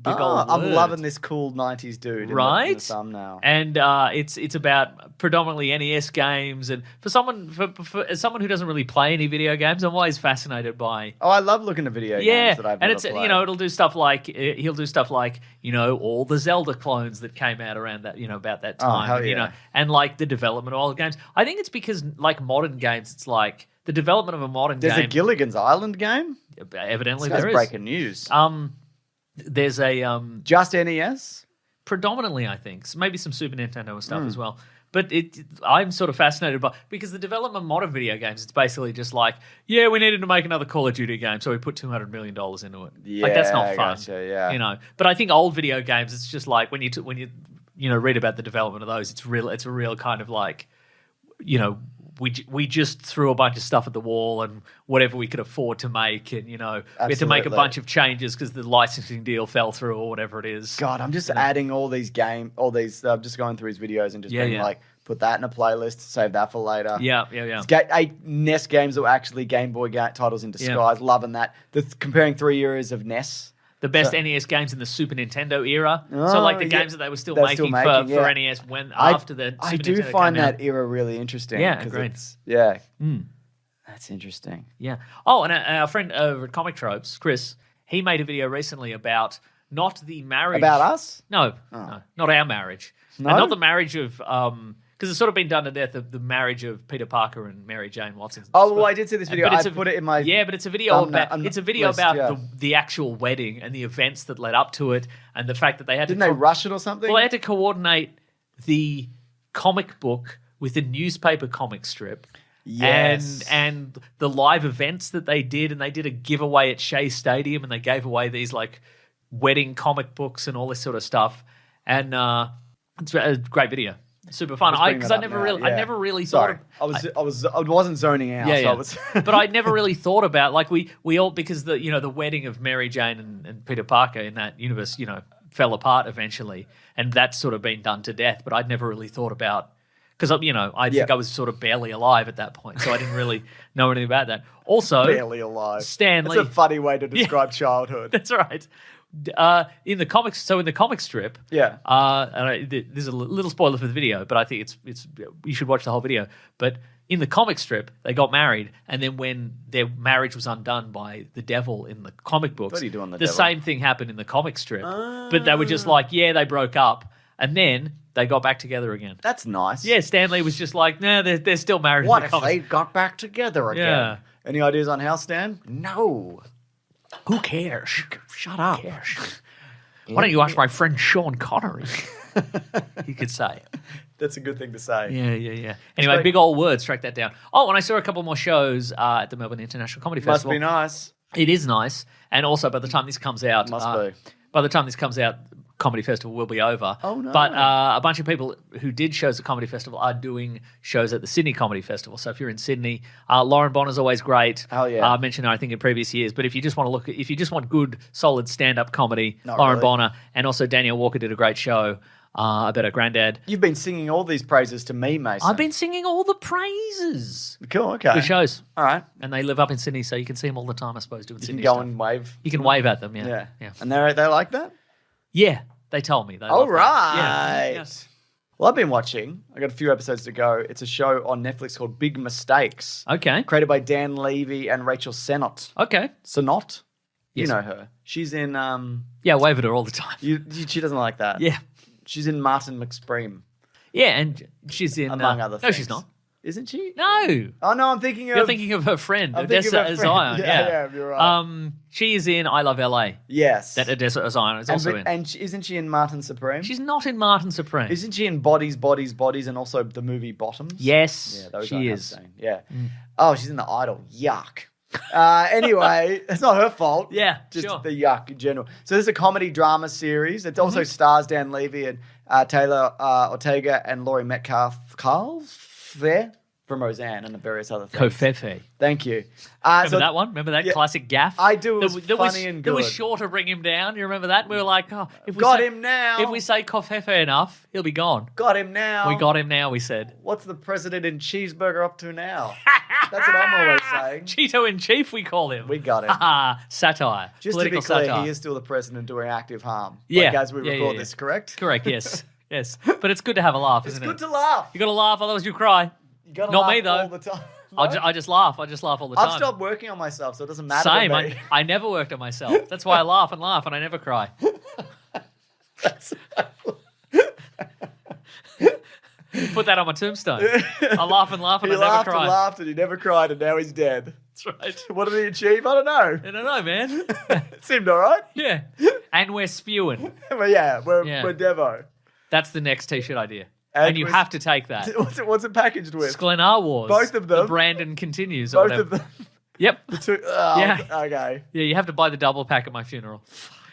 Speaker 2: Big Ol' Words.
Speaker 1: I'm loving this cool 90s dude in the thumbnail.
Speaker 2: And it's about predominantly NES games. And for someone who doesn't really play any video games, I'm always fascinated by...
Speaker 1: I love looking at video games that I've never played.
Speaker 2: And it'll do stuff like... He'll do stuff like, all the Zelda clones that came out around that, about that time.
Speaker 1: Hell yeah.
Speaker 2: And the development of all the games. I think it's because, modern games, it's like... The development of a modern game...
Speaker 1: There's a Gilligan's Island game?
Speaker 2: Evidently
Speaker 1: there is.
Speaker 2: breaking
Speaker 1: news.
Speaker 2: There's a...
Speaker 1: Just NES?
Speaker 2: Predominantly, I think. So maybe some Super Nintendo and stuff as well. But I'm sort of fascinated by... Because the development of modern video games, it's basically just we needed to make another Call of Duty game, so we put $200 million into it.
Speaker 1: Yeah,
Speaker 2: that's not fun.
Speaker 1: Gotcha, yeah.
Speaker 2: But I think old video games, it's just when you read about the development of those, it's a real kind of we just threw a bunch of stuff at the wall and whatever we could afford to make, and we had to make a bunch of changes because the licensing deal fell through or whatever it is.
Speaker 1: God, I'm just adding all these just going through his videos and just being put that in a playlist, save that for later.
Speaker 2: Yeah.
Speaker 1: 8 NES games that were actually Game Boy titles in disguise. Yeah. Loving that. Comparing 3 years of NES.
Speaker 2: The best NES games in the Super Nintendo era. The games that they were still making for NES after the Super Nintendo
Speaker 1: I do find that era really interesting.
Speaker 2: Yeah, agreed.
Speaker 1: That's interesting.
Speaker 2: Yeah. Oh, and our friend over at Comic Tropes, Chris, he made a video recently about not the marriage...
Speaker 1: About us?
Speaker 2: No, not our marriage.
Speaker 1: No?
Speaker 2: And not the marriage of... Because it's sort of been done to death, of the marriage of Peter Parker and Mary Jane Watson.
Speaker 1: Oh, well, I did see this video. I put it in my...
Speaker 2: Yeah, but it's a video about the actual wedding and the events that led up to it, and the fact that they had
Speaker 1: Didn't they rush it or something?
Speaker 2: Well, they had to coordinate the comic book with the newspaper comic strip.
Speaker 1: Yes.
Speaker 2: And the live events that they did, and they did a giveaway at Shea Stadium, and they gave away these wedding comic books and all this sort of stuff. And It's a great video. Super fun. Because I never really thought.
Speaker 1: I wasn't zoning out.
Speaker 2: Yeah,
Speaker 1: so
Speaker 2: but I never really thought about like we all because the wedding of Mary Jane and Peter Parker in that universe fell apart eventually, and that's sort of been done to death. But I'd never really thought about because I think I was sort of barely alive at that point, so I didn't really know anything about that. Also,
Speaker 1: barely alive.
Speaker 2: Stanley.
Speaker 1: That's a funny way to describe childhood.
Speaker 2: That's right. In the comics, in the comic strip, there's a little spoiler for the video, but I think it's you should watch the whole video. But in the comic strip, they got married, and then when their marriage was undone by the devil in the comic books, the same thing happened in the comic strip. But they were just like, they broke up, and then they got back together again.
Speaker 1: That's nice.
Speaker 2: Yeah, Stanley was just like, they're still married.
Speaker 1: What if they got back together again?
Speaker 2: Yeah.
Speaker 1: Any ideas on how, Stan? No.
Speaker 2: Who cares?
Speaker 1: Shut up.
Speaker 2: Who cares? Why don't you ask my friend Sean Connery? He could say.
Speaker 1: That's a good thing to say.
Speaker 2: Yeah. Anyway, big old words. Track that down. Oh, and I saw a couple more shows at the Melbourne International Comedy Festival.
Speaker 1: Must be nice.
Speaker 2: It is nice. And also, by the time this comes out... By the time this comes out, Comedy Festival will be over.
Speaker 1: Oh, no.
Speaker 2: But a bunch of people who did shows at Comedy Festival are doing shows at the Sydney Comedy Festival. So if you're in Sydney, Lauren Bonner's always great.
Speaker 1: Oh, yeah.
Speaker 2: I mentioned her, I think, in previous years. But if you just want good, solid stand-up comedy, Lauren Bonner, and also Danielle Walker did a great show about her granddad.
Speaker 1: You've been singing all these praises to me, Mason.
Speaker 2: I've been singing all the praises.
Speaker 1: Cool, okay.
Speaker 2: Good shows.
Speaker 1: All right.
Speaker 2: And they live up in Sydney, so you can see them all the time, I suppose, doing Sydney
Speaker 1: You can go
Speaker 2: stuff.
Speaker 1: and wave.
Speaker 2: You can wave at them, yeah.
Speaker 1: And they like that?
Speaker 2: Yeah, they told me.
Speaker 1: All right.
Speaker 2: Yeah.
Speaker 1: Well, I've been watching. I got a few episodes to go. It's a show on Netflix called Big Mistakes.
Speaker 2: Okay.
Speaker 1: Created by Dan Levy and Rachel Sennott.
Speaker 2: Okay.
Speaker 1: Sennott?
Speaker 2: Yes.
Speaker 1: You know her. She's in...
Speaker 2: Yeah, I wave at her all the time.
Speaker 1: She doesn't like that.
Speaker 2: Yeah.
Speaker 1: She's in Martin McSpream.
Speaker 2: Yeah, and she's in...
Speaker 1: Among other things.
Speaker 2: No, she's not.
Speaker 1: Isn't she?
Speaker 2: No.
Speaker 1: Oh, no, I'm thinking of...
Speaker 2: You're thinking of her friend,
Speaker 1: I'm
Speaker 2: Odessa Zion.
Speaker 1: Yeah, you're right.
Speaker 2: She is in I Love LA.
Speaker 1: Yes.
Speaker 2: That Odessa Zion is also in.
Speaker 1: And isn't she in Martin Supreme?
Speaker 2: She's not in Martin Supreme.
Speaker 1: Isn't she in Bodies, Bodies, Bodies, and also the movie Bottoms?
Speaker 2: Yes,
Speaker 1: those
Speaker 2: she is.
Speaker 1: Yeah. Oh, she's in The Idol. Yuck. Anyway, it's not her fault.
Speaker 2: Yeah,
Speaker 1: just
Speaker 2: sure.
Speaker 1: the yuck in general. So this is a comedy drama series. It also stars Dan Levy and Taylor Ortega and Laurie Metcalf there from Roseanne and various other things.
Speaker 2: Kofefe.
Speaker 1: Thank you.
Speaker 2: Remember that one? Remember that classic gaff?
Speaker 1: I do. It was funny and good.
Speaker 2: It was sure to bring him down. You remember that? We were like, if we
Speaker 1: got him now.
Speaker 2: If we say Kofefe enough, he'll be gone.
Speaker 1: Got him now.
Speaker 2: We got him now, we said.
Speaker 1: What's the president in cheeseburger up to now? That's what I'm always saying.
Speaker 2: Cheeto in chief, we call him.
Speaker 1: We got him.
Speaker 2: Satire.
Speaker 1: Just
Speaker 2: Political
Speaker 1: to be clear,
Speaker 2: satire.
Speaker 1: he is still the president doing active harm.
Speaker 2: Yeah.
Speaker 1: Like as we record this, correct?
Speaker 2: Correct, yes. Yes. But it's good to have a laugh, isn't it?
Speaker 1: It's good to laugh.
Speaker 2: You got to laugh, otherwise you cry.
Speaker 1: You got to
Speaker 2: Not
Speaker 1: laugh
Speaker 2: me, though.
Speaker 1: all the time. No?
Speaker 2: I just laugh. I just laugh all the time.
Speaker 1: I've stopped working on myself, so it doesn't matter
Speaker 2: Same.
Speaker 1: to me.
Speaker 2: I never worked on myself. That's why I laugh and I never cry. Put that on my tombstone. I laugh and I never cry.
Speaker 1: He laughed and laughed and he never cried and now he's dead.
Speaker 2: That's right.
Speaker 1: What did he achieve? I don't know.
Speaker 2: I don't know, man.
Speaker 1: It seemed all right.
Speaker 2: Yeah. And we're spewing.
Speaker 1: But yeah, we're Devo.
Speaker 2: That's the next T-shirt idea. And you have to take that.
Speaker 1: What's it packaged with?
Speaker 2: Sklenar Wars.
Speaker 1: Both of them.
Speaker 2: The Brandon continues.
Speaker 1: Both of them.
Speaker 2: Yep.
Speaker 1: The two. Okay.
Speaker 2: Yeah, you have to buy the double pack at my funeral.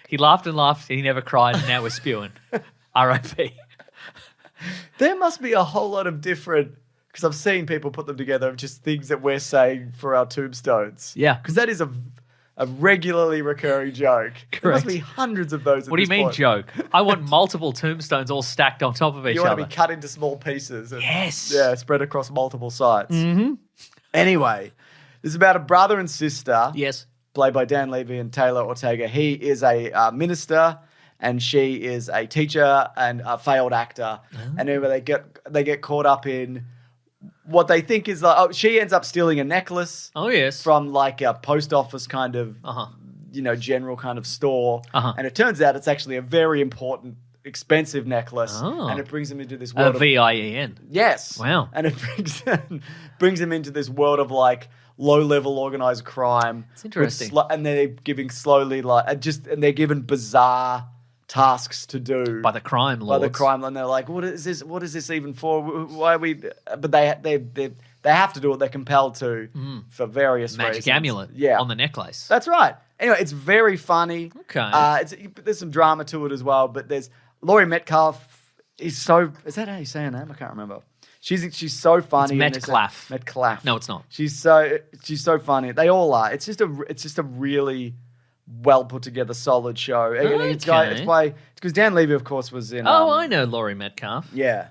Speaker 2: He laughed and laughed. He never cried. And now we're spewing. R.I.P.
Speaker 1: There must be a whole lot of different, because I've seen people put them together of just things that we're saying for our tombstones.
Speaker 2: Yeah.
Speaker 1: Because that is a regularly recurring joke.
Speaker 2: Correct.
Speaker 1: There must be hundreds of those.
Speaker 2: What do you mean joke? I want multiple tombstones all stacked on top of each other.
Speaker 1: You want to be cut into small pieces. And,
Speaker 2: yes.
Speaker 1: Yeah, spread across multiple sites.
Speaker 2: Mm-hmm.
Speaker 1: Anyway, this is about a brother and sister.
Speaker 2: Yes.
Speaker 1: Played by Dan Levy and Taylor Ortega. He is a minister and she is a teacher and a failed actor. Oh. And anyway, they get caught up in what they think is like, she ends up stealing a necklace.
Speaker 2: Oh, yes.
Speaker 1: From like a post office kind of, general kind of store. And it turns out it's actually a very important, expensive necklace. Oh. And it brings him into this world of
Speaker 2: VIEN.
Speaker 1: Yes.
Speaker 2: Wow.
Speaker 1: And it brings him into this world of like low-level organized crime.
Speaker 2: It's interesting.
Speaker 1: And they're giving slowly and they're given bizarre tasks to do
Speaker 2: by the crime lords.
Speaker 1: And they're like, what is this even for? Why are we? But they have to do it. They're compelled to for various
Speaker 2: magic
Speaker 1: reasons.
Speaker 2: amulet on the necklace.
Speaker 1: That's right. Anyway, it's very funny.
Speaker 2: Okay.
Speaker 1: There's some drama to it as well, but there's Laurie Metcalf Is that how you say her name? I can't remember. She's so funny.
Speaker 2: It's Metcalf.
Speaker 1: Metcalf.
Speaker 2: No, it's not.
Speaker 1: She's so funny. They all are. It's just a really well put together, solid show.
Speaker 2: Okay.
Speaker 1: It's because Dan Levy, of course, was in.
Speaker 2: I know Laurie Metcalf.
Speaker 1: Yeah.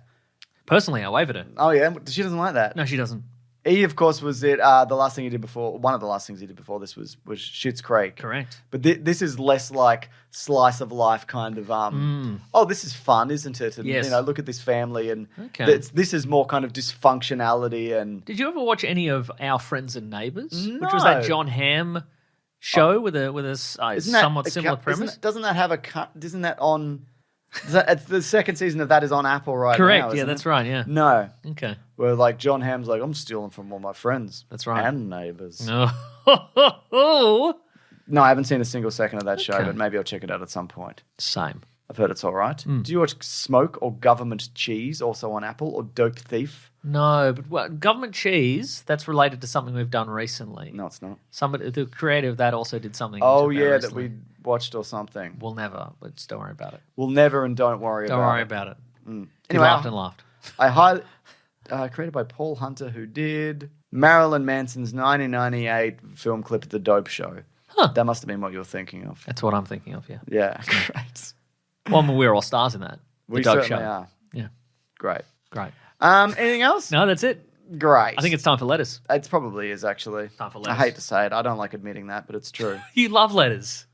Speaker 2: Personally, I wave at her.
Speaker 1: Oh yeah, she doesn't like that.
Speaker 2: No, she doesn't.
Speaker 1: He, of course, was it. The last thing he did before, one of the last things he did before this was Schitt's Creek.
Speaker 2: Correct.
Speaker 1: But this is less like slice of life kind of. Oh, this is fun, isn't it? And,
Speaker 2: yes.
Speaker 1: Look at this family, and this is more kind of dysfunctionality. And
Speaker 2: did you ever watch any of Our Friends and Neighbours?
Speaker 1: No.
Speaker 2: Which was that John Hamm show with a somewhat similar premise?
Speaker 1: Doesn't that have Isn't that on? The second season of that is on Apple right
Speaker 2: Correct.
Speaker 1: now.
Speaker 2: Yeah, that's right. Yeah.
Speaker 1: No.
Speaker 2: Okay.
Speaker 1: Where like John Hamm's like, I'm stealing from all my friends.
Speaker 2: That's right.
Speaker 1: And neighbours.
Speaker 2: No.
Speaker 1: No, I haven't seen a single second of that show, but maybe I'll check it out at some point.
Speaker 2: Same.
Speaker 1: I've heard it's all right. Do you watch Smoke or Government Cheese, also on Apple, or Dope Thief?
Speaker 2: No, but Government Cheese, that's related to something we've done recently.
Speaker 1: No, it's not.
Speaker 2: The creator of that also did something.
Speaker 1: That we watched or something.
Speaker 2: We'll never, but just don't worry about it.
Speaker 1: We'll never and don't worry about it.
Speaker 2: Don't worry about it.
Speaker 1: Anyway,
Speaker 2: Laughed and laughed.
Speaker 1: Created by Paul Hunter, who did Marilyn Manson's 1998 film clip, The Dope Show.
Speaker 2: Huh.
Speaker 1: That must have been what you were thinking of.
Speaker 2: That's what I'm thinking of, yeah.
Speaker 1: Yeah, great.
Speaker 2: Well, we're all stars in that.
Speaker 1: We
Speaker 2: Dope
Speaker 1: certainly
Speaker 2: Show.
Speaker 1: are.
Speaker 2: Yeah.
Speaker 1: Great.
Speaker 2: Anything
Speaker 1: else?
Speaker 2: No, that's it.
Speaker 1: Great.
Speaker 2: I think it's time for letters.
Speaker 1: It probably is, actually.
Speaker 2: Time for letters.
Speaker 1: I hate to say it. I don't like admitting that, but it's true.
Speaker 2: You love letters.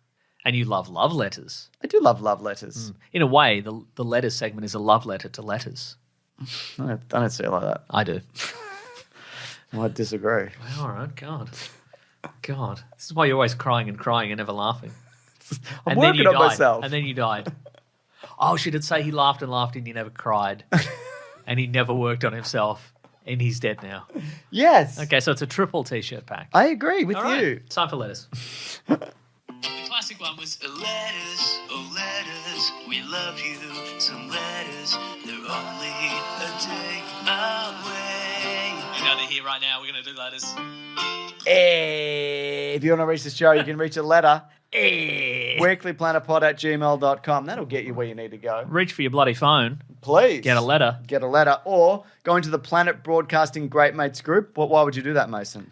Speaker 2: And you love love letters.
Speaker 1: I do love letters.
Speaker 2: In a way, the letters segment is a love letter to letters.
Speaker 1: I don't see it like that.
Speaker 2: I do.
Speaker 1: Well, I disagree.
Speaker 2: Well, all right, God. This is why you're always crying and never laughing.
Speaker 1: I'm working on myself.
Speaker 2: And then you died. Oh, she did say he laughed and laughed and he never cried. And he never worked on himself. And he's dead now.
Speaker 1: Yes.
Speaker 2: Okay, so it's a triple T-shirt pack.
Speaker 1: I agree with
Speaker 2: all
Speaker 1: you.
Speaker 2: Right, time for letters.
Speaker 3: The classic one was letters, oh letters, we love you. Some letters, they're only a day away. You know they're here right now. We're going to do letters.
Speaker 1: If you want to reach the show, you can reach a letter. weeklyplanetpod@gmail.com. That'll get you where you need to go.
Speaker 2: Reach for your bloody phone.
Speaker 1: Please.
Speaker 2: Get a letter.
Speaker 1: Or go into the Planet Broadcasting Great Mates group. Why would you do that, Mason?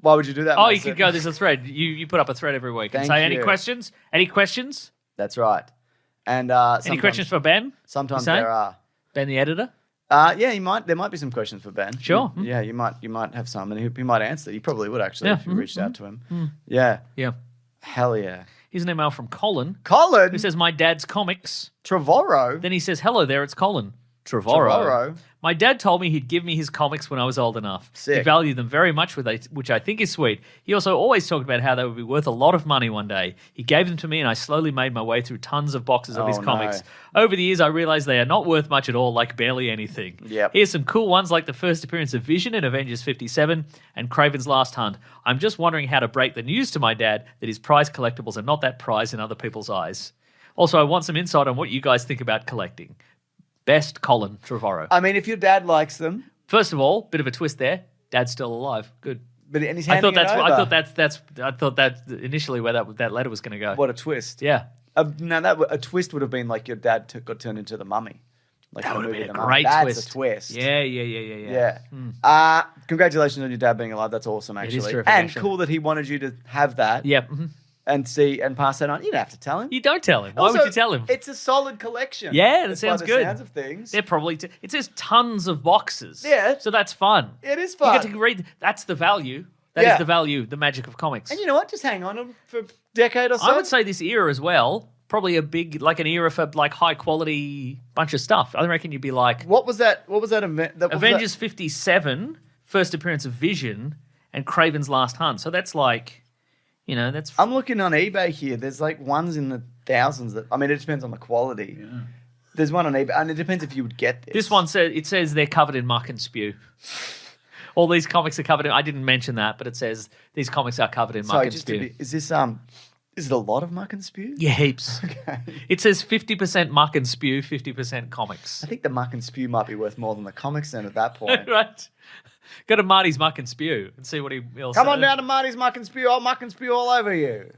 Speaker 1: Why would you do that, Mason?
Speaker 2: You could go, there's a thread. You put up a thread every week.
Speaker 1: Thank
Speaker 2: and say,
Speaker 1: you.
Speaker 2: any questions? Any questions?
Speaker 1: That's right. And
Speaker 2: any questions for Ben?
Speaker 1: Sometimes there are.
Speaker 2: Ben the editor?
Speaker 1: Yeah, there might be some questions for Ben.
Speaker 2: Sure.
Speaker 1: Yeah, you might have some, and he might answer. You probably would, actually, if you reached out to him.
Speaker 2: Yeah.
Speaker 1: Hell yeah.
Speaker 2: Here's an email from Colin.
Speaker 1: Who
Speaker 2: says, my dad's comics.
Speaker 1: Trevorrow.
Speaker 2: Then he says, hello there, it's Colin. Trevorrow. My dad told me he'd give me his comics when I was old enough.
Speaker 1: Sick.
Speaker 2: He valued them very much, which I think is sweet. He also always talked about how they would be worth a lot of money one day. He gave them to me, and I slowly made my way through tons of boxes of his comics. Over the years, I realized they are not worth much at all, like barely anything.
Speaker 1: Yep.
Speaker 2: Here's some cool ones, like the first appearance of Vision in Avengers 57 and Kraven's Last Hunt. I'm just wondering how to break the news to my dad that his prized collectibles are not that prized in other people's eyes. Also, I want some insight on what you guys think about collecting. Best, Colin Trevorrow.
Speaker 1: I mean, if your dad likes them.
Speaker 2: First of all, bit of a twist there. Dad's still alive. Good.
Speaker 1: And he's handing it over.
Speaker 2: I thought that initially where that letter was going to go.
Speaker 1: What a twist.
Speaker 2: Yeah.
Speaker 1: A twist would have been like your dad got turned into the Mummy. Like
Speaker 2: that would have been a
Speaker 1: great
Speaker 2: twist.
Speaker 1: That's a twist.
Speaker 2: Yeah.
Speaker 1: Congratulations on your dad being alive. That's awesome, actually.
Speaker 2: It is terrific,
Speaker 1: and
Speaker 2: actually.
Speaker 1: Cool that he wanted you to have that.
Speaker 2: Yep.
Speaker 1: And pass that on. You don't have to tell him.
Speaker 2: You don't tell him. Why would you tell him?
Speaker 1: It's a solid collection.
Speaker 2: Yeah, that sounds good.
Speaker 1: By the sounds of things.
Speaker 2: They're probably it says tons of boxes.
Speaker 1: Yeah.
Speaker 2: So that's fun.
Speaker 1: It is fun.
Speaker 2: You get to read. That's the value. That is the value, the magic of comics.
Speaker 1: And you know what? Just hang on them for a decade or so.
Speaker 2: I would say this era as well, probably an era for like high quality bunch of stuff. I reckon you'd be like,
Speaker 1: what was that event?
Speaker 2: Avengers 57, first appearance of Vision, and Kraven's Last Hunt. So that's like, that's.
Speaker 1: I'm looking on eBay here. There's like ones in the thousands. It depends on the quality. Yeah. There's one on eBay, and it depends if you would get this.
Speaker 2: This one says they're covered in muck and spew. All these comics are covered in. I didn't mention that, but it says these comics are covered in muck and spew.
Speaker 1: Is this Is it a lot of muck and spew?
Speaker 2: Yeah, heaps.
Speaker 1: Okay.
Speaker 2: It says 50% muck and spew, 50% comics.
Speaker 1: I think the muck and spew might be worth more than the comics then at that point.
Speaker 2: Right. Go to Marty's Muck and Spew and see what he'll say.
Speaker 1: Come on down to Marty's Muck and Spew. I'll muck and spew all over you.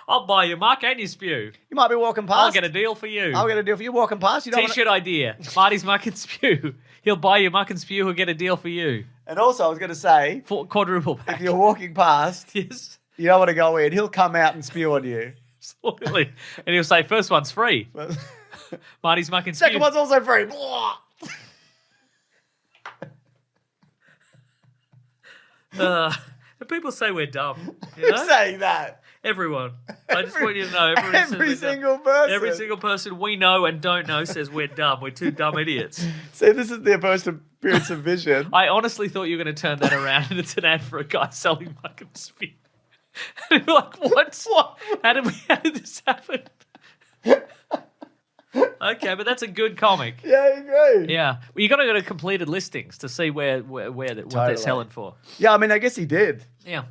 Speaker 2: I'll buy you muck and you spew.
Speaker 1: You might be walking past.
Speaker 2: I'll get a deal for you.
Speaker 1: I'll get a deal for you walking past. You don't
Speaker 2: T-shirt idea. Marty's muck and spew. He'll buy you muck and spew. He'll get a deal for you.
Speaker 1: And also, I was going to say,
Speaker 2: quadruple pack.
Speaker 1: If you're walking past,
Speaker 2: yes,
Speaker 1: you don't want to go in. He'll come out and spew on you.
Speaker 2: Absolutely. And he'll say, first one's free. Marty's muck and spew.
Speaker 1: Second one's also free.
Speaker 2: People say we're dumb.
Speaker 1: Who's saying that?
Speaker 2: Everyone. I just want you to know.
Speaker 1: Every single person.
Speaker 2: Every single person we know and don't know says we're dumb. We're two dumb idiots.
Speaker 1: See, this is the opposed appearance of vision.
Speaker 2: I honestly thought you were going to turn that around and it's an ad for a guy selling muck and spew. And you're like, what? How did this happen? Okay, but that's a good comic.
Speaker 1: Yeah, I agree.
Speaker 2: Yeah. Well, you got to go to completed listings to see what they're selling for.
Speaker 1: Yeah, I mean, I guess he did.
Speaker 2: Yeah.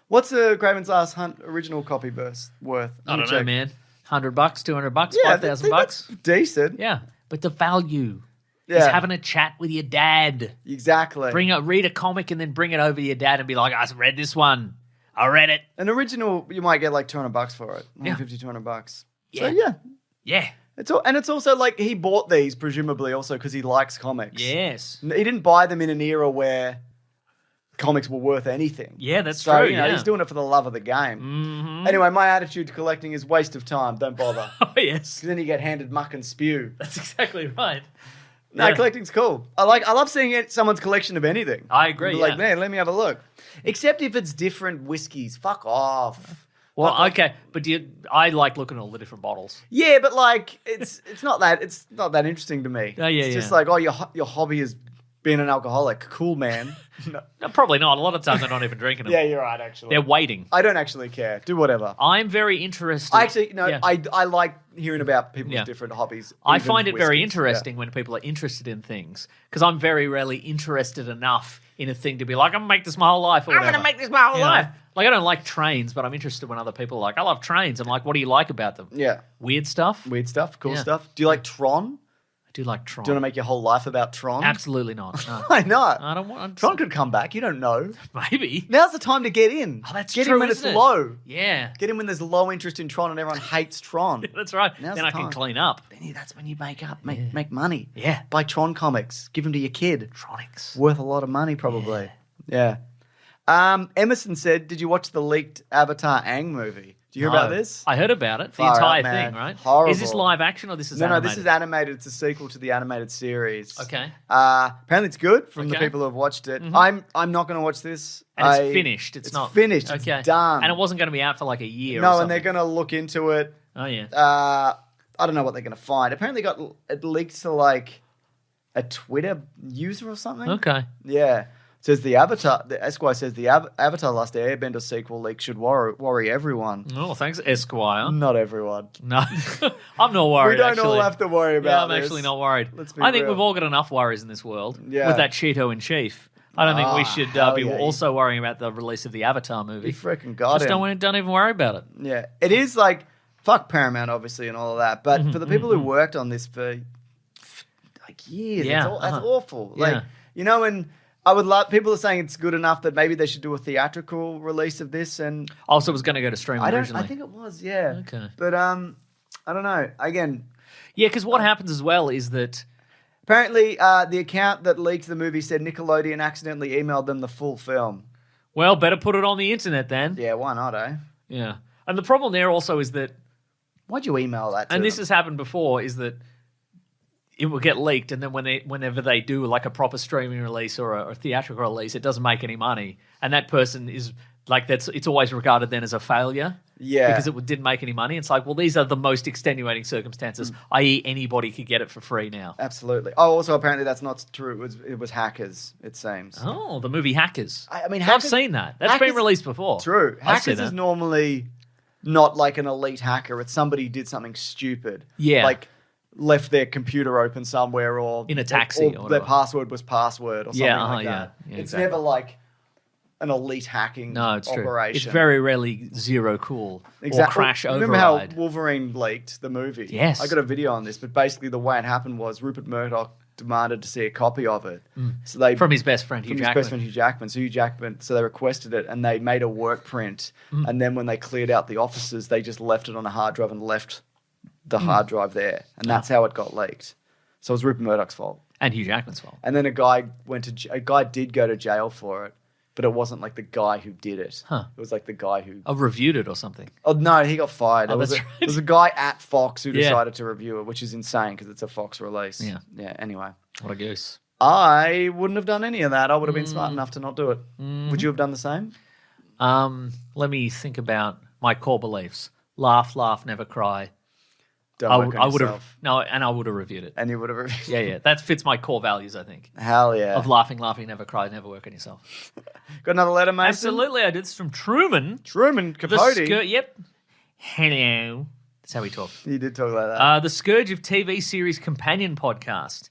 Speaker 1: What's the Craven's Last Hunt original copy worth?
Speaker 2: I don't know, man. $100, $200,
Speaker 1: yeah,
Speaker 2: $5,000.
Speaker 1: That's decent.
Speaker 2: Yeah, but the value is having a chat with your dad.
Speaker 1: Exactly.
Speaker 2: Read a comic and then bring it over to your dad and be like, I read this one. I read it.
Speaker 1: An original, you might get like $200 for it.
Speaker 2: Yeah.
Speaker 1: $150, $200.
Speaker 2: Yeah.
Speaker 1: So yeah.
Speaker 2: Yeah.
Speaker 1: It's also like he bought these presumably also because he likes comics.
Speaker 2: Yes.
Speaker 1: He didn't buy them in an era where comics were worth anything.
Speaker 2: Yeah, that's true.
Speaker 1: You know, he's doing it for the love of the game.
Speaker 2: Mm-hmm.
Speaker 1: Anyway, my attitude to collecting is waste of time. Don't bother.
Speaker 2: Oh, yes.
Speaker 1: Because then you get handed muck and spew.
Speaker 2: That's exactly right.
Speaker 1: No, collecting's cool. I love seeing someone's collection of anything.
Speaker 2: I agree.
Speaker 1: Like, man, let me have a look. Except if it's different whiskeys. Fuck off.
Speaker 2: Well, okay, but I like looking at all the different bottles.
Speaker 1: Yeah, but like it's not that interesting to me.
Speaker 2: Oh, yeah,
Speaker 1: it's just like, oh, your hobby is being an alcoholic. Cool, man.
Speaker 2: No, probably not. A lot of times they're not even drinking them.
Speaker 1: Yeah, you're right. Actually,
Speaker 2: they're waiting.
Speaker 1: I don't actually care. Do whatever.
Speaker 2: I'm very interested.
Speaker 1: I like hearing about people's different hobbies.
Speaker 2: I find it very interesting when people are interested in things because I'm very rarely interested enough in a thing to be like, I'm going to make this my whole life. I'm going to make this my whole life. Like, I don't like trains, but I'm interested when other people are like, I love trains. I'm like, what do you like about them?
Speaker 1: Yeah.
Speaker 2: Weird stuff?
Speaker 1: Cool stuff. Do you like Tron?
Speaker 2: I do like Tron.
Speaker 1: Do you want to make your whole life about Tron?
Speaker 2: Absolutely not. No.
Speaker 1: Why not?
Speaker 2: I don't want.
Speaker 1: Tron could come back. You don't know.
Speaker 2: Maybe.
Speaker 1: Now's the time to get in.
Speaker 2: Oh, that's
Speaker 1: get
Speaker 2: true,
Speaker 1: in when it's low.
Speaker 2: Yeah.
Speaker 1: Get in when there's low interest in Tron and everyone hates Tron.
Speaker 2: That's right.
Speaker 1: Now's
Speaker 2: then
Speaker 1: the
Speaker 2: I can
Speaker 1: time.
Speaker 2: clean up.
Speaker 1: Then that's when you make money.
Speaker 2: Yeah.
Speaker 1: Buy Tron comics. Give them to your kid.
Speaker 2: Tronics.
Speaker 1: Worth a lot of money, probably. Yeah. Emerson said, did you watch the leaked Avatar Aang movie? Do you hear about this?
Speaker 2: I heard about it. The
Speaker 1: Far
Speaker 2: entire
Speaker 1: out, man.
Speaker 2: thing, right?
Speaker 1: Horrible.
Speaker 2: Is this live action or this is animated?
Speaker 1: No, this is animated. It's a sequel to the animated series.
Speaker 2: Okay.
Speaker 1: Apparently it's good from the people who have watched it. I'm not going to watch this.
Speaker 2: And it's finished. It's not
Speaker 1: finished.
Speaker 2: Okay.
Speaker 1: It's done.
Speaker 2: And it wasn't going to be out for like a year or
Speaker 1: No,
Speaker 2: something.
Speaker 1: and they're going to look into it.
Speaker 2: Oh, yeah.
Speaker 1: I don't know what they're going to find. Apparently it leaked to like a Twitter user or something.
Speaker 2: Okay.
Speaker 1: Yeah. It says the Esquire says the Avatar Last Airbender sequel leak should worry everyone.
Speaker 2: Oh, thanks, Esquire.
Speaker 1: Not everyone.
Speaker 2: No, I'm not worried.
Speaker 1: We don't all have to worry about
Speaker 2: I'm actually not worried.
Speaker 1: I
Speaker 2: think we've all got enough worries in this world with
Speaker 1: Yeah.
Speaker 2: that Cheeto in chief. I don't think we should be
Speaker 1: yeah.
Speaker 2: also worrying about the release of the Avatar movie.
Speaker 1: You freaking got
Speaker 2: Just
Speaker 1: him.
Speaker 2: don't even worry about it.
Speaker 1: Yeah. It is like, fuck Paramount, obviously, and all of that. But for the people who worked on this for like years, that's awful.
Speaker 2: Yeah.
Speaker 1: Like, you know, and I would love, people are saying it's good enough that maybe they should do a theatrical release of this. And
Speaker 2: Also, it was going to go to streaming originally.
Speaker 1: I think it was, yeah.
Speaker 2: Okay.
Speaker 1: But I don't know. Again,
Speaker 2: yeah, because what happens as well is that
Speaker 1: apparently the account that leaked the movie said Nickelodeon accidentally emailed them the full film.
Speaker 2: well, better put it on the internet then.
Speaker 1: Yeah, why not, eh?
Speaker 2: Yeah. And the problem there also is that,
Speaker 1: Why'd you email that to
Speaker 2: and this
Speaker 1: them?
Speaker 2: has happened before, is that it will get leaked, and then whenever they do like a proper streaming release or a theatrical release, it doesn't make any money, and that person is like it's always regarded then as a failure.
Speaker 1: Yeah.
Speaker 2: Because it didn't make any money. It's like, well, these are the most extenuating circumstances, i.e. anybody could get it for free now.
Speaker 1: Absolutely. Oh, also, apparently that's not true. It was Hackers, it seems.
Speaker 2: Oh, the movie Hackers.
Speaker 1: I mean,
Speaker 2: I've seen that. That's been released before.
Speaker 1: True.
Speaker 2: I've seen
Speaker 1: Hackers is
Speaker 2: that.
Speaker 1: normally not like an elite hacker. It's somebody who did something stupid.
Speaker 2: Yeah.
Speaker 1: Like left their computer open somewhere or...
Speaker 2: In a taxi or
Speaker 1: their
Speaker 2: whatever.
Speaker 1: password was password or something like that.
Speaker 2: Yeah,
Speaker 1: it's
Speaker 2: exactly.
Speaker 1: never like an elite hacking
Speaker 2: No, it's true.
Speaker 1: operation.
Speaker 2: It's very rarely zero cool or crash override.
Speaker 1: Remember how Wolverine leaked the movie?
Speaker 2: Yes.
Speaker 1: I got a video on this, but basically the way it happened was Rupert Murdoch demanded to see a copy of it.
Speaker 2: So from his best friend Hugh Jackman.
Speaker 1: So Hugh Jackman, so they requested it and they made a work print. And then when they cleared out the offices, they just left it on a hard drive and left the hard drive there. And that's how it got leaked. So it was Rupert Murdoch's fault.
Speaker 2: And Hugh Jackman's fault.
Speaker 1: And then a guy did go to jail for it, but it wasn't like the guy who did it. It was like the guy who
Speaker 2: reviewed it or something.
Speaker 1: Oh no, he got fired.
Speaker 2: Oh,
Speaker 1: There was a guy at Fox who decided to review it, which is insane because it's a Fox release. Yeah. Anyway,
Speaker 2: what a goose.
Speaker 1: I wouldn't have done any of that. I would have been smart enough to not do it. Would you have done the same?
Speaker 2: Let me think about my core beliefs. Laugh, never cry.
Speaker 1: I would have
Speaker 2: and I would have reviewed it.
Speaker 1: And you would have reviewed it.
Speaker 2: Yeah. That fits my core values, I think.
Speaker 1: Hell yeah.
Speaker 2: Of laughing, never cry, never work on yourself.
Speaker 1: Got another letter, Mason?
Speaker 2: Absolutely, I did. It's from Truman.
Speaker 1: Capote.
Speaker 2: Yep. Hello. That's how we talk.
Speaker 1: You did talk like that.
Speaker 2: The Scourge of TV series companion podcast.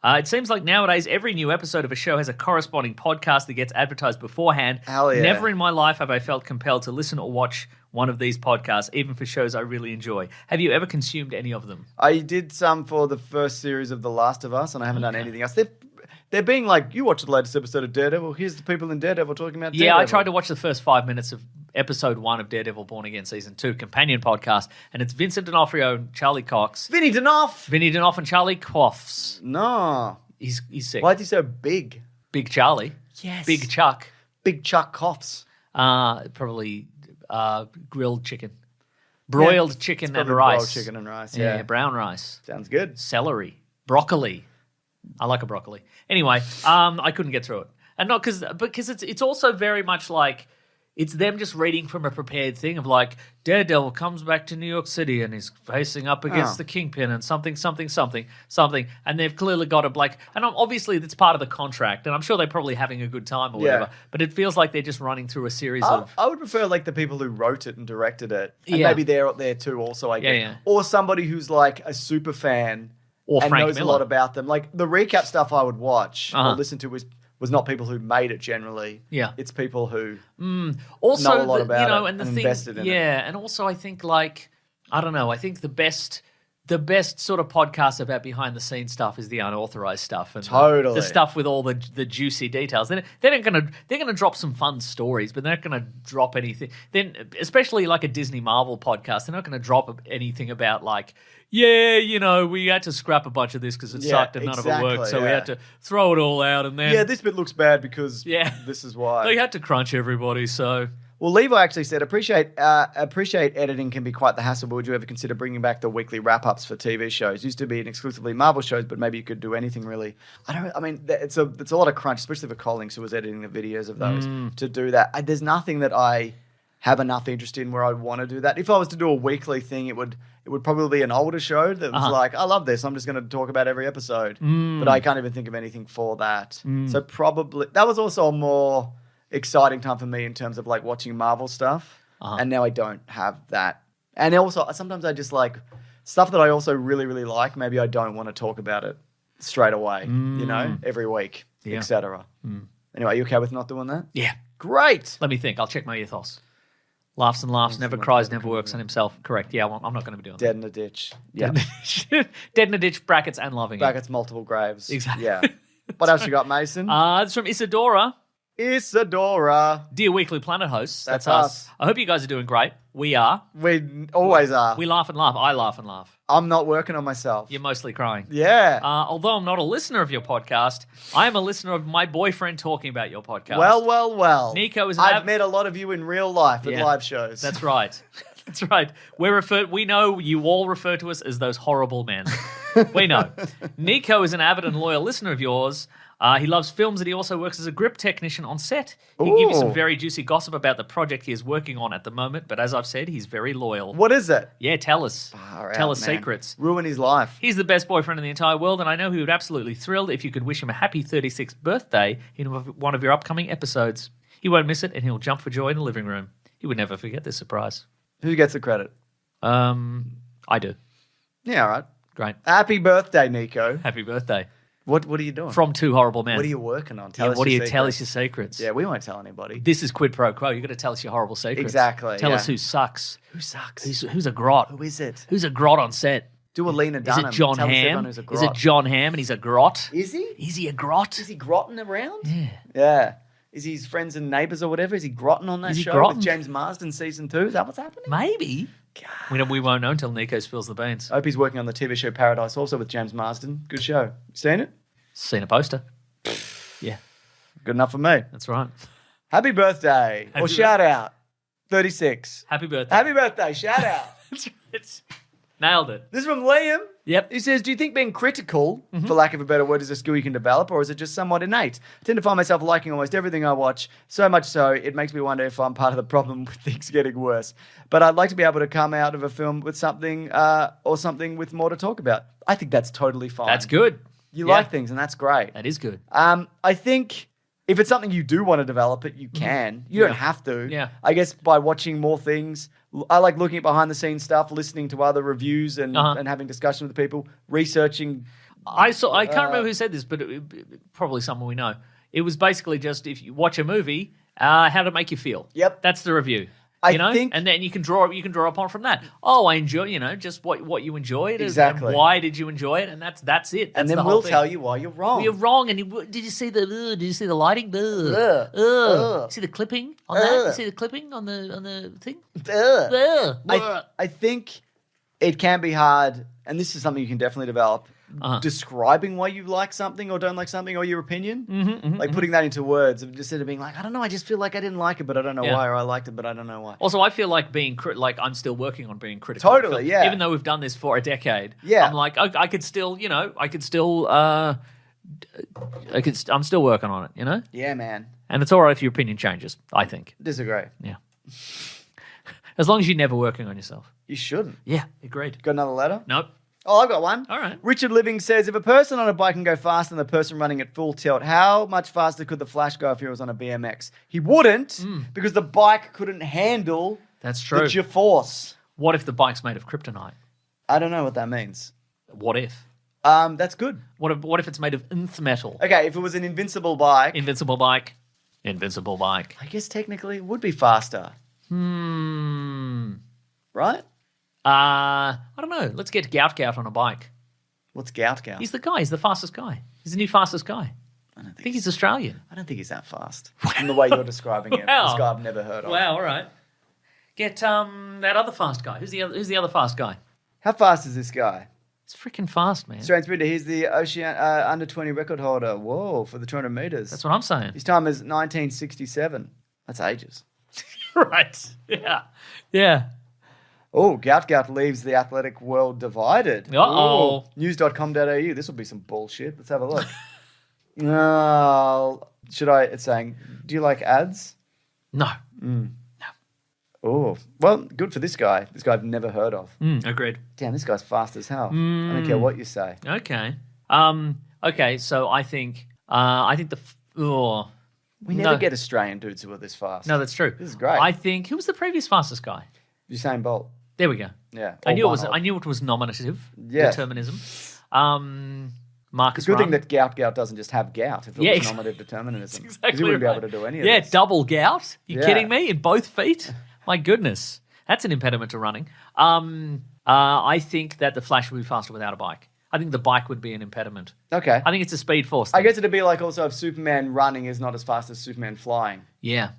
Speaker 2: It seems like nowadays every new episode of a show has a corresponding podcast that gets advertised beforehand.
Speaker 1: Hell yeah.
Speaker 2: Never in my life have I felt compelled to listen or watch one of these podcasts, even for shows I really enjoy. Have you ever consumed any of them?
Speaker 1: I did some for the first series of The Last of Us, and I haven't done anything else. They're being like, you watch the latest episode of Daredevil, here's the people in Daredevil talking about Daredevil.
Speaker 2: Yeah, I tried to watch the first 5 minutes of episode 1 of Daredevil Born Again Season 2 companion podcast, and it's Vincent D'Onofrio and Charlie Cox.
Speaker 1: Vinny D'Onoff
Speaker 2: and Charlie Cox.
Speaker 1: No.
Speaker 2: He's sick.
Speaker 1: Why is he so big?
Speaker 2: Big Charlie.
Speaker 1: Yes.
Speaker 2: Big Chuck.
Speaker 1: Big Chuck coughs.
Speaker 2: Probably grilled chicken. Broiled chicken and rice.
Speaker 1: Broiled chicken and rice, yeah.
Speaker 2: Brown rice.
Speaker 1: Sounds good.
Speaker 2: Celery. Broccoli. I like a broccoli. Anyway, I couldn't get through it. And not because it's also very much like it's them just reading from a prepared thing of like Daredevil comes back to New York City and is facing up against the Kingpin and something. And they've clearly got and obviously that's part of the contract. And I'm sure they're probably having a good time or whatever. But it feels like they're just running through a series of...
Speaker 1: I would prefer like the people who wrote it and directed it. And maybe they're up there too also, I guess.
Speaker 2: Yeah.
Speaker 1: Or somebody who's like a super fan
Speaker 2: or
Speaker 1: and
Speaker 2: Frank
Speaker 1: knows
Speaker 2: Miller.
Speaker 1: a lot about them. Like the recap stuff I would watch or listen to was not people who made it generally.
Speaker 2: Yeah.
Speaker 1: It's people who
Speaker 2: also
Speaker 1: know a lot about it
Speaker 2: and
Speaker 1: invested in it.
Speaker 2: Yeah, and also I think I don't know, I think the best sort of podcast about behind the scenes stuff is the unauthorized stuff and
Speaker 1: totally
Speaker 2: the stuff with all the juicy details. They're gonna drop some fun stories, but they're not gonna drop anything. Then especially like a Disney Marvel podcast, they're not gonna drop anything about we had to scrap a bunch of this because it sucked and none of it worked, so we had to throw it all out and then
Speaker 1: this bit looks bad because this is why.
Speaker 2: They had to crunch everybody, so
Speaker 1: Well, Levi actually said, appreciate editing can be quite the hassle, but would you ever consider bringing back the weekly wrap-ups for TV shows? Used to be an exclusively Marvel shows, but maybe you could do anything really. It's a lot of crunch, especially for Collins, who was editing the videos of those, to do that. There's nothing that I have enough interest in where I'd want to do that. If I was to do a weekly thing, it would probably be an older show that was like, I love this, I'm just going to talk about every episode. But I can't even think of anything for that. So probably, that was also a more exciting time for me in terms of like watching Marvel stuff. And now I don't have that. And also, sometimes I just like stuff that I also really, really like. Maybe I don't want to talk about it straight away, every week, etc. Anyway, are you okay with not doing that?
Speaker 2: Yeah.
Speaker 1: Great.
Speaker 2: Let me think. I'll check my ethos. Laughs and laughs, never cries, never works on himself. Correct. Yeah, well, I'm not going to be doing
Speaker 1: Dead
Speaker 2: that.
Speaker 1: in a ditch. Yeah.
Speaker 2: Dead in a ditch, brackets, and loving
Speaker 1: Brackets, multiple graves.
Speaker 2: Exactly.
Speaker 1: Yeah. What else you got, Mason?
Speaker 2: It's from Isadora.
Speaker 1: Dear
Speaker 2: Weekly Planet hosts.
Speaker 1: That's us.
Speaker 2: I hope you guys are doing great. We are.
Speaker 1: We always are.
Speaker 2: We laugh and laugh. I laugh and laugh.
Speaker 1: I'm not working on myself.
Speaker 2: You're mostly crying.
Speaker 1: Yeah.
Speaker 2: Although I'm not a listener of your podcast, I am a listener of my boyfriend talking about your podcast.
Speaker 1: Well.
Speaker 2: Nico is.
Speaker 1: I've met a lot of you in real life at live shows.
Speaker 2: That's right. That's right. We know you all refer to us as those horrible men. We know. Nico is an avid and loyal listener of yours. He loves films and he also works as a grip technician on set. He'll give you some very juicy gossip about the project he is working on at the moment, but as I've said, he's very loyal.
Speaker 1: What is it?
Speaker 2: Yeah, tell us. Tell us
Speaker 1: man.
Speaker 2: secrets.
Speaker 1: Ruin his life.
Speaker 2: He's the best boyfriend in the entire world, and I know he would absolutely thrilled if you could wish him a happy 36th birthday in one of your upcoming episodes. He won't miss it, and he'll jump for joy in the living room. He would never forget this surprise.
Speaker 1: Who gets the credit?
Speaker 2: I do.
Speaker 1: Yeah, all right.
Speaker 2: Great.
Speaker 1: Happy birthday, Nico.
Speaker 2: Happy birthday.
Speaker 1: What are you doing?
Speaker 2: From two horrible men.
Speaker 1: What are you working on?
Speaker 2: Tell us your secrets?
Speaker 1: Yeah, we won't tell anybody.
Speaker 2: This is quid pro quo. You've got to tell us your horrible secrets.
Speaker 1: Exactly.
Speaker 2: Tell us who sucks.
Speaker 1: Who sucks?
Speaker 2: Who's a grot?
Speaker 1: Who is it?
Speaker 2: Who's a grot on set?
Speaker 1: Do a Lena Dunham.
Speaker 2: Is it John
Speaker 1: Tell us
Speaker 2: Hamm?
Speaker 1: everyone who's a
Speaker 2: Is it
Speaker 1: grot.
Speaker 2: John Hamm and he's a grot?
Speaker 1: Is he?
Speaker 2: Is he a grot?
Speaker 1: Is he grotting around?
Speaker 2: Yeah.
Speaker 1: Yeah. Is he his friends and neighbours or whatever? Is he grotting on that
Speaker 2: Is he
Speaker 1: show
Speaker 2: grotting?
Speaker 1: with James Marsden season 2? Is that what's happening?
Speaker 2: Maybe. We won't know until Nico spills the beans.
Speaker 1: I hope he's working on the TV show Paradise also with James Marsden. Good show. Seen it?
Speaker 2: Seen a poster. Yeah.
Speaker 1: Good enough for me.
Speaker 2: That's right.
Speaker 1: Happy birthday. Or shout out. 36.
Speaker 2: Happy birthday.
Speaker 1: Happy birthday. Shout out.
Speaker 2: It's nailed it.
Speaker 1: This is from Liam.
Speaker 2: Yep.
Speaker 1: He says, do you think being critical, for lack of a better word, is a skill you can develop, or is it just somewhat innate? I tend to find myself liking almost everything I watch, so much so it makes me wonder if I'm part of the problem with things getting worse. But I'd like to be able to come out of a film with something or something with more to talk about. I think that's totally fine.
Speaker 2: That's good.
Speaker 1: You like things, and that's great.
Speaker 2: That is good.
Speaker 1: I think if it's something you do want to develop it, you can. You don't have to.
Speaker 2: Yeah.
Speaker 1: I guess by watching more things, I like looking at behind the scenes stuff, listening to other reviews and having discussion with people, researching.
Speaker 2: I can't remember who said this, but probably someone we know. It was basically just if you watch a movie, how did it make you feel?
Speaker 1: Yep.
Speaker 2: That's the review.
Speaker 1: I think,
Speaker 2: and then you can draw upon from that. Oh, I enjoy, just what you enjoyed.
Speaker 1: Exactly.
Speaker 2: And why did you enjoy it? And that's it. That's
Speaker 1: and then
Speaker 2: the
Speaker 1: we'll
Speaker 2: thing.
Speaker 1: tell you why you're wrong.
Speaker 2: Well, you're wrong. And did you see the lighting? See the clipping on that? You see the clipping on the thing?
Speaker 1: I think it can be hard, and this is something you can definitely develop. Describing why you like something or don't like something or your opinion, putting that into words instead of being like, I don't know, I just feel like I didn't like it, but I don't know why, or I liked it, but I don't know why.
Speaker 2: Also, I feel like I'm still working on being critical.
Speaker 1: Totally, yeah.
Speaker 2: Even though we've done this for a decade,
Speaker 1: yeah.
Speaker 2: I'm like, I could still, I'm still working on it,
Speaker 1: Yeah, man.
Speaker 2: And it's all right if your opinion changes, I think.
Speaker 1: Disagree.
Speaker 2: Yeah. As long as you're never working on yourself.
Speaker 1: You shouldn't.
Speaker 2: Yeah, agreed.
Speaker 1: Got another letter?
Speaker 2: Nope.
Speaker 1: Oh, I've got one.
Speaker 2: All right.
Speaker 1: Richard Living says, if a person on a bike can go faster than the person running at full tilt, how much faster could the Flash go if he was on a BMX? He wouldn't, because the bike couldn't handle
Speaker 2: That's true.
Speaker 1: the force.
Speaker 2: What if the bike's made of kryptonite?
Speaker 1: I don't know what that means.
Speaker 2: What if?
Speaker 1: That's good.
Speaker 2: What if it's made of nth metal?
Speaker 1: Okay, if it was an invincible bike.
Speaker 2: Invincible bike.
Speaker 1: I guess technically it would be faster. Right?
Speaker 2: I don't know. Let's get Gout on a bike.
Speaker 1: What's Gout?
Speaker 2: He's the guy. He's the fastest guy. He's the new fastest guy. I think he's Australian.
Speaker 1: I don't think he's that fast. In the way you're describing him.
Speaker 2: Wow.
Speaker 1: This guy I've never heard of.
Speaker 2: Wow, all right. Get that other fast guy. Who's the other fast guy?
Speaker 1: How fast is this guy?
Speaker 2: It's freaking fast, man.
Speaker 1: Strange Sprinter, he's the Ocean under 20 record holder. Whoa, for the 200 meters.
Speaker 2: That's what I'm saying.
Speaker 1: His time is 1967. That's ages.
Speaker 2: Right. Yeah. Yeah.
Speaker 1: Oh, Gout leaves the athletic world divided.
Speaker 2: Uh-oh.
Speaker 1: Ooh. News.com.au. This will be some bullshit. Let's have a look. It's saying, do you like ads?
Speaker 2: No.
Speaker 1: No. Oh, well, good for this guy. This guy I've never heard of.
Speaker 2: Agreed.
Speaker 1: Damn, this guy's fast as hell. I don't care what you say.
Speaker 2: Okay. Okay, so I think
Speaker 1: we never get Australian dudes who are this fast.
Speaker 2: No, that's true.
Speaker 1: This is great.
Speaker 2: I think who was the previous fastest guy?
Speaker 1: Usain Bolt.
Speaker 2: There we go.
Speaker 1: Yeah.
Speaker 2: I knew it was nominative.
Speaker 1: Yeah.
Speaker 2: Determinism. Marcus
Speaker 1: It's a good
Speaker 2: Run.
Speaker 1: thing that Gout doesn't just have gout if it was nominative determinism.
Speaker 2: Exactly.
Speaker 1: Because he wouldn't be able to do any of
Speaker 2: this.
Speaker 1: this.
Speaker 2: Yeah, double gout. You kidding me? In both feet? My goodness. That's an impediment to running. I think that the Flash would be faster without a bike. I think the bike would be an impediment.
Speaker 1: Okay.
Speaker 2: I think it's a speed force thing.
Speaker 1: I guess it'd be like also if Superman running is not as fast as Superman flying.
Speaker 2: Yeah.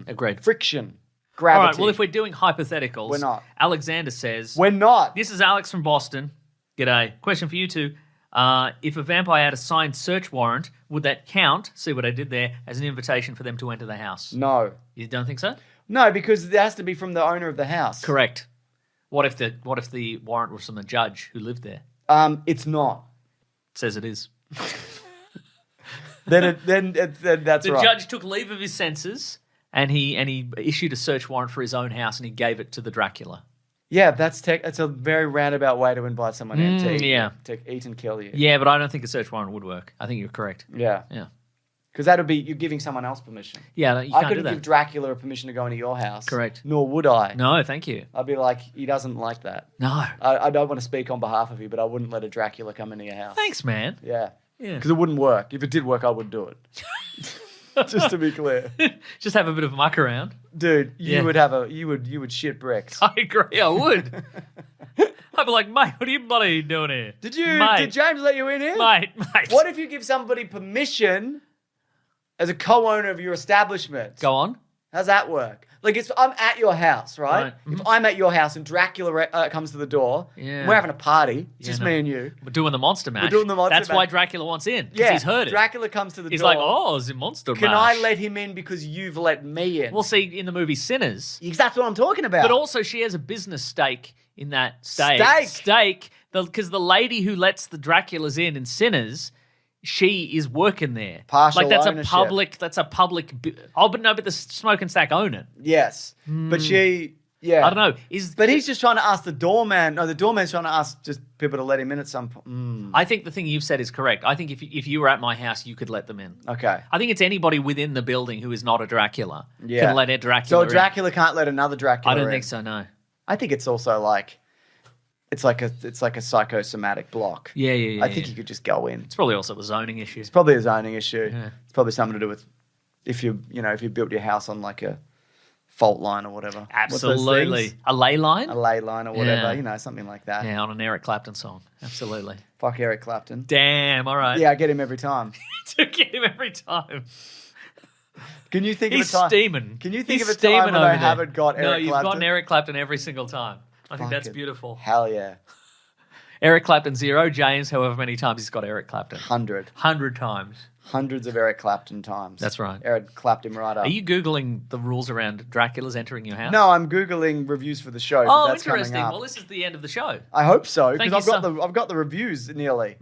Speaker 2: Agreed.
Speaker 1: Friction. Gravity.
Speaker 2: All right, well, if we're doing hypotheticals,
Speaker 1: we're not.
Speaker 2: Alexander says...
Speaker 1: We're not.
Speaker 2: This is Alex from Boston. G'day. Question for you two. If a vampire had a signed search warrant, would that count, see what I did there, as an invitation for them to enter the house?
Speaker 1: No.
Speaker 2: You don't think so?
Speaker 1: No, because it has to be from the owner of the house.
Speaker 2: Correct. What if the warrant was from the judge who lived there?
Speaker 1: It's not.
Speaker 2: It says it is.
Speaker 1: Then that's right.
Speaker 2: The judge took leave of his senses and he issued a search warrant for his own house and he gave it to the Dracula.
Speaker 1: Yeah, that's a very roundabout way to invite someone in to eat and kill you.
Speaker 2: Yeah, but I don't think a search warrant would work. I think you're correct.
Speaker 1: Yeah.
Speaker 2: Yeah.
Speaker 1: Because that would be you're giving someone else permission.
Speaker 2: Yeah, you
Speaker 1: I
Speaker 2: can't do
Speaker 1: couldn't
Speaker 2: that.
Speaker 1: give Dracula a permission to go into your house.
Speaker 2: Correct.
Speaker 1: Nor would I.
Speaker 2: No, thank you.
Speaker 1: I'd be like, he doesn't like that.
Speaker 2: No.
Speaker 1: I don't want to speak on behalf of you, but I wouldn't let a Dracula come into your house.
Speaker 2: Thanks, man.
Speaker 1: Yeah.
Speaker 2: Yeah.
Speaker 1: Because it wouldn't work. If it did work, I would do it. Just to be clear.
Speaker 2: Just have a bit of muck around.
Speaker 1: Dude, you would shit bricks.
Speaker 2: I agree, I would. I'd be like, mate, what are you bloody doing here?
Speaker 1: Did James let you in here?
Speaker 2: Mate.
Speaker 1: What if you give somebody permission as a co-owner of your establishment?
Speaker 2: Go on.
Speaker 1: How's that work? Like, I'm at your house, right? If I'm at your house and Dracula comes to the door, we're having a party. It's just me and you.
Speaker 2: We're doing the monster mash. That's why Dracula wants in, because he's heard it.
Speaker 1: Dracula comes to the door.
Speaker 2: He's like, oh, it's a monster mash.
Speaker 1: Can I let him in because you've let me in?
Speaker 2: We'll see in the movie Sinners.
Speaker 1: That's what I'm talking about.
Speaker 2: But also, she has a business stake in that stake. Because the lady who lets the Draculas in Sinners... She is working there.
Speaker 1: Partial
Speaker 2: that's
Speaker 1: ownership.
Speaker 2: That's a public. But the Smoke and Stack own it.
Speaker 1: Yes, but she. Yeah,
Speaker 2: I don't know.
Speaker 1: But he's just trying to ask the doorman. No, the doorman's trying to ask just people to let him in at some point.
Speaker 2: I think the thing you've said is correct. I think if you were at my house, you could let them in.
Speaker 1: Okay.
Speaker 2: I think it's anybody within the building who is not a Dracula can let a Dracula.
Speaker 1: So a Dracula can't let another Dracula.
Speaker 2: I don't think so. No.
Speaker 1: I think it's also like. It's like a psychosomatic block.
Speaker 2: Yeah.
Speaker 1: I think you could just go in.
Speaker 2: It's probably also a zoning issue.
Speaker 1: It's probably a zoning issue.
Speaker 2: Yeah.
Speaker 1: It's probably something to do with if you built your house on like a fault line or whatever.
Speaker 2: Absolutely. A ley line?
Speaker 1: A ley line or whatever, something like that.
Speaker 2: Yeah, on an Eric Clapton song. Absolutely.
Speaker 1: Fuck Eric Clapton.
Speaker 2: Damn, all right.
Speaker 1: Yeah, I get him every time.
Speaker 2: Get him every time.
Speaker 1: Can you think of a time?
Speaker 2: He's steaming.
Speaker 1: Can you think of a time when I haven't got Eric Clapton?
Speaker 2: No, you've gotten Eric Clapton every single time. I think that's beautiful.
Speaker 1: Hell yeah.
Speaker 2: Eric Clapton 0, James, however many times he's got Eric Clapton.
Speaker 1: 100.
Speaker 2: 100 times.
Speaker 1: Hundreds of Eric Clapton times.
Speaker 2: That's right.
Speaker 1: Eric clapped him right up.
Speaker 2: Are you Googling the rules around Dracula's entering your house?
Speaker 1: No, I'm Googling reviews for the show.
Speaker 2: Oh,
Speaker 1: that's
Speaker 2: interesting.
Speaker 1: Well,
Speaker 2: this is the end of the show.
Speaker 1: I hope so, because I've got the reviews nearly.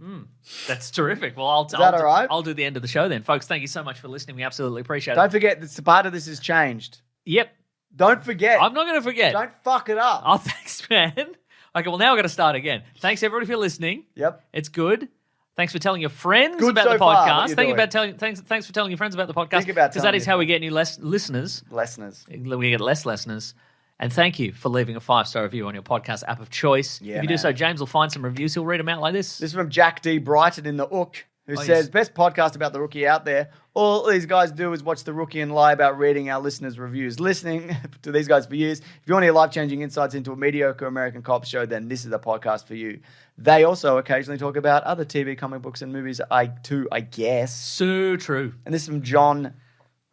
Speaker 2: That's terrific. Well,
Speaker 1: all right?
Speaker 2: I'll do the end of the show then. Folks, thank you so much for listening. We absolutely appreciate it.
Speaker 1: Don't forget, part of this has changed.
Speaker 2: Yep.
Speaker 1: Don't forget.
Speaker 2: I'm not going to forget.
Speaker 1: Don't fuck it up.
Speaker 2: Oh, thanks, man. Okay, well, now we're going to start again. Thanks, everybody, for listening.
Speaker 1: Yep.
Speaker 2: It's good. Thanks for telling your friends about
Speaker 1: so
Speaker 2: the
Speaker 1: far,
Speaker 2: podcast. Thanks for telling your friends about the podcast. Because that is how we get new listeners. We get less listeners. And thank you for leaving a 5-star review on your podcast app of choice.
Speaker 1: Yeah,
Speaker 2: if you do so, James will find some reviews. He'll read them out like this.
Speaker 1: This is from Jack D. Brighton in the Ook, who says, best podcast about the Rookie out there. All these guys do is watch the Rookie and lie about reading our listeners' reviews. Listening to these guys for years. If you want to hear life-changing insights into a mediocre American cop show, then this is a podcast for you. They also occasionally talk about other TV, comic books, and movies, I guess.
Speaker 2: So true.
Speaker 1: And this is from John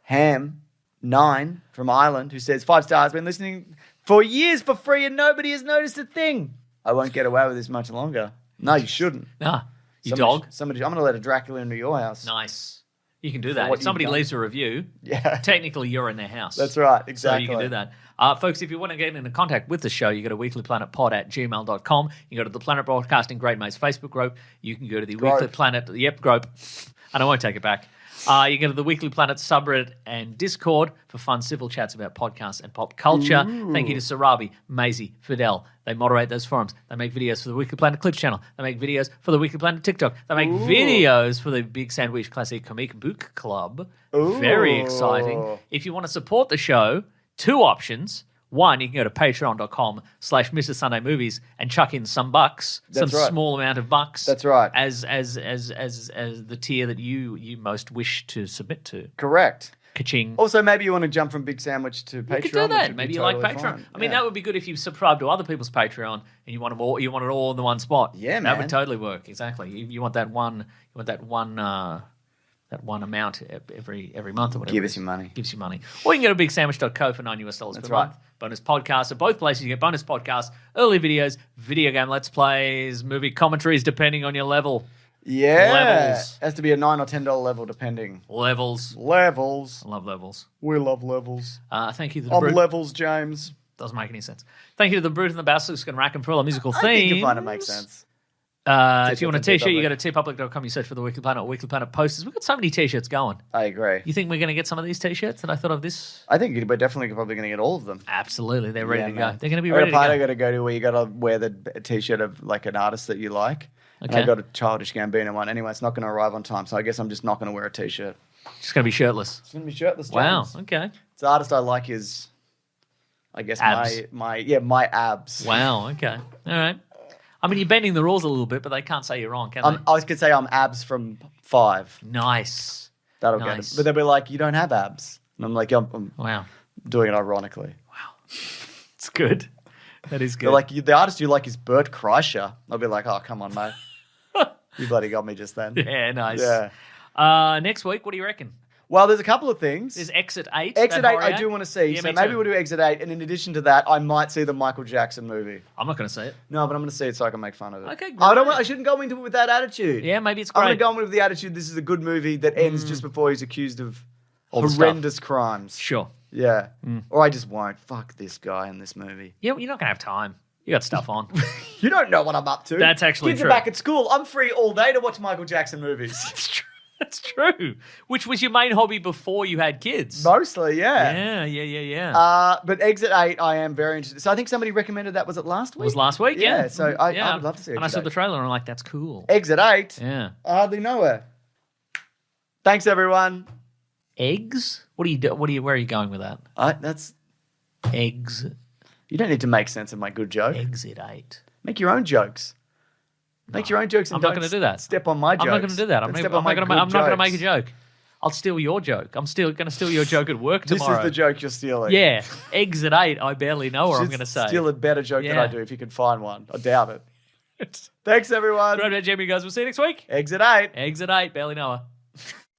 Speaker 1: Ham, 9, from Ireland, who says, 5 stars, been listening for years for free and nobody has noticed a thing. I won't get away with this much longer. No, you shouldn't.
Speaker 2: Nah, I'm
Speaker 1: going to let a Dracula into your house.
Speaker 2: Nice. You can do that. If somebody leaves a review, technically you're in their house.
Speaker 1: That's right, exactly.
Speaker 2: So you can do that. Folks, if you want to get into contact with the show, you go to weeklyplanetpod@gmail.com. You go to the Planet Broadcasting Great Mates Facebook group. You can go to the Weekly Planet, group. And I won't take it back. You go to the Weekly Planet subreddit and Discord for fun civil chats about podcasts and pop culture. Ooh. Thank you to Sarabi, Maisie, Fidel. They moderate those forums. They make videos for the Weekly Planet Clips channel. They make videos for the Weekly Planet TikTok. They make videos for the Big Sandwich Classic Comic Book Club. Ooh. Very exciting. If you want to support the show, 2 options. 1, you can go to patreon.com/Mr. Sunday Movies and chuck in some bucks, small amount of bucks.
Speaker 1: That's right.
Speaker 2: As the tier that you most wish to submit to.
Speaker 1: Correct.
Speaker 2: Ka-ching.
Speaker 1: Also, maybe you want to jump from Big Sandwich to Patreon.
Speaker 2: You could do that. Maybe you like Patreon. Fine. I mean, that would be good if you subscribe to other people's Patreon and you want it all in the one spot.
Speaker 1: Yeah, man.
Speaker 2: That would totally work. Exactly. You want that one. That one amount every month or whatever.
Speaker 1: Gives you money.
Speaker 2: Or you can go to bigsandwich.co for $9 per month. Bonus podcasts at both places. You get bonus podcasts, early videos, video game let's plays, movie commentaries, depending on your level.
Speaker 1: Yeah.
Speaker 2: Levels.
Speaker 1: It has to be a $9 or $10 level, depending.
Speaker 2: Levels.
Speaker 1: I
Speaker 2: love levels.
Speaker 1: We love levels.
Speaker 2: Thank you to the Brute.
Speaker 1: Levels, James.
Speaker 2: Doesn't make any sense. Thank you to the Brute and the Basilisk and Rackham for all the musical themes.
Speaker 1: I think you find it makes sense.
Speaker 2: If you want a t-shirt, you go to tpublic.com, you search for the Weekly Planet or Weekly Planet posters. We've got so many t-shirts going.
Speaker 1: I agree.
Speaker 2: You think we're going to get some of these t-shirts that I thought of this?
Speaker 1: I think we're definitely probably going to get all of them.
Speaker 2: Absolutely. They're ready to go. They're going to be ready to go.
Speaker 1: I got to go to where you got to wear the t-shirt of like an artist that you like. Okay. And I got a Childish Gambino one. Anyway, it's not going to arrive on time, so I guess I'm just not going to wear a t-shirt.
Speaker 2: Just going to be shirtless.
Speaker 1: It's going to be shirtless, James.
Speaker 2: Wow, okay.
Speaker 1: The artist I like is, I guess,
Speaker 2: abs.
Speaker 1: my abs.
Speaker 2: Wow, okay. All right. I mean, you're bending the rules a little bit, but they can't say you're wrong, can they?
Speaker 1: I was going to say I'm abs from 5.
Speaker 2: Nice.
Speaker 1: That'll get it. But they'll be like, you don't have abs. And I'm like, I'm
Speaker 2: wow,
Speaker 1: doing it ironically.
Speaker 2: Wow. It's good. That is good.
Speaker 1: They're like, the artist you like is Bert Kreischer. I'll be like, oh, come on, mate. You bloody got me just then.
Speaker 2: Yeah, nice.
Speaker 1: Yeah.
Speaker 2: Next week, what do you reckon?
Speaker 1: Well, there's a couple of things.
Speaker 2: There's Exit 8.
Speaker 1: Exit 8 I do want to see.
Speaker 2: Yeah,
Speaker 1: so maybe we'll do Exit 8. And in addition to that, I might see the Michael Jackson movie.
Speaker 2: I'm not going to see it.
Speaker 1: No, but I'm going to see it so I can make fun of it.
Speaker 2: Okay, great.
Speaker 1: I shouldn't go into it with that attitude.
Speaker 2: Yeah, maybe it's great.
Speaker 1: I'm going to go in with the attitude this is a good movie that ends just before he's accused of horrendous crimes.
Speaker 2: Sure.
Speaker 1: Yeah. Or I just won't. Fuck this guy in this movie.
Speaker 2: Yeah, you're not going to have time. You got stuff on.
Speaker 1: You don't know what I'm up to.
Speaker 2: That's actually
Speaker 1: Kids
Speaker 2: true.
Speaker 1: are back at school. I'm free all day to watch Michael Jackson movies.
Speaker 2: That's true. That's true. Which was your main hobby before you had kids?
Speaker 1: Mostly, yeah.
Speaker 2: Yeah.
Speaker 1: But Exit 8, I am very interested. So I think somebody recommended that. Was it last week?
Speaker 2: It was last week, yeah.
Speaker 1: So I would love to see it.
Speaker 2: And I saw the trailer and I'm like, that's cool.
Speaker 1: Exit 8?
Speaker 2: Yeah.
Speaker 1: I hardly know her. Thanks, everyone.
Speaker 2: Eggs? What do you do? Where are you going with that?
Speaker 1: That's...
Speaker 2: Eggs.
Speaker 1: You don't need to make sense of my good joke.
Speaker 2: Exit 8.
Speaker 1: Make your own jokes. Make your own jokes and
Speaker 2: I'm not going to do that.
Speaker 1: Step on my jokes.
Speaker 2: I'm not going to do that. I'm not going to make a joke. I'll steal your joke. I'm still going to steal your joke at work tomorrow.
Speaker 1: This is the joke you're stealing.
Speaker 2: Yeah. Exit 8, I barely know what I'm going to say.
Speaker 1: Steal a better joke than I do if you can find one. I doubt it. Thanks, everyone.
Speaker 2: Great, Jamie, guys. We'll see you next week.
Speaker 1: Exit 8.
Speaker 2: Exit 8, barely know her.